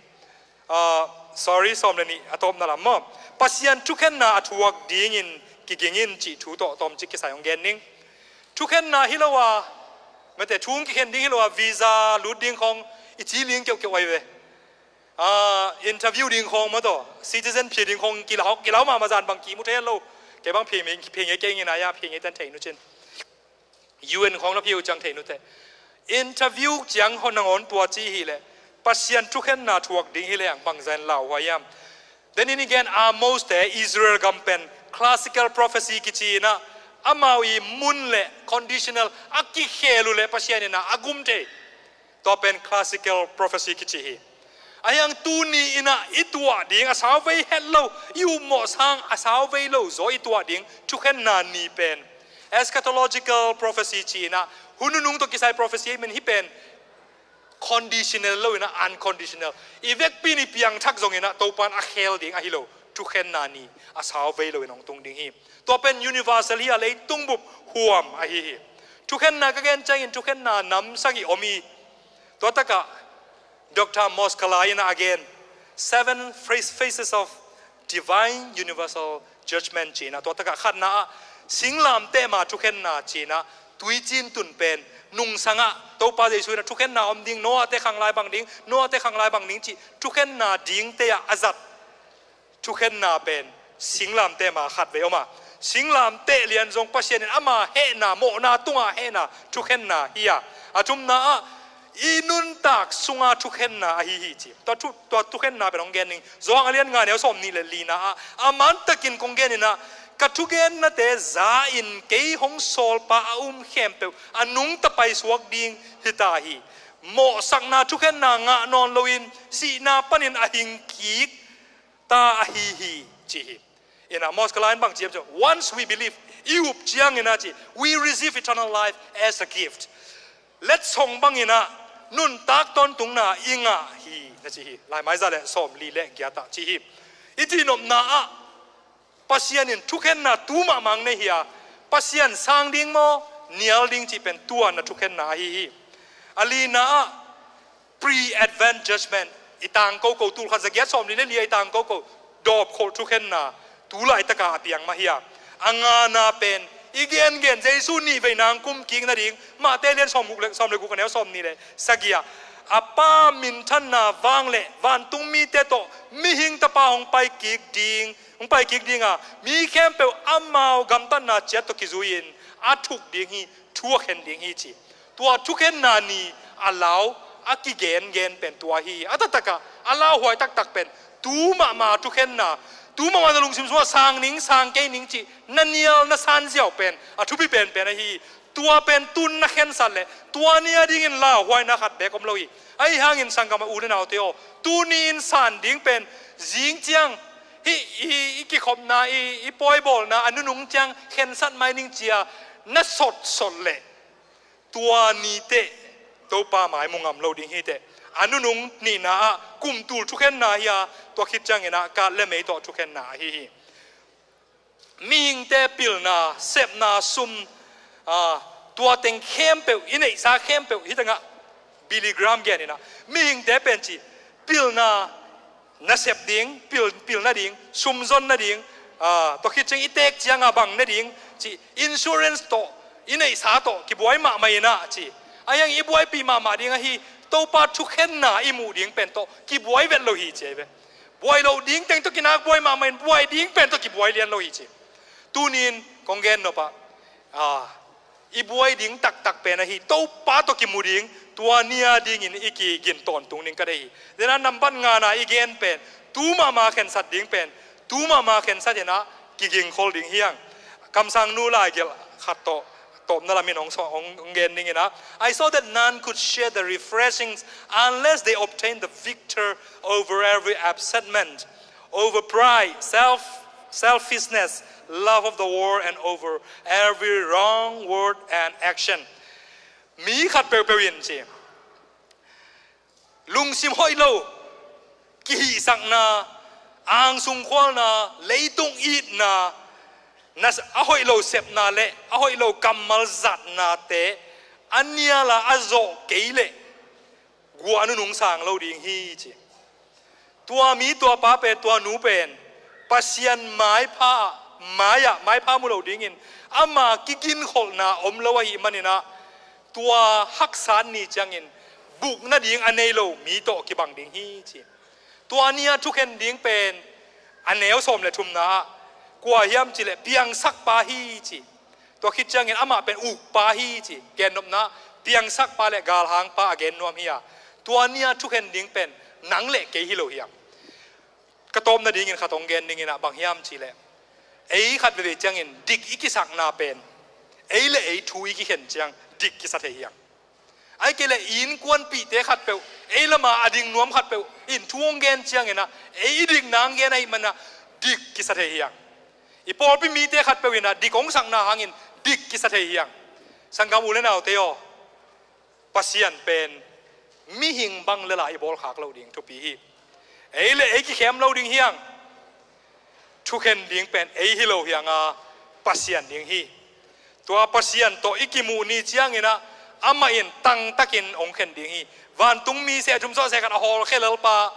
sorry สมเลนี่อาตบนาลำมอปัสยันทุกแห่งนาทวกดิ่งินกิกิงินจีถูโตตอมจิกิสายของแกนนิ่งทุกแห่งนาฮิลาวาเมื่อแต่ทุ่งกิเห็นดิ่งฮิลาวาวีซ่าลุดดิ่งของอิจิลิงเกี่ยวไว้เวอินเทอร์วิวดิ่งของมาต่อซิติเซนเพียดิ่งของกีฬามาจานบางกีมุเทลโลแกบางเพียงเก่งยังไงอะเพียงยังตันเทนุเชนUN ของเราเพียวจังเทนุเตอินเทอร์วิวจังคนนงตัวจีฮีเลยปัสยันทุกเห็นนาทวกดิ่งฮีเลยบางใจเหล่าวัยาม Then in again most Israel gampen classical prophecy กิจีนะอามาวีมุนเลย conditional อากิเฮลุเลยปัสยันนะอากุมเตตัวเป็น classical prophecy กิจีฮีอายังตูนีอินะอิตัวดิ่งอาสาวเวเฮลโลยูโมสังอาสาวเวโลโซอิตัวดิ่งทุกเห็นนานีเป็น eschatological prophecy จีนะหุนุนุงตัวกิไซ prophecy มันฮิเป็น conditional โลนะ unconditional อีเวกปีนี่เพียงทักจงอินะตัวปันอาเฮลดิ่งอาฮิโลทุกเห็นนานีอาสาวเวโลน้องตรงดิ่งฮิตัวเป็น universal ฮิอะไรตุงบุบห่วมอาฮิทุกเห็นนาก็เกณฑ์ใจอินทุกเห็นนานำสักอีอมีตัวตะกะDr. Moskalina again 7 phases of divine universal judgment จีนะตัวตะกะขัดนะสิงลามเตมาทุกเห็นนาจีนะตุยจีนตุนเป็นนุ่งสังะตัวป้าเจสุนะทุกเห็นนาอมดิ้งโนอาเตขังลายบางดิ้งโนอาเตขังลายบางดิ้งจีทุกเห็นนาดิ้งเตะอาจัดทุกเห็นนาเป็นสิงลามเตมาขัดไว้ออกมาสิงลามเตเลียนจงปัสเยนอามาเฮนาโมนาตุงาเฮนาทุกเห็นนาเฮียอาจุมนาอินุนตักสุงาทุกเห็นนาฮิฮิจีตัวทุกเห็นนาเป็นองเกนนิงจงอาเลียนงานเนี้ยสมนี่เลยลีนาอามันตะกินกงเกนนี่นะกัทุกเกนนะเตซาอินเกยหงโซลปาเข้มเปวอันนุงตะไปสวกดิ่งฮิตาฮีโมสักนาทุกเห็นนางะนอนโลอินสีนาปนินอหิงกีกตาฮิฮิจีin a mosque line bang jiam once we believe iup chiang ina chi we receive eternal life as a gift let's song bang ina nun tak ton tung na inga hi na chi hi lai mai za le som li le kya ta chi hi itinom na a pasian in thuken na tu ma mang ne hi a pasian sang ding mo nial ding chi pen tua na thuken na hi hi ali na a pre advent judgment itang ko ko tul kha zagia som li le li itang ko ko dop khol thuken na tulai taka apiang mahia anga na pen igen gen jesu ni ve nang kum king na ding ma te len som le ku kanel som ni le sagia apa min than na wang le van tung mi te to mi hing ta pa hong pai kik ding a mi kem pe amau gam tan na chet to kizuin athuk ding hi thua khen ding hi chi tua thuk khen na ni allow aki gen pen tua hi atataka allow hoi tak pen tu ma thuk khen na tu ma na lung sim so sang ning sang ke ning chi na nial na san jiao pen a thu bi pen hi tua pen tun na khen sal le tua nia ding in la hoi na khat be kom loi ai hang in sang ka ma u na naw te o tu ni in san ding pen jing chiang hi ki khom na i poi bol na anu nung chiang khen sat mai ning chia na sot le tua ni te to pa mai mungam lo ding hi te anu nung ni na kum tul thu khen na ya to khit chang ina ka le mei to thu khen na hi ming te pil na sep na sum tua teng khem pe inei sa khem pe hitanga Billy Graham gen ina ming te pen chi pil na sep ding pil na ding sum zon na ding to khit chang itek chianga bang na ding chi insurance to inei sa to ki boy ma mai na chi ayang i boy pi ma ding hi to pa thu khen na i mu ding pen to ki boy vet lo hi che be boy lo ding teng to kinak boy ma men boy ding pen to ki boy lian lo hi che tunin kongen no pa i boy ding tak pen hi to pa to ki mu ding tua nia ding in iki gin ton tung ning ka dei dena namban nga na i gen pen tu ma khen sat ding pen tu ma khen sat na ki ging holding hiang kam sang nu lai gel khat to top na lamin ong gen ning ina I saw that none could share the refreshings unless they obtained the victor over every absentment, over pride, selfishness, love of the world, and over every wrong word and action. Mi khat pe yin chi lung sim hoi lo ki hi sang na ang sung khwal na leitung it na nas ahoi lo sep na le ahoi lo kamal zat na te ania la azo keile gua nu nung sang lo ding hi chi tua mi tua pa pe tua nu pen pasian mai pha mu lo ding in ama kikin khol na om lo hi manina tua hak san ni changin buk na ding anei lo mi to ki bang ding hi chi tua nia thu ken ding pen aneu som le thum na kwa hiam chi le piang sak pa hi chi to khit changin ama pen uk pa hi chi ken nom na piang sak pa le gal hang pa again nom hi tua nia thu ken ding pen nang le ke hi lo hiam ka tom na ding in khatong gen ding ina bang hiam chi le ei khat ve changin dik ikisak na pen ei le ei thu iki hen chang dik ki sa the hiang ai ke le in kwan pi te khat pe ei lama ading nuam khat pe in thuong gen chang ina ei dik nang gen ai mana dik ki sa the hiang i por pi mi te khat pe wina dikong sang na hangin dik ki sa the hiang sangam ule naw te o pasian pen mi hing bang le la i bol khak lo ding thu pi hi ei le ei ki khem lo ding hiang thu khen ding pen ei hi lo hiang a pasian ding hi tua pasian to ikimu ni chiang ina ama in tang takin ong khen ding hi van tung mi se jum so se kan hol khelal pa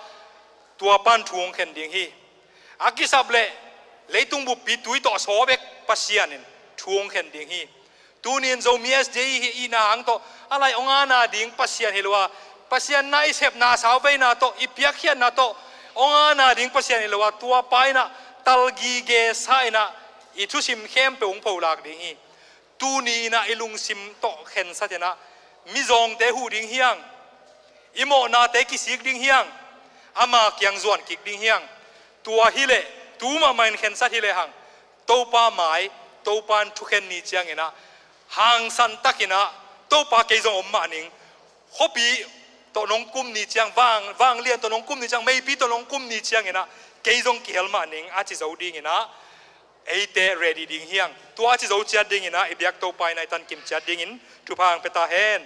tua pan thuong khen ding hi akisab le lấy tung bụp bị túi tọ số bek pasian in chuông khen ding hi tu nin zo mies de hi i na hang to alai onga na ding pasian hilwa pasian na isep na saw ve na to ipiak hian na to onga na ding pasian hilwa tua pai na talgi ge sai na i thu sim khem pe ong pho lak ding hi tu ni na ilung sim to khen sa te na mi zong te hu ding hiang imo na te kisik ding hiang ama kyang zuan kik ding hiang tua hi le tu ma main khen sa hi le hang to pa mai to pan thu khen ni chiang ina hang san takina to pa ke zong om ma ning hopi to nong kum ni chiang wang lian to nong kum ni chiang mei pi to nong kum ni chiang ina ke zong ki hel ma ning a chi zo ding ina eite ready ding hiang tua chi zo chat ding ina ibyak to pai nai tan kim chat ding in tu phang peta hen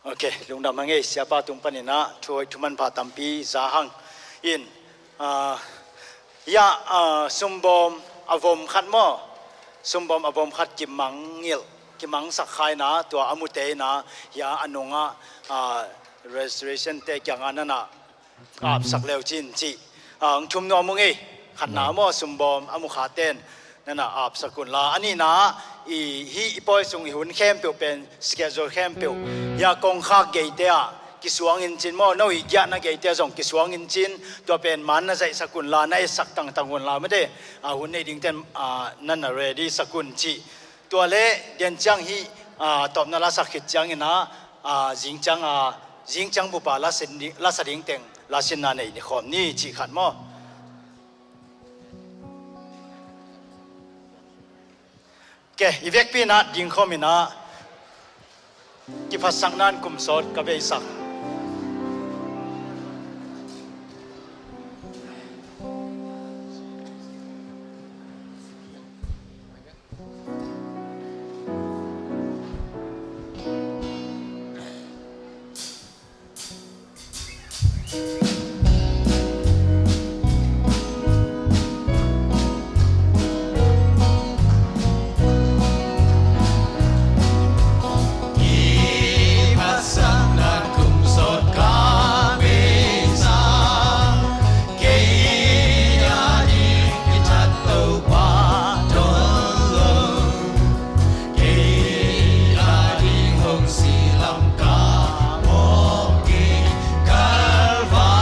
Okay, lung dam hangai siapa tumpan ina cuy cuman patampi zahang in ya sumbom avom khat mo sumbom avom khat kimangil kimang sakhai na tua amute na ya anunga restoration te kyang na ap sakleu chin chi ang chum no mungi khat na mo sumbom amu khaten nana ap sakun la ani na i hi ipoi sung i hun khem pe pen schedule khem pe ya kong kha ge te a ki suang in chin mo no i gya na ge te jong ki suang in chin to pen man na zai sakun la na sak tang tang hun la ma de a hun nei ding ten nan na ready sakun chi to le den chang hi top na la sak khit chang ina jing chang bu pa la sen la sa ding teng la sin na nei ni khom ni chi khat mo ke ivek pi na ding khomina ki phasang nan kum sot ka be sak Calvary.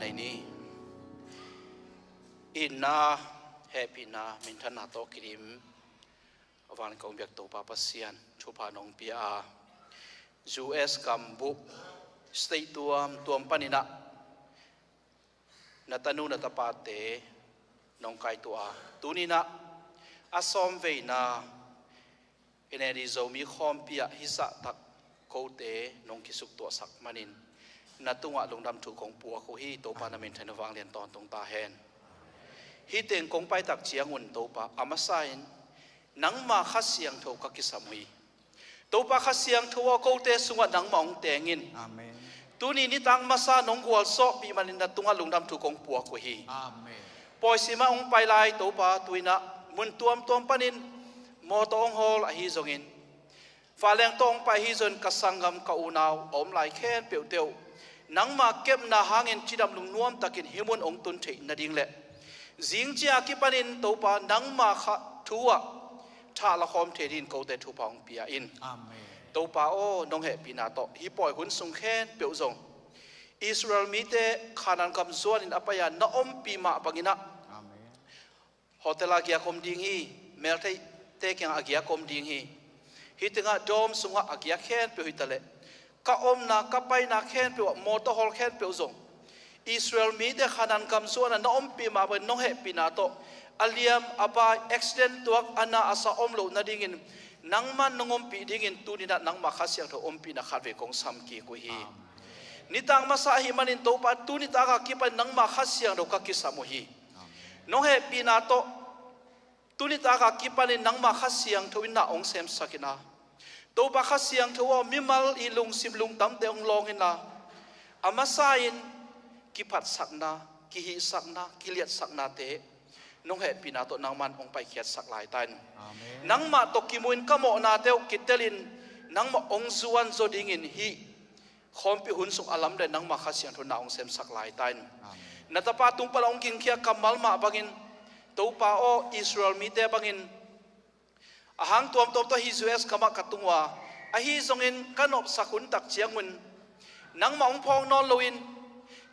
ในนี้อินนาแฮปปี้นามินทันนาโตกิริมวันกองเบียกตัวปาปัสเซียนชูพานองปีอาจูเอสกัมบุสเตย์ตัวปนินะนัตนูนัตปาเตนองไกตัวตูนินะอาซอมเวนาเอเนริโซมีคอมปีอาฮิสะตักโคเตนองกิสุกตัวสักมันินนัตุงะลงดำถูกของปัวเขาฮีตัวปานามินทันวางเรียนตอนตรงตาแฮนฮีเต็งกงไปตักเจียงุนตัวปาอามาไซน์นังมาขัดเสียงถูกกักิสามุยตัวปาขัดเสียงถูกเขาเตสุงะนังมองเตงินตัวนี้นิตังมาซานงกัวโซปีมันนัตุงะลงดำถูกของปัวเขาฮีปอยสิมาองไปลายตัวปาตุยนะมุนตัวปานินมอตองฮอลอหิจงอินฟ้าแรงตองไปฮิจนกัสังกมกอูนาวอมไหลแค้นเปียวเตียวนังมาเก็บนาหางเงินจีดำลุงนวมตะกินหิมุนองตุนเทนดิ่งเละจิงเจียกิปนินตัวปานังมาขะทัวชาละคอมเทดินโกเตทุพองปียอินตัวปาโอนงเหปีนาโตฮิปอยหุนสุงแค้นเปียวจงอิสราเอลมีเตขานันคำส่วนอินอภัยนาอมปีมาบังินะโฮเทลอาเกียคมดิ่งฮีเมลเทเตกิงอาเกียคมดิ่งฮีฮิตงะโดมสุงะอาเกียแค้นเปียวฮิตเลกะอมนากะไปนาแค้นเปียวมอเตอร์ฮอลแค้นเปียวจงอิสราเอลมีเตขานันคำส่วนนาอมปีมาเป็นนงเหปีนาโตอาเลียมอบายเอ็กซิเดนต์ตัวอันน่าอาสาอมโลนาดิ่งนังมันนงอมปีดิ่งตูนี่นังมาขัดเสียงเถออมปีนักขัดเวกงสัมกีกุฮีนิตังมาสาหิมันินโตปัตูนิตากากิปันนังมาขัดเสียงเถอกักิสามุฮีนงเหปีนาโตตูนิตากากิปันนังมาขัดเสียงเถอวินาองเซมสักินาโตปะขัดเสียงเถอว่ามิมัลอีลุงซิมลุงตั้มเตองลองอินาอามาสาอินกิปัดสักนากิหิสักนากิเลียดสักนาเตนงเหปีนาโตนังมันองไปเขียดสักหลายตันนังมาตกิมุนกโมนาเตวกิเตลินนังมาองจวนโจดิงินฮีคอมพิหุนสุกอลัมเดนังมาขัดเสียงทุนนาองเซมสักหลายตันนัตปาตุงปะองกิงเขียกัมมัลมาบังินตัวปาโออิสราเอลมีเตบังินอาหางตัวตัวฮิจูเอสขมักกัตุงวาอาฮิจงอินกันอบสักุนตักเจียงมุนนังมาองพองนอนโลอิน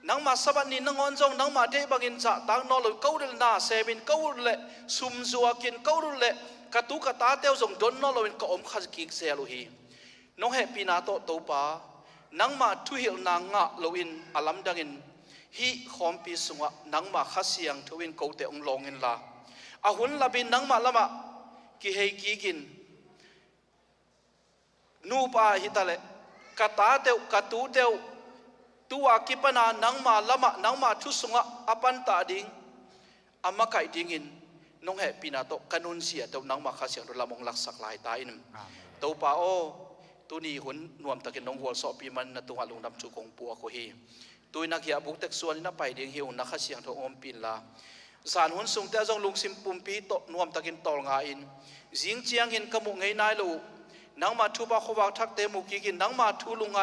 นังมาสบันนินนังอนจงนังมาเทบังอินจะตังนอลเกาเดลนาเซบินเกาเละซุมจัวกินเกาเละกตุกตาเตียวจงดนนอลวินก็อมขัดกิกเซลุฮีน้องเฮปีนาโตโตปานังมาทุหิลนางะโลอินอลัมดังอินฮีคอมปีสุงะนังมาขัดเสียงทวินเกาเตองลงอินลาอาหุนลาบินนังมาละมากิเฮกิกินนูปาฮิตาเลกตาเตียวกตูเตียวตัวกิปนานังมาละมานังมาทุสุงะอปันตาดิงอามาไก่ดิงินน้องเหปีนาโตกันุนเสียตัวนังมาขัดเสียงตัวละมงลักสักหลายตาอินตัวป้าโอตัวนี้หุ่นนวมตะกินน้องหัวสอบปีมันนตัวลุงดำชูกงปัวโคฮีตัวนักเหียบุกเต็กส่วนนับไปดิงหิวนักขัดเสียงตัวอมปินลาสารหุ่นสูงแต่จงลุงซิมปุ่มปีโตนวมตะกินตอลงาอินจิงเจียงหินกระมุงไงนายลูนังมาทุบะขวากทักเตมุกิกินนังมาทุลุงไง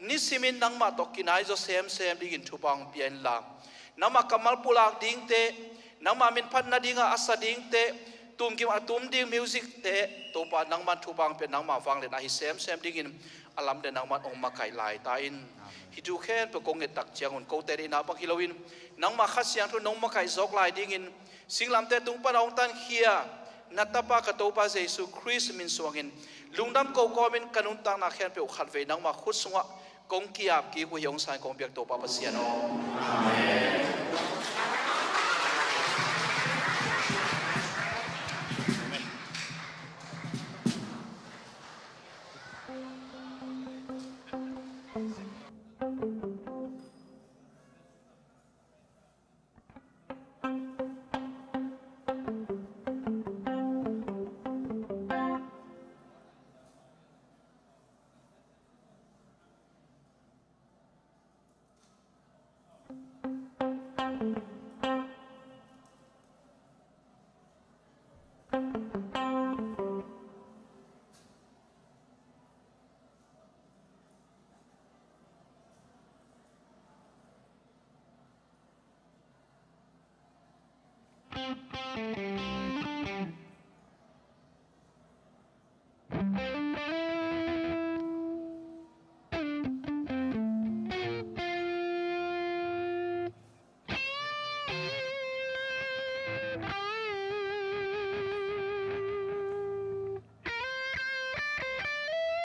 นิสิมินนังมาตกินไอโจเซมดิกินทุบังเปียนลานังมากำมัลปุลากดิงเตนังมามินพันนาดิงอาสดิงเตตุมกิมอาตุมดิงมิวสิกเตตัวปานังมาทุบังเป็นนังมาฟังเลนไอเซมดิกินอลัมเดนังมันองมาไก่ลายตาอินฮิดูแค่เป็นกงเงตักเจียงหุ่นโกเตดินาปักฮิโลวินนังมาขัดเสียงทุนน้องมาไก่ซอกลายดิกินสิงลำเตตุงปะน้องตันเคียนัตตาปากระโตปาเจสุคริสมินสวงินลุงดำโกกอมินกันุนตังนาแคนเปียวขัดเวนังมาขุดสงะกงกียบกีกุยองสายกงเบียกโตปาปเสียนThank you.